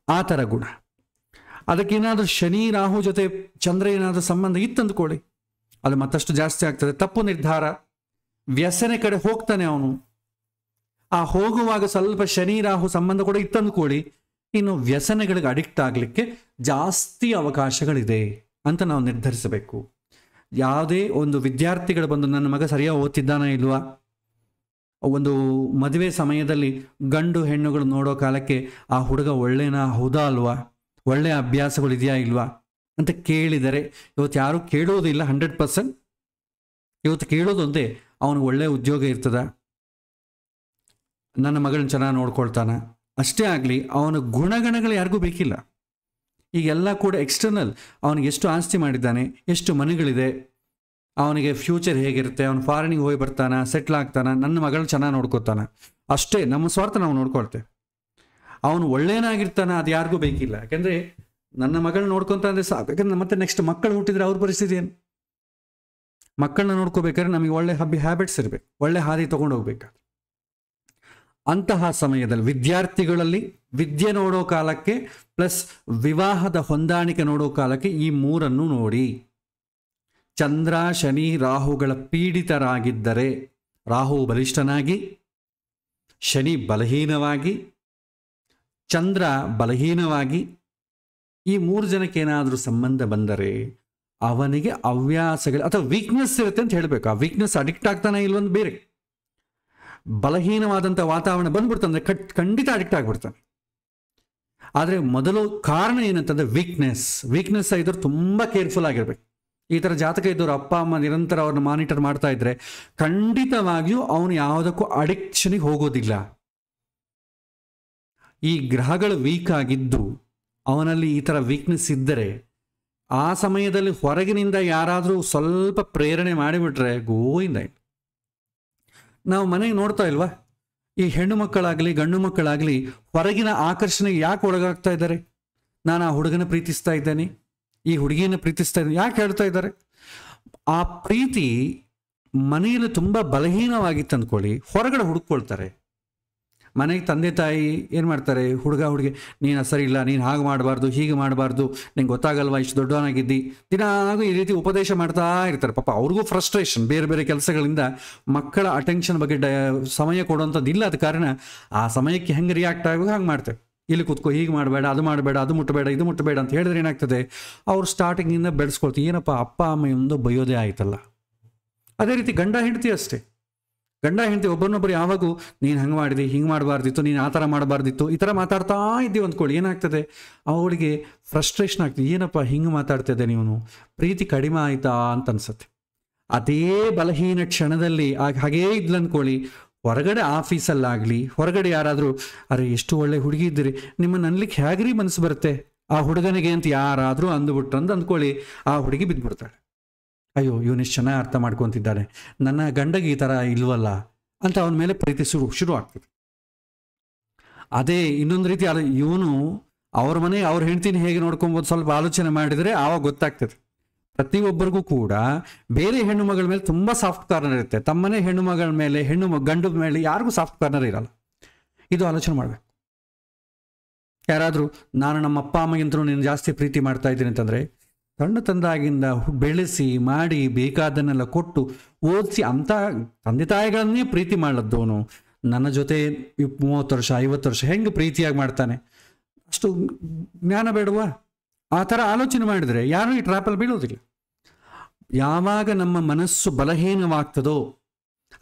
ಆ ಥರ ಗುಣ. ಅದಕ್ಕೇನಾದರೂ ಶನಿ ರಾಹು ಜೊತೆ ಚಂದ್ರ ಏನಾದರೂ ಸಂಬಂಧ ಇತ್ತಂದುಕೊಳ್ಳಿ, ಅದು ಮತ್ತಷ್ಟು ಜಾಸ್ತಿ ಆಗ್ತದೆ. ತಪ್ಪು ನಿರ್ಧಾರ, ವ್ಯಸನೆ ಕಡೆ ಹೋಗ್ತಾನೆ ಅವನು. ಆ ಹೋಗುವಾಗ ಸ್ವಲ್ಪ ಶನಿ ರಾಹು ಸಂಬಂಧ ಕೂಡ ಇತ್ತಂದುಕೊಳ್ಳಿ, ಇನ್ನು ವ್ಯಸನಗಳಿಗೆ ಅಡಿಕ್ಟ್ ಆಗಲಿಕ್ಕೆ ಜಾಸ್ತಿ ಅವಕಾಶಗಳಿದೆ ಅಂತ ನಾವು ನಿರ್ಧರಿಸಬೇಕು. ಯಾವುದೇ ಒಂದು ವಿದ್ಯಾರ್ಥಿಗಳು ಬಂದು ನನ್ನ ಮಗ ಸರಿಯಾಗಿ ಓದ್ತಿದ್ದಾನ ಇಲ್ವಾ, ಒಂದು ಮದುವೆ ಸಮಯದಲ್ಲಿ ಗಂಡು ಹೆಣ್ಣುಗಳು ನೋಡೋ ಕಾಲಕ್ಕೆ ಆ ಹುಡುಗ ಒಳ್ಳೆನಾ ಹೌದಾ ಅಲ್ವಾ, ಒಳ್ಳೆಯ ಅಭ್ಯಾಸಗಳು ಇದೆಯಾ ಇಲ್ವಾ ಅಂತ ಕೇಳಿದರೆ, ಇವತ್ತು ಯಾರೂ ಕೇಳೋದಿಲ್ಲ 100%. ಇವತ್ತು ಕೇಳೋದು ಒಂದೇ, ಅವನಿಗೆ ಒಳ್ಳೆಯ ಉದ್ಯೋಗ ಇರ್ತದ, ನನ್ನ ಮಗಳನ್ನ ಚೆನ್ನಾಗಿ ನೋಡ್ಕೊಳ್ತಾನ, ಅಷ್ಟೇ ಆಗಲಿ. ಅವನ ಗುಣಗಣಗಳು ಯಾರಿಗೂ ಬೇಕಿಲ್ಲ. ಈಗೆಲ್ಲ ಕೂಡ ಎಕ್ಸ್ಟರ್ನಲ್. ಅವನಿಗೆ ಎಷ್ಟು ಆಸ್ತಿ ಮಾಡಿದ್ದಾನೆ, ಎಷ್ಟು ಮನೆಗಳಿದೆ, ಅವನಿಗೆ ಫ್ಯೂಚರ್ ಹೇಗಿರುತ್ತೆ, ಅವನು ಫಾರಿನಿಗೆ ಹೋಗಿ ಬರ್ತಾನ, ಸೆಟ್ಲ್ ಆಗ್ತಾನ, ನನ್ನ ಮಗಳನ್ನ ಚೆನ್ನಾಗಿ ನೋಡ್ಕೊತಾನ, ಅಷ್ಟೇ. ನಮ್ಮ ಸ್ವಾರ್ಥ ನಾವು ನೋಡ್ಕೊಳ್ತೇವೆ. ಅವನು ಒಳ್ಳೆಯನಾಗಿರ್ತಾನೆ, ಅದು ಯಾರಿಗೂ ಬೇಕಿಲ್ಲ. ಯಾಕೆಂದರೆ ನನ್ನ ಮಗಳನ್ನ ನೋಡ್ಕೊತ ಅಂದರೆ ಸಾಕು. ಯಾಕಂದ್ರೆ ಮತ್ತೆ ನೆಕ್ಸ್ಟ್ ಮಕ್ಕಳು ಹುಟ್ಟಿದ್ರೆ ಅವ್ರ ಪರಿಸ್ಥಿತಿ ಏನು? ಮಕ್ಕಳನ್ನ ನೋಡ್ಕೋಬೇಕಾದ್ರೆ ನಮಗೆ ಒಳ್ಳೆ ಹ್ಯಾಬಿಟ್ಸ್ ಇರಬೇಕು, ಒಳ್ಳೆ ಹಾದಿ ತೊಗೊಂಡು ಹೋಗ್ಬೇಕಾದ್ರೆ. ಅಂತಹ ಸಮಯದಲ್ಲಿ ವಿದ್ಯಾರ್ಥಿಗಳಲ್ಲಿ ವಿದ್ಯೆ ನೋಡೋ ಕಾಲಕ್ಕೆ ಪ್ಲಸ್ ವಿವಾಹದ ಹೊಂದಾಣಿಕೆ ನೋಡೋ ಕಾಲಕ್ಕೆ ಈ 3 ನೋಡಿ. ಚಂದ್ರ ಶನಿ ರಾಹುಗಳ ಪೀಡಿತರಾಗಿದ್ದರೆ, ರಾಹು ಬಲಿಷ್ಠನಾಗಿ, ಶನಿ ಬಲಹೀನವಾಗಿ, ಚಂದ್ರ ಬಲಹೀನವಾಗಿ, ಈ 3 ಜನಕ್ಕೆ ಏನಾದರೂ ಸಂಬಂಧ ಬಂದರೆ ಅವನಿಗೆ ಹವ್ಯಾಸಗಳು ಅಥವಾ ವೀಕ್ನೆಸ್ ಇರುತ್ತೆ ಅಂತ ಹೇಳಬೇಕು. ಆ ವೀಕ್ನೆಸ್ ಅಡಿಕ್ಟ್ ಆಗ್ತಾನೆ ಇಲ್ವೊಂದು ಬೇರೆ. ಬಲಹೀನವಾದಂಥ ವಾತಾವರಣ ಬಂದ್ಬಿಡ್ತಂದ್ರೆ ಖಂಡಿತ ಅಡಿಕ್ಟ್ ಆಗಿಬಿಡ್ತಾನೆ. ಆದರೆ ಮೊದಲು ಕಾರಣ ಏನಂತಂದರೆ ವೀಕ್ನೆಸ್ ಇದ್ದರೆ ತುಂಬ ಕೇರ್ಫುಲ್ ಆಗಿರ್ಬೇಕು. ಈ ಥರ ಜಾತಕ ಇದ್ದವರು ಅಪ್ಪ ಅಮ್ಮ ನಿರಂತರ ಅವ್ರನ್ನ ಮಾನಿಟರ್ ಮಾಡ್ತಾ ಇದ್ರೆ ಖಂಡಿತವಾಗಿಯೂ ಅವನು ಯಾವುದಕ್ಕೂ ಅಡಿಕ್ಷನಿಗೆ ಹೋಗೋದಿಲ್ಲ. ಈ ಗ್ರಹಗಳು ವೀಕ್ ಆಗಿದ್ದು ಅವನಲ್ಲಿ ಈ ಥರ ವೀಕ್ನೆಸ್ ಇದ್ದರೆ ಆ ಸಮಯದಲ್ಲಿ ಹೊರಗಿನಿಂದ ಯಾರಾದರೂ ಸ್ವಲ್ಪ ಪ್ರೇರಣೆ ಮಾಡಿಬಿಟ್ರೆ ಗೋಯಿಂದ. ನಾವು ಮನೆಗೆ ನೋಡ್ತಾ ಇಲ್ವಾ, ಈ ಹೆಣ್ಣು ಮಕ್ಕಳಾಗಲಿ ಗಂಡು ಮಕ್ಕಳಾಗಲಿ ಹೊರಗಿನ ಆಕರ್ಷಣೆಗೆ ಯಾಕೆ ಒಳಗಾಗ್ತಾ ಇದ್ದಾರೆ? ನಾನು ಆ ಹುಡುಗನ ಪ್ರೀತಿಸ್ತಾ ಇದ್ದೇನೆ, ಈ ಹುಡುಗಿಯನ್ನು ಪ್ರೀತಿಸ್ತಾ ಇದ್ದೇನೆ, ಯಾಕೆ ಹೇಳ್ತಾ ಇದ್ದಾರೆ? ಆ ಪ್ರೀತಿ ಮನೆಯಲ್ಲಿ ತುಂಬ ಬಲಹೀನವಾಗಿತ್ತು ಅಂದ್ಕೊಳ್ಳಿ, ಹೊರಗಡೆ ಹುಡುಕೊಳ್ತಾರೆ. ಮನೆಗೆ ತಂದೆ ತಾಯಿ ಏನು ಮಾಡ್ತಾರೆ, ಹುಡುಗ ಹುಡುಗಿ ನೀನು ಸರಿ ಇಲ್ಲ, ನೀನು ಹಾಗೆ ಮಾಡಬಾರ್ದು, ಹೀಗೆ ಮಾಡಬಾರ್ದು, ನಿಂಗೆ ಗೊತ್ತಾಗಲ್ವಾ, ಇಷ್ಟು ದೊಡ್ಡವನಾಗಿದ್ದಿ, ದಿನಾಗೂ ಈ ರೀತಿ ಉಪದೇಶ ಮಾಡ್ತಾ ಇರ್ತಾರೆ. ಪಾಪ ಅವ್ರಿಗೂ ಫ್ರಸ್ಟ್ರೇಷನ್, ಬೇರೆ ಬೇರೆ ಕೆಲಸಗಳಿಂದ ಮಕ್ಕಳ ಅಟೆನ್ಷನ್ ಬಗ್ಗೆ ಸಮಯ ಕೊಡುವಂಥದ್ದು ಇಲ್ಲ. ಅದ ಕಾರಣ ಆ ಸಮಯಕ್ಕೆ ಹೆಂಗೆ ರಿಯಾಕ್ಟ್ ಆಗಬೇಕು ಹಂಗೆ ಮಾಡ್ತೇವೆ. ಇಲ್ಲಿ ಕೂತ್ಕೋ, ಹೀಗೆ ಮಾಡಬೇಡ, ಅದು ಮಾಡಬೇಡ, ಅದು ಮುಟ್ಟಬೇಡ, ಇದು ಮುಟ್ಟಬೇಡ ಅಂತ ಹೇಳಿದ್ರೆ ಏನಾಗ್ತದೆ, ಅವ್ರು ಸ್ಟಾರ್ಟಿಂಗಿಂದ ಬೆಳೆಸ್ಕೊಳ್ತೀವಿ. ಏನಪ್ಪ ಅಪ್ಪ ಅಮ್ಮ ಬೈಯೋದೇ ಆಯ್ತಲ್ಲ. ಅದೇ ರೀತಿ ಗಂಡ ಹೆಂಡತಿ ಅಷ್ಟೇ. ಗಂಡ ಹೆಂಡತಿ ಒಬ್ಬರನ್ನೊಬ್ಬರು ಯಾವಾಗೂ ನೀನು ಹಂಗೆ ಮಾಡಿದಿ, ಹಿಂಗೆ ಮಾಡಬಾರ್ದಿತ್ತು, ನೀನು ಆ ಥರ ಮಾಡಬಾರ್ದಿತ್ತು, ಈ ಥರ ಮಾತಾಡ್ತಾ ಇದ್ದೀವಿ ಅಂದ್ಕೊಳ್ಳಿ. ಏನಾಗ್ತದೆ, ಅವಳಿಗೆ ಫ್ರಸ್ಟ್ರೇಷನ್ ಆಗ್ತದೆ. ಏನಪ್ಪ ಹಿಂಗೆ ಮಾತಾಡ್ತಿದ್ದೆ, ನೀವು ಪ್ರೀತಿ ಕಡಿಮೆ ಆಯಿತಾ ಅಂತ ಅನ್ಸುತ್ತೆ. ಅದೇ ಬಲಹೀನ ಕ್ಷಣದಲ್ಲಿ ಹಾಗೇ ಇದ್ಲು ಅಂದ್ಕೊಳ್ಳಿ, ಹೊರಗಡೆ ಆಫೀಸಲ್ಲಾಗಲಿ ಹೊರಗಡೆ ಯಾರಾದರೂ ಅರೆ ಎಷ್ಟು ಒಳ್ಳೆ ಹುಡುಗಿ ಇದ್ದೀರಿ, ನಿಮ್ಮನ್ನು ಅನ್ಲಿಕ್ಕೆ ಹೇಗ್ರಿ ಮನಸ್ಸು ಬರುತ್ತೆ ಆ ಹುಡುಗನಿಗೆ ಅಂತ ಯಾರಾದರೂ ಅಂದುಬಿಟ್ರು ಅಂತ ಅಂದ್ಕೊಳ್ಳಿ, ಆ ಹುಡುಗಿ ಬಿದ್ದುಬಿಡ್ತಾಳೆ. ಅಯ್ಯೋ ಇವನಿಷ್ಟು ಚೆನ್ನಾಗಿ ಅರ್ಥ ಮಾಡ್ಕೊತಿದ್ದಾನೆ, ನನ್ನ ಗಂಡಗೆ ಈ ಥರ ಇಲ್ವಲ್ಲ ಅಂತ ಅವನ ಮೇಲೆ ಪ್ರೀತಿ ಶುರು ಆಗ್ತದೆ. ಅದೇ ಇನ್ನೊಂದು ರೀತಿ ಇವನು ಅವ್ರ ಮನೆ ಅವ್ರ ಹೆಂಡ್ತಿನ ಹೇಗೆ ನೋಡ್ಕೊಬೋದು ಸ್ವಲ್ಪ ಆಲೋಚನೆ ಮಾಡಿದರೆ ಆವಾಗ ಗೊತ್ತಾಗ್ತದೆ. ಪ್ರತಿಯೊಬ್ಬರಿಗೂ ಕೂಡ ಬೇರೆ ಹೆಣ್ಣು ಮಗಳ ಮೇಲೆ ತುಂಬ ಸಾಫ್ಟ್ ಕಾರ್ನರ್ ಇರುತ್ತೆ, ತಮ್ಮನೇ ಹೆಣ್ಣು ಮಗಳ ಮೇಲೆ ಗಂಡು ಮೇಲೆ ಯಾರಿಗೂ ಸಾಫ್ಟ್ ಕಾರ್ನರ್ ಇರಲ್ಲ. ಇದು ಆಲೋಚನೆ ಮಾಡಬೇಕು. ಯಾರಾದರೂ ನಾನು ನಮ್ಮ ಅಪ್ಪ ಅಮ್ಮಗಿಂತಲೂ ನೀನು ಜಾಸ್ತಿ ಪ್ರೀತಿ ಮಾಡ್ತಾ ಇದ್ದೀನಿ ಅಂತಂದರೆ, ಸಣ್ಣ ತಂದಾಗಿಂದ ಬೆಳೆಸಿ ಮಾಡಿ ಬೇಕಾದನ್ನೆಲ್ಲ ಕೊಟ್ಟು ಓದಿಸಿ ಅಂಥ ತಂದೆ ತಾಯಿಗಳನ್ನೇ ಪ್ರೀತಿ ಮಾಡಲದ್ದವನು ನನ್ನ ಜೊತೆ 30 ವರ್ಷ 50 ವರ್ಷ ಹೆಂಗೆ ಪ್ರೀತಿಯಾಗಿ ಮಾಡ್ತಾನೆ, ಅಷ್ಟು ಜ್ಞಾನ ಬೇಡವಾ? ಆ ಥರ ಆಲೋಚನೆ ಮಾಡಿದರೆ ಯಾರೂ ಈ ಟ್ರ್ಯಾಪಲ್ಲಿ ಬೀಳೋದಿಲ್ಲ. ಯಾವಾಗ ನಮ್ಮ ಮನಸ್ಸು ಬಲಹೀನವಾಗ್ತದೋ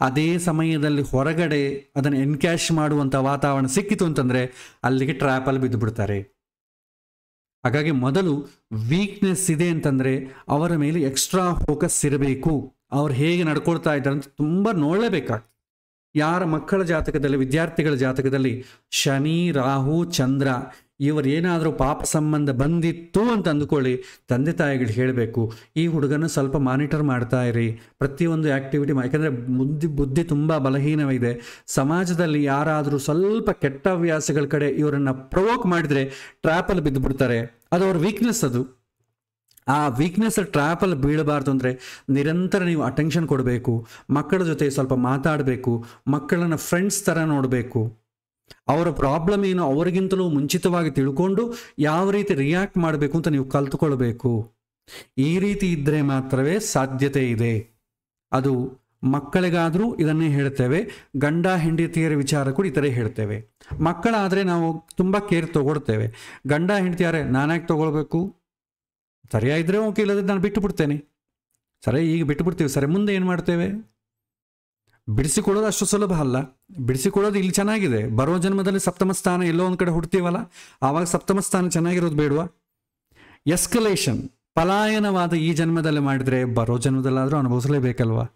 ಅದೇ ಸಮಯದಲ್ಲಿ ಹೊರಗಡೆ ಅದನ್ನು ಎನ್ಕ್ಯಾಶ್ ಮಾಡುವಂಥ ವಾತಾವರಣ ಸಿಕ್ಕಿತು ಅಂತಂದರೆ ಅಲ್ಲಿಗೆ ಟ್ರ್ಯಾಪಲ್ಲಿ ಬಿದ್ದು ಬಿಡ್ತಾರೆ. ಹಾಗಾಗಿ ಮೊದಲು ವೀಕ್ನೆಸ್ ಇದೆ ಅಂತಂದರೆ ಅವರ ಮೇಲೆ ಎಕ್ಸ್ಟ್ರಾ ಫೋಕಸ್ ಇರಬೇಕು. ಅವ್ರು ಹೇಗೆ ನಡ್ಕೊಳ್ತಾ ಇದ್ದಾರೆ ಅಂತ ತುಂಬ ನೋಡಲೇಬೇಕಾಗ್ತದೆ. ಯಾರ ಮಕ್ಕಳ ಜಾತಕದಲ್ಲಿ, ವಿದ್ಯಾರ್ಥಿಗಳ ಜಾತಕದಲ್ಲಿ ಶನಿ, ರಾಹು, ಚಂದ್ರ ಇವರೇನಾದರೂ ಪಾಪ ಸಂಬಂಧ ಬಂದಿತ್ತು ಅಂತ ಅಂದ್ಕೊಳ್ಳಿ, ತಂದೆ ತಾಯಿಗಳು ಹೇಳಬೇಕು, ಈ ಹುಡುಗನ ಸ್ವಲ್ಪ ಮಾನಿಟರ್ ಮಾಡ್ತಾ ಇರಿ, ಪ್ರತಿಯೊಂದು ಆ್ಯಕ್ಟಿವಿಟಿ ಯಾಕಂದರೆ ಬುದ್ಧಿ ತುಂಬ ಬಲಹೀನವಿದೆ. ಸಮಾಜದಲ್ಲಿ ಯಾರಾದರೂ ಸ್ವಲ್ಪ ಕೆಟ್ಟ ಹವ್ಯಾಸಗಳ ಕಡೆ ಇವರನ್ನು ಪ್ರವೋಕ್ ಮಾಡಿದರೆ ಟ್ರ್ಯಾಪಲ್ಲಿ ಬಿದ್ದು ಬಿಡ್ತಾರೆ. ಅದು ಅವ್ರ ವೀಕ್ನೆಸ್. ಅದು ಆ ವೀಕ್ನೆಸ್ ಟ್ರ್ಯಾಪಲ್ಲಿ ಬೀಳಬಾರ್ದು ಅಂದರೆ ನಿರಂತರ ನೀವು ಅಟೆನ್ಷನ್ ಕೊಡಬೇಕು, ಮಕ್ಕಳ ಜೊತೆ ಸ್ವಲ್ಪ ಮಾತಾಡಬೇಕು, ಮಕ್ಕಳನ್ನು ಫ್ರೆಂಡ್ಸ್ ಥರ ನೋಡಬೇಕು, ಅವರ ಪ್ರಾಬ್ಲಮ್ ಏನು ಅವರಿಗಿಂತಲೂ ಮುಂಚಿತವಾಗಿ ತಿಳ್ಕೊಂಡು ಯಾವ ರೀತಿ ರಿಯಾಕ್ಟ್ ಮಾಡಬೇಕು ಅಂತ ನೀವು ಕಲ್ತ್ಕೊಳ್ಬೇಕು. ಈ ರೀತಿ ಇದ್ದರೆ ಮಾತ್ರವೇ ಸಾಧ್ಯತೆ ಇದೆ. ಅದು ಮಕ್ಕಳಿಗಾದರೂ ಇದನ್ನೇ ಹೇಳ್ತೇವೆ, ಗಂಡ ಹೆಂಡತಿಯರ ವಿಚಾರ ಕೂಡ ಈ ಥರ ಹೇಳ್ತೇವೆ. ಮಕ್ಕಳಾದರೆ ನಾವು ತುಂಬ ಕೇರ್ ತೊಗೊಳ್ತೇವೆ. ಗಂಡ ಹೆಂಡತಿಯಾರೆ ನಾನ್ಯಾಕೆ ತೊಗೊಳ್ಬೇಕು, ಸರಿಯಾಗಿದ್ದರೆ ಓಕೆ, ಇಲ್ಲದ್ರೆ ನಾನು ಬಿಟ್ಟು ಬಿಡ್ತೇನೆ, ಸರಿ ಈಗ ಬಿಟ್ಟು ಬಿಡ್ತೀವಿ, ಸರಿ ಮುಂದೆ ಏನು ಮಾಡ್ತೇವೆ? ಬಿಡಿಸಿಕೊಳ್ಳೋದು ಅಷ್ಟು ಸುಲಭ ಅಲ್ಲ. ಬಿಡಿಸಿಕೊಳ್ಳೋದು ಇಲ್ಲಿ ಚೆನ್ನಾಗಿದೆ, ಬರೋ ಜನ್ಮದಲ್ಲಿ ಸಪ್ತಮ ಸ್ಥಾನ ಎಲ್ಲೋ ಒಂದು ಕಡೆ ಹುಡ್ತೀವಲ್ಲ, ಆವಾಗ ಸಪ್ತಮ ಸ್ಥಾನ ಚೆನ್ನಾಗಿರೋದು ಬೇಡವಾ? ಎಸ್ಕಲೇಷನ್, ಪಲಾಯನವಾದ ಈ ಜನ್ಮದಲ್ಲಿ ಮಾಡಿದರೆ ಬರೋ ಜನ್ಮದಲ್ಲಾದರೂ ಅನುಭವಿಸಲೇಬೇಕಲ್ವಾ?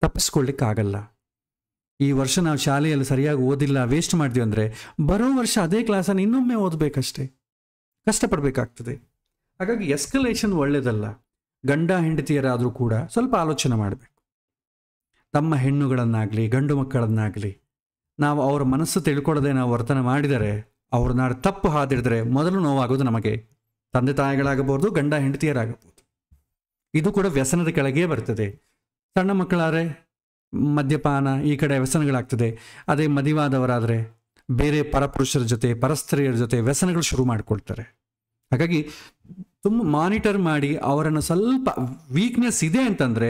ತಪ್ಪಿಸ್ಕೊಳ್ಳಿಕ್ಕಾಗಲ್ಲ. ಈ ವರ್ಷ ನಾವು ಶಾಲೆಯಲ್ಲಿ ಸರಿಯಾಗಿ ಓದಿಲ್ಲ, ವೇಸ್ಟ್ ಮಾಡ್ತೀವಿ ಅಂದರೆ ಬರೋ ವರ್ಷ ಅದೇ ಕ್ಲಾಸನ್ನು ಇನ್ನೊಮ್ಮೆ ಓದಬೇಕಷ್ಟೇ, ಕಷ್ಟಪಡಬೇಕಾಗ್ತದೆ. ಹಾಗಾಗಿ ಎಸ್ಕಲೇಷನ್ ಒಳ್ಳೆಯದಲ್ಲ. ಗಂಡ ಹೆಂಡತಿಯರಾದರೂ ಕೂಡ ಸ್ವಲ್ಪ ಆಲೋಚನೆ ಮಾಡಬೇಕು. ತಮ್ಮ ಹೆಣ್ಣುಗಳನ್ನಾಗಲಿ ಗಂಡು ಮಕ್ಕಳನ್ನಾಗಲಿ ನಾವು ಅವರ ಮನಸ್ಸು ತಿಳ್ಕೊಳ್ಳದೆ ನಾವು ವರ್ತನೆ ಮಾಡಿದರೆ, ಅವ್ರ ನಾಡು ತಪ್ಪು ಹಾದಿಡಿದ್ರೆ ಮೊದಲು ನೋವಾಗೋದು ನಮಗೆ, ತಂದೆ ತಾಯಿಗಳಾಗಬಹುದು, ಗಂಡ ಹೆಂಡತಿಯರಾಗಬಹುದು. ಇದು ಕೂಡ ವ್ಯಸನದ ಕೆಳಗೆ ಬರ್ತದೆ. ಸಣ್ಣ ಮಕ್ಕಳಾದರೆ ಮದ್ಯಪಾನ ಈ ಕಡೆ ವ್ಯಸನಗಳಾಗ್ತದೆ. ಅದೇ ಮದುವಾದವರಾದರೆ ಬೇರೆ ಪರಪುರುಷರ ಜೊತೆ, ಪರಸ್ತ್ರೀಯರ ಜೊತೆ ವ್ಯಸನಗಳು ಶುರು ಮಾಡಿಕೊಳ್ತಾರೆ. ಹಾಗಾಗಿ ತುಂಬ ಮಾನಿಟರ್ ಮಾಡಿ ಅವರನ್ನು ಸ್ವಲ್ಪ ವೀಕ್ನೆಸ್ ಇದೆ ಅಂತಂದರೆ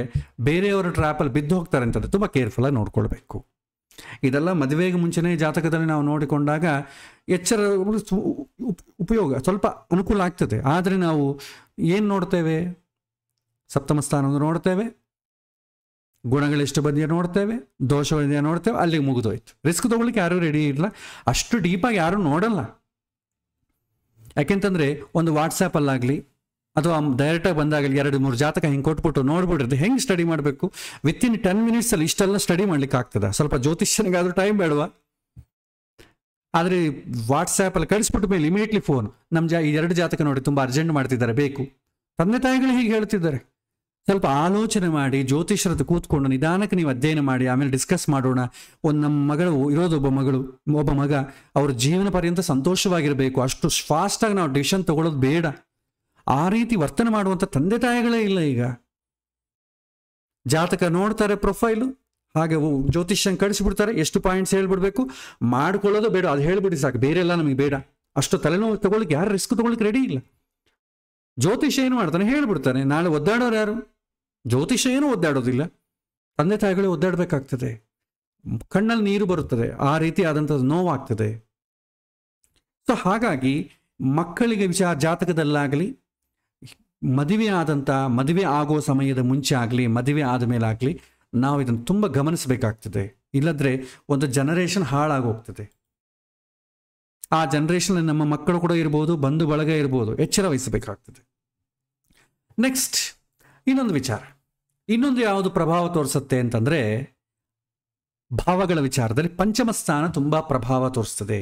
ಬೇರೆಯವರ ಟ್ರ್ಯಾಪಲ್ಲಿ ಬಿದ್ದು ಹೋಗ್ತಾರೆ ಅಂತಂದರೆ ತುಂಬ ಕೇರ್ಫುಲ್ಲಾಗಿ ನೋಡ್ಕೊಳ್ಬೇಕು. ಇದೆಲ್ಲ ಮದುವೆಗೆ ಮುಂಚೆನೇ ಜಾತಕದಲ್ಲಿ ನಾವು ನೋಡಿಕೊಂಡಾಗ ಎಚ್ಚರ ಉಪಯೋಗ ಸ್ವಲ್ಪ ಅನುಕೂಲ ಆಗ್ತದೆ. ಆದರೆ ನಾವು ಏನು ನೋಡ್ತೇವೆ? ಸಪ್ತಮ ಸ್ಥಾನವನ್ನು ನೋಡ್ತೇವೆ, ಗುಣಗಳೆಷ್ಟು ಬಂದಿಯೋ ನೋಡ್ತೇವೆ, ದೋಷಗಳಿದೆಯೋ ನೋಡ್ತೇವೆ, ಅಲ್ಲಿಗೆ ಮುಗಿದೋಯ್ತು. ರಿಸ್ಕ್ ತೊಗೊಳ್ಳಿಕ್ಕೆ ಯಾರೂ ರೆಡಿ ಇಲ್ಲ, ಅಷ್ಟು ಡೀಪಾಗಿ ಯಾರೂ ನೋಡಲ್ಲ. ಯಾಕೆಂತಂದರೆ ಒಂದು ವಾಟ್ಸಪ್ಪಲ್ಲಾಗಲಿ ಅಥವಾ ಡೈರೆಕ್ಟಾಗಿ ಬಂದಾಗಲಿ 2-3 ಜಾತಕ ಹಿಂಗೆ ಕೊಟ್ಬಿಟ್ಟು ನೋಡ್ಬಿಡ್ರಿ, ಹೆಂಗೆ ಸ್ಟಡಿ ಮಾಡಬೇಕು? ವಿತಿನ್ 10 ಮಿನಿಟ್ಸಲ್ಲಿ ಇಷ್ಟೆಲ್ಲ ಸ್ಟಡಿ ಮಾಡ್ಲಿಕ್ಕೆ ಆಗ್ತದೆ? ಸ್ವಲ್ಪ ಜ್ಯೋತಿಷ್ಯನಿಗಾದರೂ ಟೈಮ್ ಬೇಡವಾ? ಆದರೆ ವಾಟ್ಸಾಪಲ್ಲಿ ಕಳಿಸ್ಬಿಟ್ಟ ಮೇಲೆ ಇಮಿಡಿಯೇಟ್ಲಿ ಫೋನ್, ನಮ್ಮ ಈ 2 ಜಾತಕ ನೋಡಿ ತುಂಬ ಅರ್ಜೆಂಟ್ ಮಾಡ್ತಿದ್ದಾರೆ, ಬೇಕು. ತಂದೆ ತಾಯಿಗಳು ಹೀಗೆ ಹೇಳ್ತಿದ್ದಾರೆ. ಸ್ವಲ್ಪ ಆಲೋಚನೆ ಮಾಡಿ ಜ್ಯೋತಿಷ್ಯರದ್ದು ಕೂತ್ಕೊಂಡು ನಿಧಾನಕ್ಕೆ ನೀವು ಅಧ್ಯಯನ ಮಾಡಿ ಆಮೇಲೆ ಡಿಸ್ಕಸ್ ಮಾಡೋಣ. ನಮ್ಮ ಮಗಳು ಇರೋದು ಒಬ್ಬ ಮಗ, ಅವ್ರ ಜೀವನ ಪರ್ಯಂತ ಸಂತೋಷವಾಗಿರಬೇಕು, ಅಷ್ಟು ಫಾಸ್ಟಾಗಿ ನಾವು ಡಿಸಿಷನ್ ತಗೊಳ್ಳೋದು ಬೇಡ. ಆ ರೀತಿ ವರ್ತನೆ ಮಾಡುವಂಥ ತಂದೆ ತಾಯಿಗಳೇ ಇಲ್ಲ. ಈಗ ಜಾತಕ ನೋಡ್ತಾರೆ, ಪ್ರೊಫೈಲು, ಹಾಗೆ ಜ್ಯೋತಿಷ್ಯನ್ ಕಳಿಸಿಬಿಡ್ತಾರೆ, ಎಷ್ಟು ಪಾಯಿಂಟ್ಸ್ ಹೇಳ್ಬಿಡ್ಬೇಕು, ಮಾಡ್ಕೊಳ್ಳೋದು ಬೇಡ, ಅದು ಹೇಳ್ಬಿಡಿ ಸಾಕು, ಬೇರೆ ಎಲ್ಲ ನಮಗೆ ಬೇಡ. ಅಷ್ಟು ತಲೆನೋವು ತಗೊಳ್ಳಿಕ್ಕೆ ಯಾರು ರಿಸ್ಕ್ ತಗೊಳ್ಳಿಕ್ಕೆ ರೆಡಿ ಇಲ್ಲ. ಜ್ಯೋತಿಷ್ಯ ಏನು ಮಾಡ್ತಾನೆ ಹೇಳ್ಬಿಡ್ತಾನೆ, ನಾಳೆ ಒದ್ದಾಡೋರು ಯಾರು? ಜ್ಯೋತಿಷ್ಯ ಏನೂ ಒದ್ದಾಡೋದಿಲ್ಲ, ತಂದೆ ತಾಯಿಗಳೇ ಒದ್ದಾಡಬೇಕಾಗ್ತದೆ. ಕಣ್ಣಲ್ಲಿ ನೀರು ಬರುತ್ತದೆ, ಆ ರೀತಿ ಆದಂಥದ್ದು ನೋವಾಗ್ತದೆ. ಸೊ ಹಾಗಾಗಿ ಮಕ್ಕಳಿಗೆ ಜಾತಕದಲ್ಲಾಗಲಿ, ಮದುವೆ ಆಗೋ ಸಮಯದ ಮುಂಚೆ ಆಗಲಿ, ಮದುವೆ ಆದ ಮೇಲಾಗಲಿ ನಾವು ಇದನ್ನು ತುಂಬ ಗಮನಿಸಬೇಕಾಗ್ತದೆ. ಇಲ್ಲದ್ರೆ ಒಂದು ಜನರೇಷನ್ ಹಾಳಾಗೋಗ್ತದೆ. ಆ ಜನರೇಷನ್ ನಮ್ಮ ಮಕ್ಕಳು ಕೂಡ ಇರ್ಬೋದು, ಬಂಧು ಬಳಗ ಇರ್ಬೋದು, ಎಚ್ಚರ ವಹಿಸಬೇಕಾಗ್ತದೆ. ನೆಕ್ಸ್ಟ್ ಇನ್ನೊಂದು ವಿಚಾರ, ಇನ್ನೊಂದು ಯಾವುದು ಪ್ರಭಾವ ತೋರಿಸುತ್ತೆ ಅಂತಂದರೆ ಭಾವಗಳ ವಿಚಾರದಲ್ಲಿ ಪಂಚಮ ಸ್ಥಾನ ತುಂಬ ಪ್ರಭಾವ ತೋರಿಸ್ತದೆ.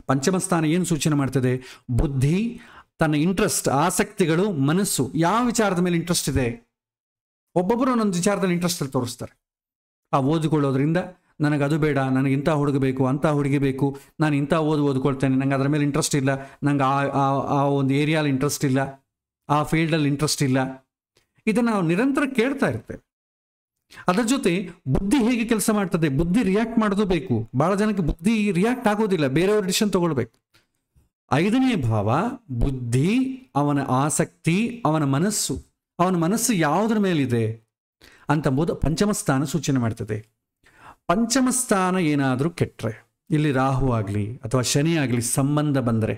ಪಂಚಮ ಸ್ಥಾನ ಏನು ಸೂಚನೆ ಮಾಡ್ತದೆ? ಬುದ್ಧಿ, ತನ್ನ ಇಂಟ್ರೆಸ್ಟ್, ಆಸಕ್ತಿಗಳು, ಮನಸ್ಸು, ಯಾವ ವಿಚಾರದ ಮೇಲೆ ಇಂಟ್ರೆಸ್ಟ್ ಇದೆ. ಒಬ್ಬೊಬ್ಬರು ಒಂದೊಂದು ವಿಚಾರದಲ್ಲಿ ಇಂಟ್ರೆಸ್ಟ್ ತೋರಿಸ್ತಾರೆ. ಆ ಓದಿಕೊಳ್ಳೋದ್ರಿಂದ ನನಗೆ ಅದು ಬೇಡ, ನನಗೆ ಇಂಥ ಹುಡುಗ ಬೇಕು, ಅಂಥ ಹುಡುಗಿ ಬೇಕು, ನಾನು ಇಂಥ ಓದ್ಕೊಳ್ತೇನೆ, ನಂಗೆ ಅದರ ಮೇಲೆ ಇಂಟ್ರೆಸ್ಟ್ ಇಲ್ಲ, ನಂಗೆ ಆ ಒಂದು ಏರಿಯಾಲಿ ಇಂಟ್ರೆಸ್ಟ್ ಇಲ್ಲ, ಆ ಫೀಲ್ಡಲ್ಲಿ ಇಂಟ್ರೆಸ್ಟ್ ಇಲ್ಲ. ಇದನ್ನು ನಾವು ನಿರಂತರ ಕೇಳ್ತಾ ಇರ್ತೇವೆ. ಅದರ ಜೊತೆ ಬುದ್ಧಿ ಹೇಗೆ ಕೆಲಸ ಮಾಡ್ತದೆ? ಬುದ್ಧಿ ರಿಯಾಕ್ಟ್ ಮಾಡೋದು ಬೇಕು. ಭಾಳ ಜನಕ್ಕೆ ಬುದ್ಧಿ ರಿಯಾಕ್ಟ್ ಆಗೋದಿಲ್ಲ, ಬೇರೆಯವ್ರ ಡಿಸಿಷನ್ ತಗೊಳ್ಬೇಕು. 5ನೇ ಭಾವ ಬುದ್ಧಿ, ಅವನ ಆಸಕ್ತಿ, ಅವನ ಮನಸ್ಸು ಯಾವುದರ ಮೇಲಿದೆ ಅಂತಂಬುದು ಪಂಚಮ ಸ್ಥಾನ ಸೂಚನೆ ಮಾಡ್ತದೆ. ಪಂಚಮ ಸ್ಥಾನ ಏನಾದರೂ ಕೆಟ್ಟರೆ, ಇಲ್ಲಿ ರಾಹು ಆಗಲಿ ಅಥವಾ ಶನಿ ಆಗಲಿ ಸಂಬಂಧ ಬಂದರೆ,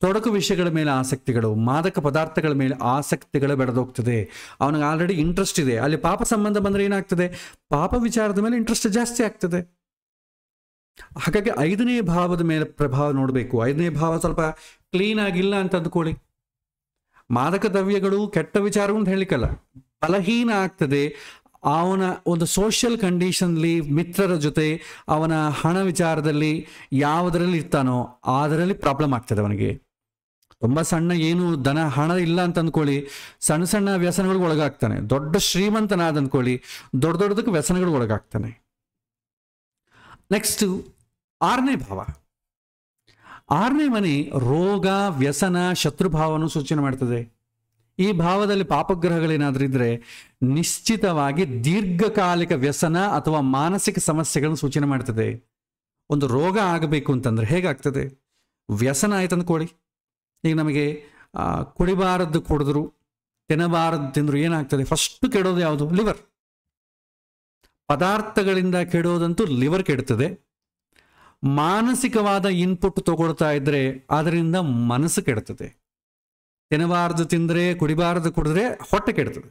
ತೊಡಕು ವಿಷಯಗಳ ಮೇಲೆ ಆಸಕ್ತಿಗಳು, ಮಾದಕ ಪದಾರ್ಥಗಳ ಮೇಲೆ ಆಸಕ್ತಿಗಳು ಬೆಳೆದೋಗ್ತದೆ. ಅವನಿಗೆ ಆಲ್ರೆಡಿ ಇಂಟ್ರೆಸ್ಟ್ ಇದೆ. ಅಲ್ಲಿ ಪಾಪ ಸಂಬಂಧ ಬಂದರೆ ಏನಾಗ್ತದೆ? ಪಾಪ ವಿಚಾರದ ಮೇಲೆ ಇಂಟ್ರೆಸ್ಟ್ ಜಾಸ್ತಿ ಆಗ್ತದೆ. ಹಾಗಾಗಿ 5ನೇ ಭಾವದ ಮೇಲೆ ಪ್ರಭಾವ ನೋಡಬೇಕು. 5ನೇ ಭಾವ ಸ್ವಲ್ಪ ಕ್ಲೀನ್ ಆಗಿಲ್ಲ ಅಂತ ಅಂದ್ಕೊಳ್ಳಿ, ಮಾದಕ ದ್ರವ್ಯಗಳು ಕೆಟ್ಟ ವಿಚಾರಗಳು ಅಂತ ಹೇಳಿಕಲ್ಲ, ಬಲಹೀನ ಆಗ್ತದೆ. ಅವನ ಒಂದು ಸೋಷಿಯಲ್ ಕಂಡೀಷನ್ಲಿ ಮಿತ್ರರ ಜೊತೆ ಅವನ ಹಣ ವಿಚಾರದಲ್ಲಿ ಯಾವುದರಲ್ಲಿ ಇರ್ತಾನೋ ಅದರಲ್ಲಿ ಪ್ರಾಬ್ಲಮ್ ಆಗ್ತದೆ ಅವನಿಗೆ. ತುಂಬ ಸಣ್ಣ ಏನು ಹಣ ಇಲ್ಲ ಅಂತ ಅಂದ್ಕೊಳ್ಳಿ, ಸಣ್ಣ ಸಣ್ಣ ವ್ಯಸನಗಳಿಗೆ ಒಳಗಾಗ್ತಾನೆ. ದೊಡ್ಡ ಶ್ರೀಮಂತನಾದ ಅಂದ್ಕೊಳ್ಳಿ, ದೊಡ್ಡ ದೊಡ್ಡದಕ್ಕೆ ವ್ಯಸನಗಳಿಗೆ ಒಳಗಾಗ್ತಾನೆ. ನೆಕ್ಸ್ಟು 6ನೇ ಭಾವ. 6ನೇ ಮನೆ ರೋಗ, ವ್ಯಸನ, ಶತ್ರುಭಾವವನ್ನು ಸೂಚನೆ ಮಾಡ್ತದೆ. ಈ ಭಾವದಲ್ಲಿ ಪಾಪಗ್ರಹಗಳೇನಾದ್ರೂ ಇದ್ರೆ ನಿಶ್ಚಿತವಾಗಿ ದೀರ್ಘಕಾಲಿಕ ವ್ಯಸನ ಅಥವಾ ಮಾನಸಿಕ ಸಮಸ್ಯೆಗಳನ್ನು ಸೂಚನೆ ಮಾಡ್ತದೆ. ಒಂದು ರೋಗ ಆಗಬೇಕು ಅಂತಂದ್ರೆ ಹೇಗಾಗ್ತದೆ? ವ್ಯಸನ ಆಯ್ತು ಅಂದ್ಕೊಳ್ಳಿ, ಈಗ ನಮಗೆ ಕುಡಿಬಾರದ್ದು ಕುಡಿದ್ರು, ತಿನ್ನಬಾರದ್ದು ತಿಂದ್ರು ಏನಾಗ್ತದೆ? ಫಸ್ಟ್ ಕೆಡೋದು ಯಾವುದು? ಲಿವರ್. ಪದಾರ್ಥಗಳಿಂದ ಕೆಡೋದಂತೂ ಲಿವರ್ ಕೆಡ್ತದೆ. ಮಾನಸಿಕವಾದ ಇನ್ಪುಟ್ ತಗೊಳ್ತಾ ಇದ್ರೆ ಅದರಿಂದ ಮನಸ್ಸು ಕೆಡ್ತದೆ. ತಿನ್ನಬಾರದು ತಿಂದರೆ, ಕುಡಿಬಾರದು ಕುಡಿದ್ರೆ ಹೊಟ್ಟೆ ಕೆಡ್ತದೆ.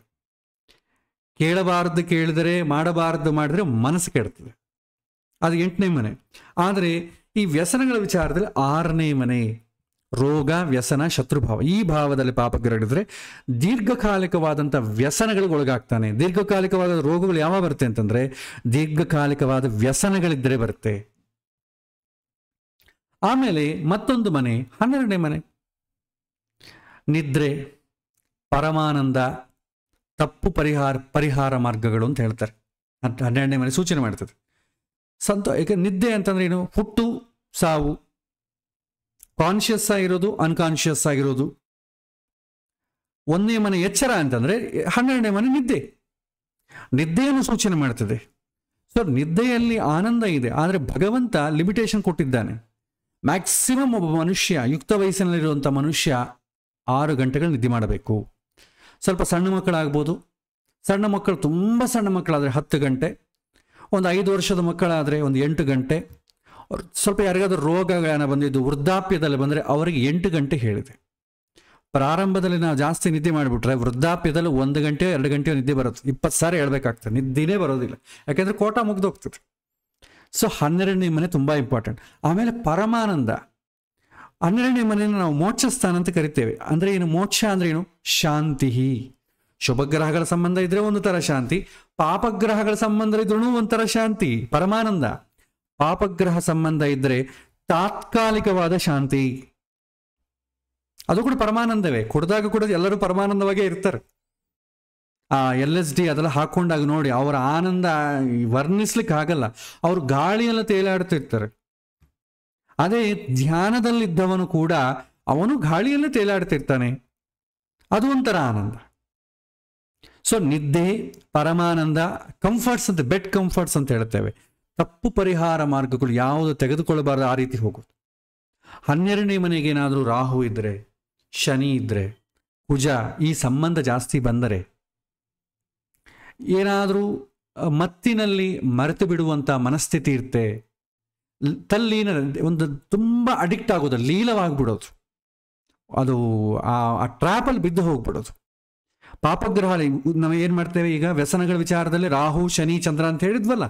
ಕೇಳಬಾರದು ಕೇಳಿದರೆ, ಮಾಡಬಾರದು ಮಾಡಿದ್ರೆ ಮನಸ್ಸು ಕೆಡ್ತದೆ. ಅದು 8ನೇ ಮನೆ. ಆದರೆ ಈ ವ್ಯಸನಗಳ ವಿಚಾರದಲ್ಲಿ 6ನೇ ಮನೆ ರೋಗ, ವ್ಯಸನ, ಶತ್ರುಭಾವ. ಈ ಭಾವದಲ್ಲಿ ಪಾಪಗ್ರಹಿಡಿದ್ರೆ ದೀರ್ಘಕಾಲಿಕವಾದಂಥ ವ್ಯಸನಗಳಿಗೆ ಒಳಗಾಗ್ತಾನೆ. ದೀರ್ಘಕಾಲಿಕವಾದ ರೋಗಗಳು ಯಾವಾಗ ಬರುತ್ತೆ ಅಂತಂದ್ರೆ ದೀರ್ಘಕಾಲಿಕವಾದ ವ್ಯಸನಗಳಿದ್ದರೆ ಬರುತ್ತೆ. ಆಮೇಲೆ ಮತ್ತೊಂದು ಮನೆ 12ನೇ ಮನೆ. ನಿದ್ರೆ, ಪರಮಾನಂದ, ತಪ್ಪು ಪರಿಹಾರ ಮಾರ್ಗಗಳು ಅಂತ ಹೇಳ್ತಾರೆ. 12ನೇ ಮನೆ ಸೂಚನೆ ಮಾಡ್ತದೆ. ಈಗ ನಿದ್ದೆ ಅಂತಂದ್ರೆ ಏನು? ಹುಟ್ಟು ಸಾವು, ಕಾನ್ಷಿಯಸ್ ಆಗಿರೋದು, ಅನ್ಕಾನ್ಷಿಯಸ್ ಆಗಿರೋದು. 1ನೇ ಮನೆ ಎಚ್ಚರ ಅಂತಂದ್ರೆ 12ನೇ ಮನೆ ನಿದ್ದೆ, ನಿದ್ದೆಯನ್ನು ಸೂಚನೆ ಮಾಡ್ತದೆ. ಸೊ ನಿದ್ದೆಯಲ್ಲಿ ಆನಂದ ಇದೆ, ಆದರೆ ಭಗವಂತ ಲಿಮಿಟೇಷನ್ ಕೊಟ್ಟಿದ್ದಾನೆ. ಮ್ಯಾಕ್ಸಿಮಮ್ ಒಬ್ಬ ಮನುಷ್ಯ, ಯುಕ್ತ ವಯಸ್ಸಿನಲ್ಲಿರುವಂಥ ಮನುಷ್ಯ 6 ಗಂಟೆಗಳು ನಿದ್ದೆ ಮಾಡಬೇಕು. ಸ್ವಲ್ಪ ಸಣ್ಣ ಮಕ್ಕಳಾಗ್ಬೋದು, ಸಣ್ಣ ಮಕ್ಕಳು ತುಂಬ ಸಣ್ಣ ಮಕ್ಕಳಾದರೆ 10 ಗಂಟೆ, ಒಂದು 5 ವರ್ಷದ ಮಕ್ಕಳಾದರೆ ಒಂದು 8 ಗಂಟೆ. ಸ್ವಲ್ಪ ಯಾರಿಗಾದ್ರೂ ರೋಗಗಳನ್ನ ಬಂದಿದ್ದು ವೃದ್ಧಾಪ್ಯದಲ್ಲಿ ಬಂದರೆ ಅವರಿಗೆ 8 ಗಂಟೆ ಹೇಳಿದೆ. ಪ್ರಾರಂಭದಲ್ಲಿ ನಾವು ಜಾಸ್ತಿ ನಿದ್ದೆ ಮಾಡಿಬಿಟ್ರೆ ವೃದ್ಧಾಪ್ಯದಲ್ಲಿ 1 ಗಂಟೆ 2 ಗಂಟೆ ನಿದ್ದೆ ಬರುತ್ತೆ. 20 ಸಾರಿ ಹೇಳ್ಬೇಕಾಗ್ತದೆ, ನಿದ್ದೆನೇ ಬರೋದಿಲ್ಲ, ಯಾಕೆಂದರೆ ಕೋಟ ಮುಗ್ದೋಗ್ತದೆ. ಸೊ 12ನೇ ಮನೆ ತುಂಬ ಇಂಪಾರ್ಟೆಂಟ್. ಆಮೇಲೆ ಪರಮಾನಂದ. 12ನೇ ಮನೆಯನ್ನು ನಾವು ಮೋಕ್ಷ ಸ್ಥಾನ ಅಂತ ಕರಿತೇವೆ. ಅಂದರೆ ಏನು? ಮೋಕ್ಷ ಅಂದ್ರೆ ಏನು? ಶಾಂತಿ. ಶುಭಗ್ರಹಗಳ ಸಂಬಂಧ ಇದ್ರೆ ಒಂದು ಥರ ಶಾಂತಿ, ಪಾಪಗ್ರಹಗಳ ಸಂಬಂಧ ಇದ್ರೂ ಒಂಥರ ಶಾಂತಿ. ಪರಮಾನಂದ. ಪಾಪಗ್ರಹ ಸಂಬಂಧ ಇದ್ರೆ ತಾತ್ಕಾಲಿಕವಾದ ಶಾಂತಿ, ಅದು ಕೂಡ ಪರಮಾನಂದವೇ. ಕುಡ್ದಾಗ ಕೂಡ ಎಲ್ಲರೂ ಪರಮಾನಂದವಾಗೇ ಇರ್ತಾರೆ. LSD ಅದೆಲ್ಲ ಹಾಕೊಂಡಾಗ ನೋಡಿ ಅವರ ಆನಂದ ವರ್ಣಿಸ್ಲಿಕ್ಕೆ ಆಗಲ್ಲ. ಅವರು ಗಾಳಿಯೆಲ್ಲ ತೇಲಾಡ್ತಿರ್ತಾರೆ. ಅದೇ ಧ್ಯಾನದಲ್ಲಿದ್ದವನು ಕೂಡ ಅವನು ಗಾಳಿಯಲ್ಲೇ ತೇಲಾಡ್ತಿರ್ತಾನೆ, ಅದು ಒಂಥರ ಆನಂದ. ಸೊ ನಿದ್ದೆ, ಪರಮಾನಂದ, ಕಂಫರ್ಟ್ಸ್ ಅಂತ, ಬೆಡ್ ಕಂಫರ್ಟ್ಸ್ ಅಂತ ಹೇಳ್ತೇವೆ. ತಪ್ಪು ಪರಿಹಾರ ಮಾರ್ಗಗಳು ಯಾವುದು ತೆಗೆದುಕೊಳ್ಳಬಾರದು ಆ ರೀತಿ ಹೋಗೋದು. 12ನೇ ಮನೆಗೆ ಏನಾದರೂ ರಾಹು ಇದ್ರೆ, ಶನಿ ಇದ್ರೆ, ಕುಜ ಈ ಸಂಬಂಧ ಜಾಸ್ತಿ ಬಂದರೆ, ಏನಾದರೂ ಮತ್ತಿನಲ್ಲಿ ಮರೆತು ಬಿಡುವಂಥ ಮನಸ್ಥಿತಿ ಇರುತ್ತೆ, ತಲ್ಲೀನ ಒಂದು ತುಂಬ ಅಡಿಕ್ಟ್ ಆಗೋದು, ಲೀಲವಾಗಿಬಿಡೋದು, ಅದು ಆ ಟ್ರ್ಯಾಪಲ್ಲಿ ಬಿದ್ದು ಹೋಗ್ಬಿಡೋದು. ಪಾಪಗ್ರಹ ನಾವು ಏನು ಮಾಡ್ತೇವೆ ಈಗ ವ್ಯಸನಗಳ ವಿಚಾರದಲ್ಲಿ? ರಾಹು, ಶನಿ, ಚಂದ್ರ ಅಂತ ಹೇಳಿದ್ವಲ್ಲ.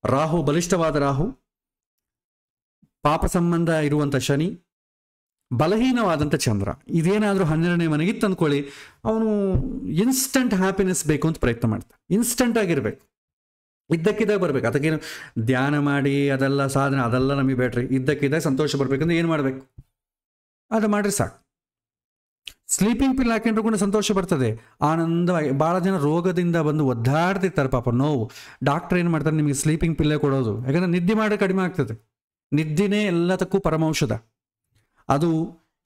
ರಾಹು ಬಲಿಷ್ಠವಾದ ರಾಹು, ಪಾಪ ಸಂಬಂಧ ಇರುವಂಥ ಶನಿ, ಬಲಹೀನವಾದಂಥ ಚಂದ್ರ. ಇದೇನಾದರೂ 12ನೇ ಮನೆಗಿತ್ತು ಅಂದ್ಕೊಳ್ಳಿ, ಅವನು ಇನ್ಸ್ಟಂಟ್ ಹ್ಯಾಪಿನೆಸ್ ಬೇಕು ಅಂತ ಪ್ರಯತ್ನ ಮಾಡ್ತಾನೆ. ಇನ್ಸ್ಟಂಟ್ ಆಗಿರ್ಬೇಕು, ಇದ್ದಕ್ಕಿದ್ದಾಗ ಬರ್ಬೇಕು. ಅದಕ್ಕೇನು ಧ್ಯಾನ ಮಾಡಿ ಅದೆಲ್ಲ ಸಾಧನೆ ಅದೆಲ್ಲ ನಮಗೆ ಬೇಡ್ರಿ. ಇದ್ದಕ್ಕಿದ್ದಾಗ ಸಂತೋಷ ಬರ್ಬೇಕಂದ್ರೆ ಏನು ಮಾಡಬೇಕು? ಅದು ಮಾಡ್ರಿ ಸಾಕು. ಸ್ಲೀಪಿಂಗ್ ಪಿಲ್ ಹಾಕೊಂಡ್ರು ಕೂಡ ಸಂತೋಷ ಬರ್ತದೆ, ಆನಂದವಾಗಿ. ಭಾಳ ಜನ ರೋಗದಿಂದ ಬಂದು ಒದ್ದಾಡ್ತಿರ್ತಾರೆ, ಪಾಪ ನೋವು. ಡಾಕ್ಟರ್ ಏನು ಮಾಡ್ತಾರೆ? ನಿಮಗೆ ಸ್ಲೀಪಿಂಗ್ ಪಿಲ್ಲೇ ಕೊಡೋದು, ಯಾಕಂದ್ರೆ ನಿದ್ದೆ ಮಾಡಿ ಕಡಿಮೆ ಆಗ್ತದೆ. ನಿದ್ದೆನೇ ಎಲ್ಲದಕ್ಕೂ ಪರಮೌಷಧ. ಅದು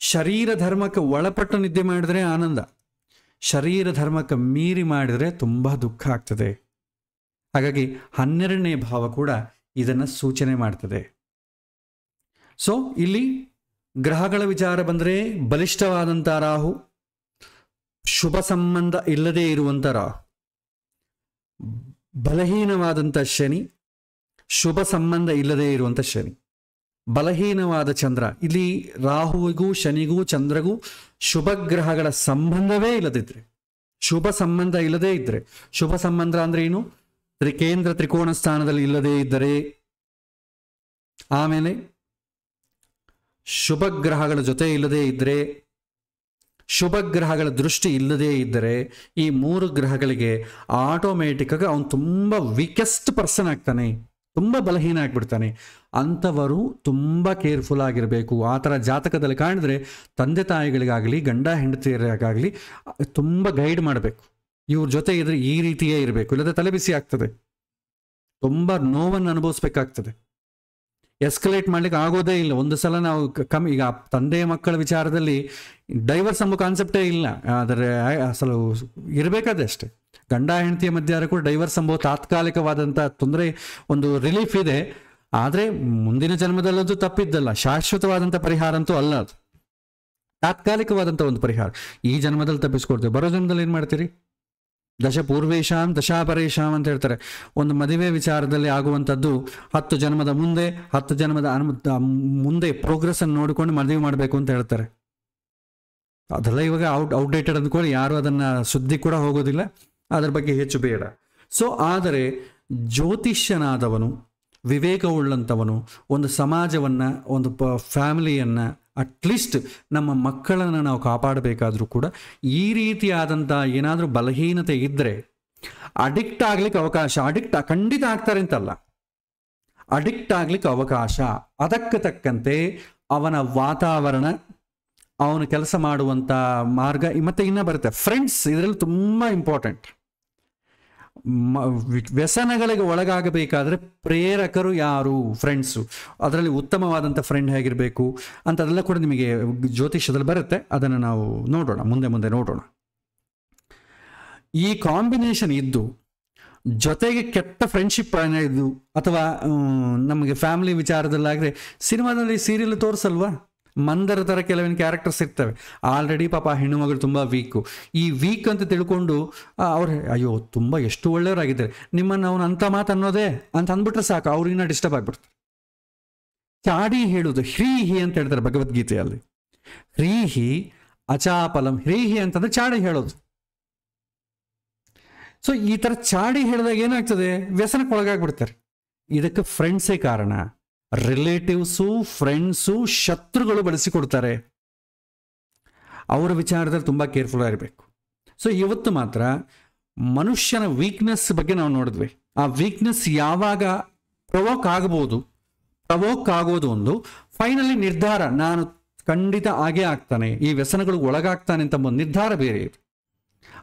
ಶರೀರ ಧರ್ಮಕ್ಕೆ ಒಳಪಟ್ಟು ನಿದ್ದೆ ಮಾಡಿದ್ರೆ ಆನಂದ, ಶರೀರ ಧರ್ಮಕ್ಕೆ ಮೀರಿ ಮಾಡಿದರೆ ತುಂಬ ದುಃಖ ಆಗ್ತದೆ. ಹಾಗಾಗಿ 12ನೇ ಭಾವ ಕೂಡ ಇದನ್ನು ಸೂಚನೆ ಮಾಡ್ತದೆ. ಸೊ ಇಲ್ಲಿ ಗ್ರಹಗಳ ವಿಚಾರ ಬಂದರೆ ಬಲಿಷ್ಠವಾದಂಥ ರಾಹು, ಶುಭ ಸಂಬಂಧ ಇಲ್ಲದೇ ಇರುವಂಥ ರಾಹು, ಬಲಹೀನವಾದಂಥ ಶನಿ, ಶುಭ ಸಂಬಂಧ ಇಲ್ಲದೇ ಇರುವಂಥ ಶನಿ, ಬಲಹೀನವಾದ ಚಂದ್ರ. ಇಲ್ಲಿ ರಾಹುವಿಗೂ ಶನಿಗೂ ಚಂದ್ರಗೂ ಶುಭ ಗ್ರಹಗಳ ಸಂಬಂಧವೇ ಇಲ್ಲದಿದ್ರೆ, ಶುಭ ಸಂಬಂಧ ಇಲ್ಲದೇ ಇದ್ರೆ, ಶುಭ ಸಂಬಂಧ ಅಂದ್ರೆ ಏನು? ಕೇಂದ್ರ ತ್ರಿಕೋಣ ಸ್ಥಾನದಲ್ಲಿ ಇಲ್ಲದೇ ಇದ್ದರೆ, ಆಮೇಲೆ ಶುಭ ಗ್ರಹಗಳ ಜೊತೆ ಇಲ್ಲದೇ ಇದ್ರೆ, ಶುಭ ಗ್ರಹಗಳ ದೃಷ್ಟಿ ಇಲ್ಲದೇ ಇದ್ದರೆ ಈ 3 ಗ್ರಹಗಳಿಗೆ ಆಟೋಮೆಟಿಕ್ ಆಗಿ ಅವನು ತುಂಬ ವೀಕೆಸ್ಟ್ ಪರ್ಸನ್ ಆಗ್ತಾನೆ, ತುಂಬ ಬಲಹೀನ ಆಗಿಬಿಡ್ತಾನೆ. ಅಂಥವರು ತುಂಬ ಕೇರ್ಫುಲ್ ಆಗಿರಬೇಕು. ಆ ಥರ ಜಾತಕದಲ್ಲಿ ಕಾಣಿದ್ರೆ ತಂದೆ ತಾಯಿಗಳಿಗಾಗಲಿ ಗಂಡ ಹೆಂಡತಿಯರಿಗಾಗಲಿ ತುಂಬ ಗೈಡ್ ಮಾಡಬೇಕು. ಇವ್ರ ಜೊತೆ ಇದ್ರೆ ಈ ರೀತಿಯೇ ಇರಬೇಕು, ಇಲ್ಲದೆ ತಲೆಬಿಸಿ ಆಗ್ತದೆ, ತುಂಬ ನೋವನ್ನು ಅನುಭವಿಸ್ಬೇಕಾಗ್ತದೆ. ಎಸ್ಕಲೇಟ್ ಮಾಡ್ಲಿಕ್ಕೆ ಆಗೋದೇ ಇಲ್ಲ. ಒಂದು ಸಲ ನಾವು ಈಗ ತಂದೆ ಮಕ್ಕಳ ವಿಚಾರದಲ್ಲಿ ಡೈವರ್ಸ್ ಎಂಬ ಕಾನ್ಸೆಪ್ಟೇ ಇಲ್ಲ, ಆದರೆ ಅಸಲು ಇರಬೇಕಾದೆ ಅಷ್ಟೇ. ಗಂಡ ಹೆಂಡತಿಯ ಮಧ್ಯೆ ಕೂಡ ಡೈವರ್ಸ್ ಎಂಬ ತಾತ್ಕಾಲಿಕವಾದಂಥ ತೊಂದರೆ ಒಂದು ರಿಲೀಫ್ ಇದೆ. ಆದರೆ ಮುಂದಿನ ಜನ್ಮದಲ್ಲಂತೂ ತಪ್ಪಿದ್ದಲ್ಲ, ಶಾಶ್ವತವಾದಂಥ ಪರಿಹಾರ ಅಂತೂ ಅಲ್ಲ ಅದು, ತಾತ್ಕಾಲಿಕವಾದಂಥ ಒಂದು ಪರಿಹಾರ. ಈ ಜನ್ಮದಲ್ಲಿ ತಪ್ಪಿಸ್ಕೊಡ್ತೇವೆ, ಬರೋ ಜನ್ಮದಲ್ಲಿ ಏನು ಮಾಡ್ತೀರಿ? ದಶ ಪೂರ್ವೇಶಾಂ ದಶಾಪರೇಶಾಂ ಅಂತ ಹೇಳ್ತಾರೆ. ಒಂದು ಮದುವೆ ವಿಚಾರದಲ್ಲಿ ಆಗುವಂಥದ್ದು 10 ಜನ್ಮದ ಮುಂದೆ 10 ಜನ್ಮದ ಮುಂದೆ ಪ್ರೋಗ್ರೆಸ್ಸನ್ನು ನೋಡಿಕೊಂಡು ಮದುವೆ ಮಾಡಬೇಕು ಅಂತ ಹೇಳ್ತಾರೆ. ಅದೆಲ್ಲ ಇವಾಗ ಔಟ್ಡೇಟೆಡ್ ಅಂದ್ಕೊಳ್ಳಿ, ಯಾರು ಅದನ್ನು ಸುದ್ದಿ ಕೂಡ ಹೋಗೋದಿಲ್ಲ, ಅದರ ಬಗ್ಗೆ ಹೆಚ್ಚು ಬೇಡ. ಸೊ ಆದರೆ ಜ್ಯೋತಿಷ್ಯನಾದವನು, ವಿವೇಕವುಳ್ಳಂಥವನು, ಒಂದು ಸಮಾಜವನ್ನು, ಒಂದು ಫ್ಯಾಮಿಲಿಯನ್ನು, ಅಟ್ಲೀಸ್ಟ್ ನಮ್ಮ ಮಕ್ಕಳನ್ನು ನಾವು ಕಾಪಾಡಬೇಕಾದ್ರೂ ಕೂಡ ಈ ರೀತಿಯಾದಂಥ ಏನಾದರೂ ಬಲಹೀನತೆ ಇದ್ದರೆ ಅಡಿಕ್ಟ್ ಆಗ್ಲಿಕ್ಕೆ ಅವಕಾಶ. ಖಂಡಿತ ಆಗ್ತಾರೆ ಅಂತಲ್ಲ, ಅಡಿಕ್ಟ್ ಆಗ್ಲಿಕ್ಕೆ ಅವಕಾಶ. ಅದಕ್ಕೆ ತಕ್ಕಂತೆ ಅವನ ವಾತಾವರಣ, ಅವನು ಕೆಲಸ ಮಾಡುವಂಥ ಮಾರ್ಗ, ಮತ್ತು ಇನ್ನೂ ಬರುತ್ತೆ ಫ್ರೆಂಡ್ಸ್. ಇದರಲ್ಲಿ ತುಂಬ ಇಂಪಾರ್ಟೆಂಟ್. ವ್ಯಸನಗಳಿಗೆ ಒಳಗಾಗಬೇಕಾದ್ರೆ ಪ್ರೇರಕರು ಯಾರು? ಫ್ರೆಂಡ್ಸು. ಅದರಲ್ಲಿ ಉತ್ತಮವಾದಂಥ ಫ್ರೆಂಡ್ ಹೇಗಿರಬೇಕು ಅಂಥದ್ದೆಲ್ಲ ಕೂಡ ನಿಮಗೆ ಜ್ಯೋತಿಷ್ಯದಲ್ಲಿ ಬರುತ್ತೆ. ಅದನ್ನು ನಾವು ನೋಡೋಣ, ಮುಂದೆ ನೋಡೋಣ. ಈ ಕಾಂಬಿನೇಷನ್ ಇದ್ದು ಜೊತೆಗೆ ಕೆಟ್ಟ ಫ್ರೆಂಡ್ಶಿಪ್ ಇದು, ಅಥವಾ ನಮಗೆ ಫ್ಯಾಮಿಲಿ ವಿಚಾರದಲ್ಲಾದರೆ ಸಿನಿಮಾದಲ್ಲಿ ಸೀರಿಯಲ್ ತೋರಿಸಲ್ವಾ, ಮಂದರ ಥರ ಕೆಲವಿನ ಕ್ಯಾರೆಕ್ಟರ್ಸ್ ಇರ್ತವೆ. ಆಲ್ರೆಡಿ ಪಾಪ ಹೆಣ್ಣು ಮಗಳು ತುಂಬ ವೀಕು. ಈ ವೀಕ್ ಅಂತ ತಿಳ್ಕೊಂಡು ಅವ್ರು ಅಯ್ಯೋ ತುಂಬ ಎಷ್ಟು ಒಳ್ಳೆಯವರಾಗಿದ್ದಾರೆ, ನಿಮ್ಮನ್ನು ಅವನು ಅಂಥ ಮಾತು ಅನ್ನೋದೇ ಅಂತ ಅಂದ್ಬಿಟ್ರೆ ಸಾಕು, ಅವ್ರಿಗಿನ್ನ ಡಿಸ್ಟರ್ಬ್ ಆಗಿಬಿಡ್ತಾರೆ. ಚಾಡಿ ಹೇಳುವುದು ಹ್ರೀಹಿ ಅಂತ ಹೇಳ್ತಾರೆ ಭಗವದ್ಗೀತೆಯಲ್ಲಿ. ಹ್ರೀಹಿ ಅಚಾಪಲಂ. ಹ್ರೀಹಿ ಅಂತಂದ್ರೆ ಚಾಡಿ ಹೇಳೋದು. ಸೊ ಈ ಥರ ಚಾಡಿ ಹೇಳಿದಾಗ ಏನಾಗ್ತದೆ? ವ್ಯಸನಕ್ಕೆ ಒಳಗಾಗ್ಬಿಡ್ತಾರೆ. ಇದಕ್ಕೆ ಫ್ರೆಂಡ್ಸೇ ಕಾರಣ. ರಿಲೇಟಿವ್ಸು, ಫ್ರೆಂಡ್ಸು, ಶತ್ರುಗಳು ಬಳಸಿಕೊಡ್ತಾರೆ. ಅವರ ವಿಚಾರದಲ್ಲಿ ತುಂಬ ಕೇರ್ಫುಲ್ ಆಗಿರಬೇಕು. ಸೊ ಇವತ್ತು ಮಾತ್ರ ಮನುಷ್ಯನ ವೀಕ್ನೆಸ್ ಬಗ್ಗೆ ನಾವು ನೋಡಿದ್ವಿ. ಆ ವೀಕ್ನೆಸ್ ಯಾವಾಗ ಪ್ರವೋಕ್ ಆಗೋದು ಒಂದು, ಫೈನಲಿ ನಿರ್ಧಾರ, ನಾನು ಖಂಡಿತ ಆಗೇ ಆಗ್ತಾನೆ, ಈ ವ್ಯಸನಗಳಿಗೆ ಒಳಗಾಗ್ತಾನೆ ಅಂತ ಒಂದು ನಿರ್ಧಾರ ಬೇರೆ ಇದೆ.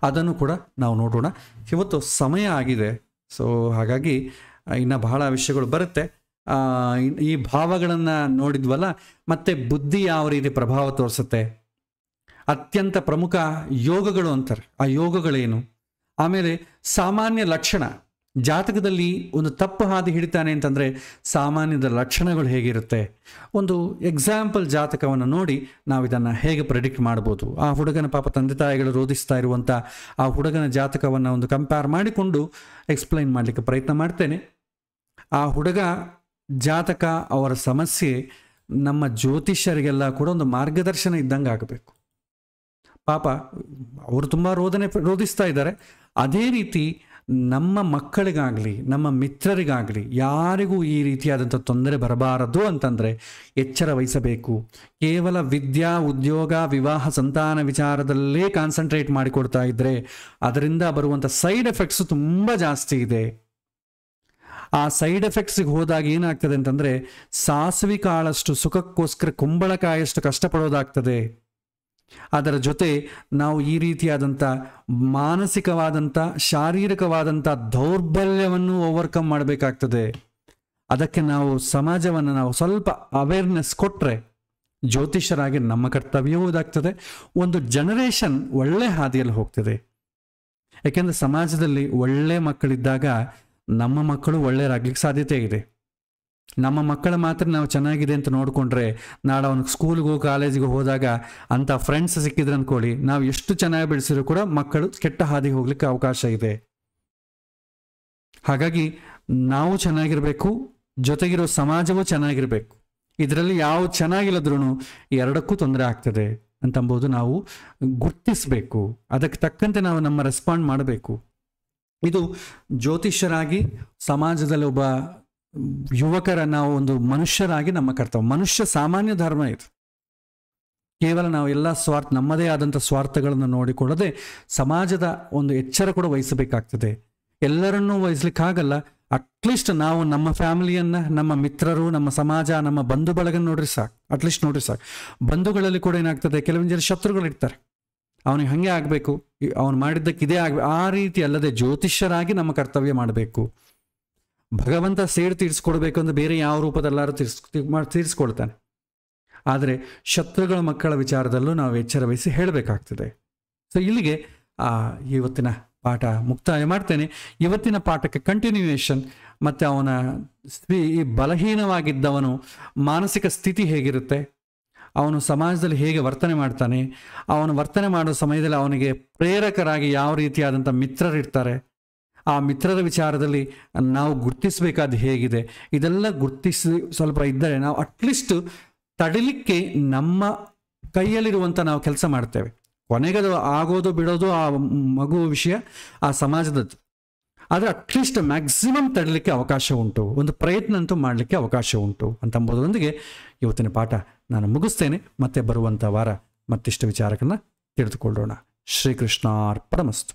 ಅದನ್ನು ಕೂಡ ನಾವು ನೋಡೋಣ. ಇವತ್ತು ಸಮಯ ಆಗಿದೆ. ಸೊ ಹಾಗಾಗಿ ಇನ್ನು ಬಹಳ ವಿಷಯಗಳು ಬರುತ್ತೆ. ಈ ಭಾವಗಳನ್ನು ನೋಡಿದ್ವಲ್ಲ, ಮತ್ತು ಬುದ್ಧಿ ಯಾವ ರೀತಿ ಪ್ರಭಾವ ತೋರಿಸುತ್ತೆ, ಅತ್ಯಂತ ಪ್ರಮುಖ ಯೋಗಗಳು ಅಂತಾರೆ, ಆ ಯೋಗಗಳೇನು, ಆಮೇಲೆ ಸಾಮಾನ್ಯ ಲಕ್ಷಣ, ಜಾತಕದಲ್ಲಿ ಒಂದು ತಪ್ಪು ಹಾದಿ ಹಿಡಿತಾನೆ ಅಂತಂದರೆ ಸಾಮಾನ್ಯದ ಲಕ್ಷಣಗಳು ಹೇಗಿರುತ್ತೆ, ಒಂದು ಎಕ್ಸಾಂಪಲ್ ಜಾತಕವನ್ನು ನೋಡಿ ನಾವು ಇದನ್ನು ಹೇಗೆ ಪ್ರೆಡಿಕ್ಟ್ ಮಾಡ್ಬೋದು. ಆ ಹುಡುಗನ ಪಾಪ ತಂದೆ ತಾಯಿಗಳು ರೋಧಿಸ್ತಾ ಇರುವಂಥ ಆ ಹುಡುಗನ ಜಾತಕವನ್ನು ಒಂದು ಕಂಪೇರ್ ಮಾಡಿಕೊಂಡು ಎಕ್ಸ್ಪ್ಲೈನ್ ಮಾಡಲಿಕ್ಕೆ ಪ್ರಯತ್ನ ಮಾಡ್ತೇನೆ. ಆ ಹುಡುಗ ಜಾತಕ, ಅವರ ಸಮಸ್ಯೆ ನಮ್ಮ ಜ್ಯೋತಿಷ್ಯರಿಗೆಲ್ಲ ಕೂಡ ಒಂದು ಮಾರ್ಗದರ್ಶನ ಇದ್ದಂಗೆ ಆಗಬೇಕು. ಪಾಪ ಅವರು ತುಂಬ ರೋಧಿಸ್ತಾ ಇದ್ದಾರೆ. ಅದೇ ರೀತಿ ನಮ್ಮ ಮಕ್ಕಳಿಗಾಗಲಿ ನಮ್ಮ ಮಿತ್ರರಿಗಾಗಲಿ ಯಾರಿಗೂ ಈ ರೀತಿಯಾದಂಥ ತೊಂದರೆ ಬರಬಾರದು ಅಂತಂದರೆ ಎಚ್ಚರ ವಹಿಸಬೇಕು. ಕೇವಲ ವಿದ್ಯಾ, ಉದ್ಯೋಗ, ವಿವಾಹ, ಸಂತಾನ ವಿಚಾರದಲ್ಲೇ ಕಾನ್ಸಂಟ್ರೇಟ್ ಮಾಡಿಕೊಡ್ತಾ ಇದ್ದರೆ ಅದರಿಂದ ಬರುವಂಥ ಸೈಡ್ ಎಫೆಕ್ಟ್ಸು ತುಂಬ ಜಾಸ್ತಿ ಇದೆ. ಆ ಸೈಡ್ ಎಫೆಕ್ಟ್ಸಿಗೆ ಹೋದಾಗ ಏನಾಗ್ತದೆ ಅಂತಂದರೆ ಸಾಸಿವೆ ಕಾಳಷ್ಟು ಸುಖಕ್ಕೋಸ್ಕರ ಕುಂಬಳಕಾಯಷ್ಟು ಕಷ್ಟಪಡೋದಾಗ್ತದೆ. ಅದರ ಜೊತೆ ನಾವು ಈ ರೀತಿಯಾದಂಥ ಮಾನಸಿಕವಾದಂಥ, ಶಾರೀರಿಕವಾದಂಥ ದೌರ್ಬಲ್ಯವನ್ನು ಓವರ್ಕಮ್ ಮಾಡಬೇಕಾಗ್ತದೆ. ಅದಕ್ಕೆ ನಾವು ಸಮಾಜವನ್ನು ನಾವು ಸ್ವಲ್ಪ ಅವೇರ್ನೆಸ್ ಕೊಟ್ಟರೆ ಜ್ಯೋತಿಷ್ಯರಾಗಿ ನಮ್ಮ ಕರ್ತವ್ಯವೂ ಇದಾಗ್ತದೆ. ಒಂದು ಜನರೇಷನ್ ಒಳ್ಳೆ ಹಾದಿಯಲ್ಲಿ ಹೋಗ್ತದೆ. ಯಾಕೆಂದರೆ ಸಮಾಜದಲ್ಲಿ ಒಳ್ಳೆ ಮಕ್ಕಳಿದ್ದಾಗ ನಮ್ಮ ಮಕ್ಕಳು ಒಳ್ಳೆಯರಾಗ್ಲಿಕ್ಕೆ ಸಾಧ್ಯತೆ ಇದೆ. ನಮ್ಮ ಮಕ್ಕಳ ಮಾತ್ರ ನಾವು ಚೆನ್ನಾಗಿದೆ ಅಂತ ನೋಡಿಕೊಂಡ್ರೆ ನಾಳೆ ಅವನಿಗೆ ಸ್ಕೂಲ್ಗೂ ಕಾಲೇಜಿಗೂ ಹೋದಾಗ ಅಂಥ ಫ್ರೆಂಡ್ಸ್ ಸಿಕ್ಕಿದ್ರೆ ಅಂದ್ಕೊಳ್ಳಿ, ನಾವು ಎಷ್ಟು ಚೆನ್ನಾಗಿ ಬೆಳೆಸಿದ್ರು ಕೂಡ ಮಕ್ಕಳು ಕೆಟ್ಟ ಹಾದಿಗೆ ಹೋಗ್ಲಿಕ್ಕೆ ಅವಕಾಶ ಇದೆ. ಹಾಗಾಗಿ ನಾವು ಚೆನ್ನಾಗಿರಬೇಕು, ಜೊತೆಗಿರೋ ಸಮಾಜವೂ ಚೆನ್ನಾಗಿರಬೇಕು. ಇದರಲ್ಲಿ ಯಾವ ಚೆನ್ನಾಗಿಲ್ಲದ್ರೂ ಎರಡಕ್ಕೂ ತೊಂದರೆ ಆಗ್ತದೆ ಅಂತಂಬೋದು ನಾವು ಗುರ್ತಿಸಬೇಕು. ಅದಕ್ಕೆ ತಕ್ಕಂತೆ ನಾವು ನಮ್ಮ ರೆಸ್ಪಾಂಡ್ ಮಾಡಬೇಕು. ಇದು ಜ್ಯೋತಿಷ್ಯರಾಗಿ ಸಮಾಜದಲ್ಲಿ ಒಬ್ಬ ಯುವಕರ ನಾವು ಒಂದು ಮನುಷ್ಯರಾಗಿ ನಮ್ಮ ಕರ್ತವ್ಯ. ಮನುಷ್ಯ ಸಾಮಾನ್ಯ ಧರ್ಮ ಇದು. ಕೇವಲ ನಾವು ಎಲ್ಲ ನಮ್ಮದೇ ಆದಂಥ ಸ್ವಾರ್ಥಗಳನ್ನು ನೋಡಿಕೊಳ್ಳದೆ ಸಮಾಜದ ಒಂದು ಎಚ್ಚರ ಕೂಡ ವಹಿಸಬೇಕಾಗ್ತದೆ. ಎಲ್ಲರನ್ನೂ ವಹಿಸ್ಲಿಕ್ಕಾಗಲ್ಲ. ಅಟ್ಲೀಸ್ಟ್ ನಾವು ನಮ್ಮ ಫ್ಯಾಮಿಲಿಯನ್ನು, ನಮ್ಮ ಮಿತ್ರರು, ನಮ್ಮ ಸಮಾಜ, ನಮ್ಮ ಬಂಧು ಬಳಗ ನೋಡ್ರಿ ಸಾಕು. ಅಟ್ಲೀಸ್ಟ್ ನೋಡ್ರಿ ಸಾಕು. ಬಂಧುಗಳಲ್ಲಿ ಕೂಡ ಏನಾಗ್ತದೆ, ಕೆಲವೊಂದು ಜನ ಶತ್ರುಗಳಿರ್ತಾರೆ. ಅವನಿಗೆ ಹಾಗೆ ಆಗಬೇಕು, ಅವನು ಮಾಡಿದ್ದಕ್ಕೆ ಇದೇ ಆಗಬೇಕು, ಆ ರೀತಿ ಅಲ್ಲದೆ ಜ್ಯೋತಿಷ್ಯರಾಗಿ ನಮ್ಮ ಕರ್ತವ್ಯ ಮಾಡಬೇಕು. ಭಗವಂತ ಸೇಡು ತೀರಿಸ್ಕೊಡ್ಬೇಕು ಅಂದ್ರೆ ಬೇರೆ ಯಾವ ರೂಪದಲ್ಲಾರು ತೀರಿಸ್ಕೊಳ್ತಾನೆ. ಆದರೆ ಶತ್ರುಗಳ ಮಕ್ಕಳ ವಿಚಾರದಲ್ಲೂ ನಾವು ಎಚ್ಚರ ವಹಿಸಿ ಹೇಳಬೇಕಾಗ್ತದೆ. ಸೊ ಇಲ್ಲಿಗೆ ಇವತ್ತಿನ ಪಾಠ ಮುಕ್ತಾಯ ಮಾಡ್ತೇನೆ. ಇವತ್ತಿನ ಪಾಠಕ್ಕೆ ಕಂಟಿನ್ಯೂಯೇಷನ್ ಮತ್ತು ಅವನ ಈ ಬಲಹೀನವಾಗಿದ್ದವನು ಮಾನಸಿಕ ಸ್ಥಿತಿ ಹೇಗಿರುತ್ತೆ, ಅವನು ಸಮಾಜದಲ್ಲಿ ಹೇಗೆ ವರ್ತನೆ ಮಾಡ್ತಾನೆ, ಅವನು ವರ್ತನೆ ಮಾಡೋ ಸಮಯದಲ್ಲಿ ಅವನಿಗೆ ಪ್ರೇರಕರಾಗಿ ಯಾವ ರೀತಿಯಾದಂಥ ಮಿತ್ರರಿರ್ತಾರೆ, ಆ ಮಿತ್ರರ ವಿಚಾರದಲ್ಲಿ ನಾವು ಗುರ್ತಿಸಬೇಕಾದ ಹೇಗಿದೆ, ಇದೆಲ್ಲ ಗುರ್ತಿಸಿ ಸ್ವಲ್ಪ ಇದ್ದರೆ ನಾವು ಅಟ್ಲೀಸ್ಟ್ ತಡಿಲಿಕ್ಕೆ ನಮ್ಮ ಕೈಯಲ್ಲಿರುವಂಥ ನಾವು ಕೆಲಸ ಮಾಡ್ತೇವೆ. ಕೊನೆಗದು ಆಗೋದು ಬಿಡೋದು ಆ ಮಗು ವಿಷಯ, ಆ ಸಮಾಜದದ್ದು. ಆದರೆ ಅಟ್ಲೀಸ್ಟ್ ಮ್ಯಾಕ್ಸಿಮಮ್ ತಡಲಿಕ್ಕೆ ಅವಕಾಶ ಉಂಟು, ಒಂದು ಪ್ರಯತ್ನ ಅಂತೂ ಮಾಡಲಿಕ್ಕೆ ಅವಕಾಶ ಉಂಟು ಅಂತಂಬುದರೊಂದಿಗೆ ಇವತ್ತಿನ ಪಾಠ ನಾನು ಮುಗಿಸ್ತೇನೆ. ಮತ್ತೆ ಬರುವಂಥ ವಾರ ಮತ್ತಿಷ್ಟು ವಿಚಾರಗಳನ್ನು ತಿಳಿದುಕೊಳ್ಳೋಣ. ಶ್ರೀಕೃಷ್ಣಾರ್ಪಣಮಸ್ತು.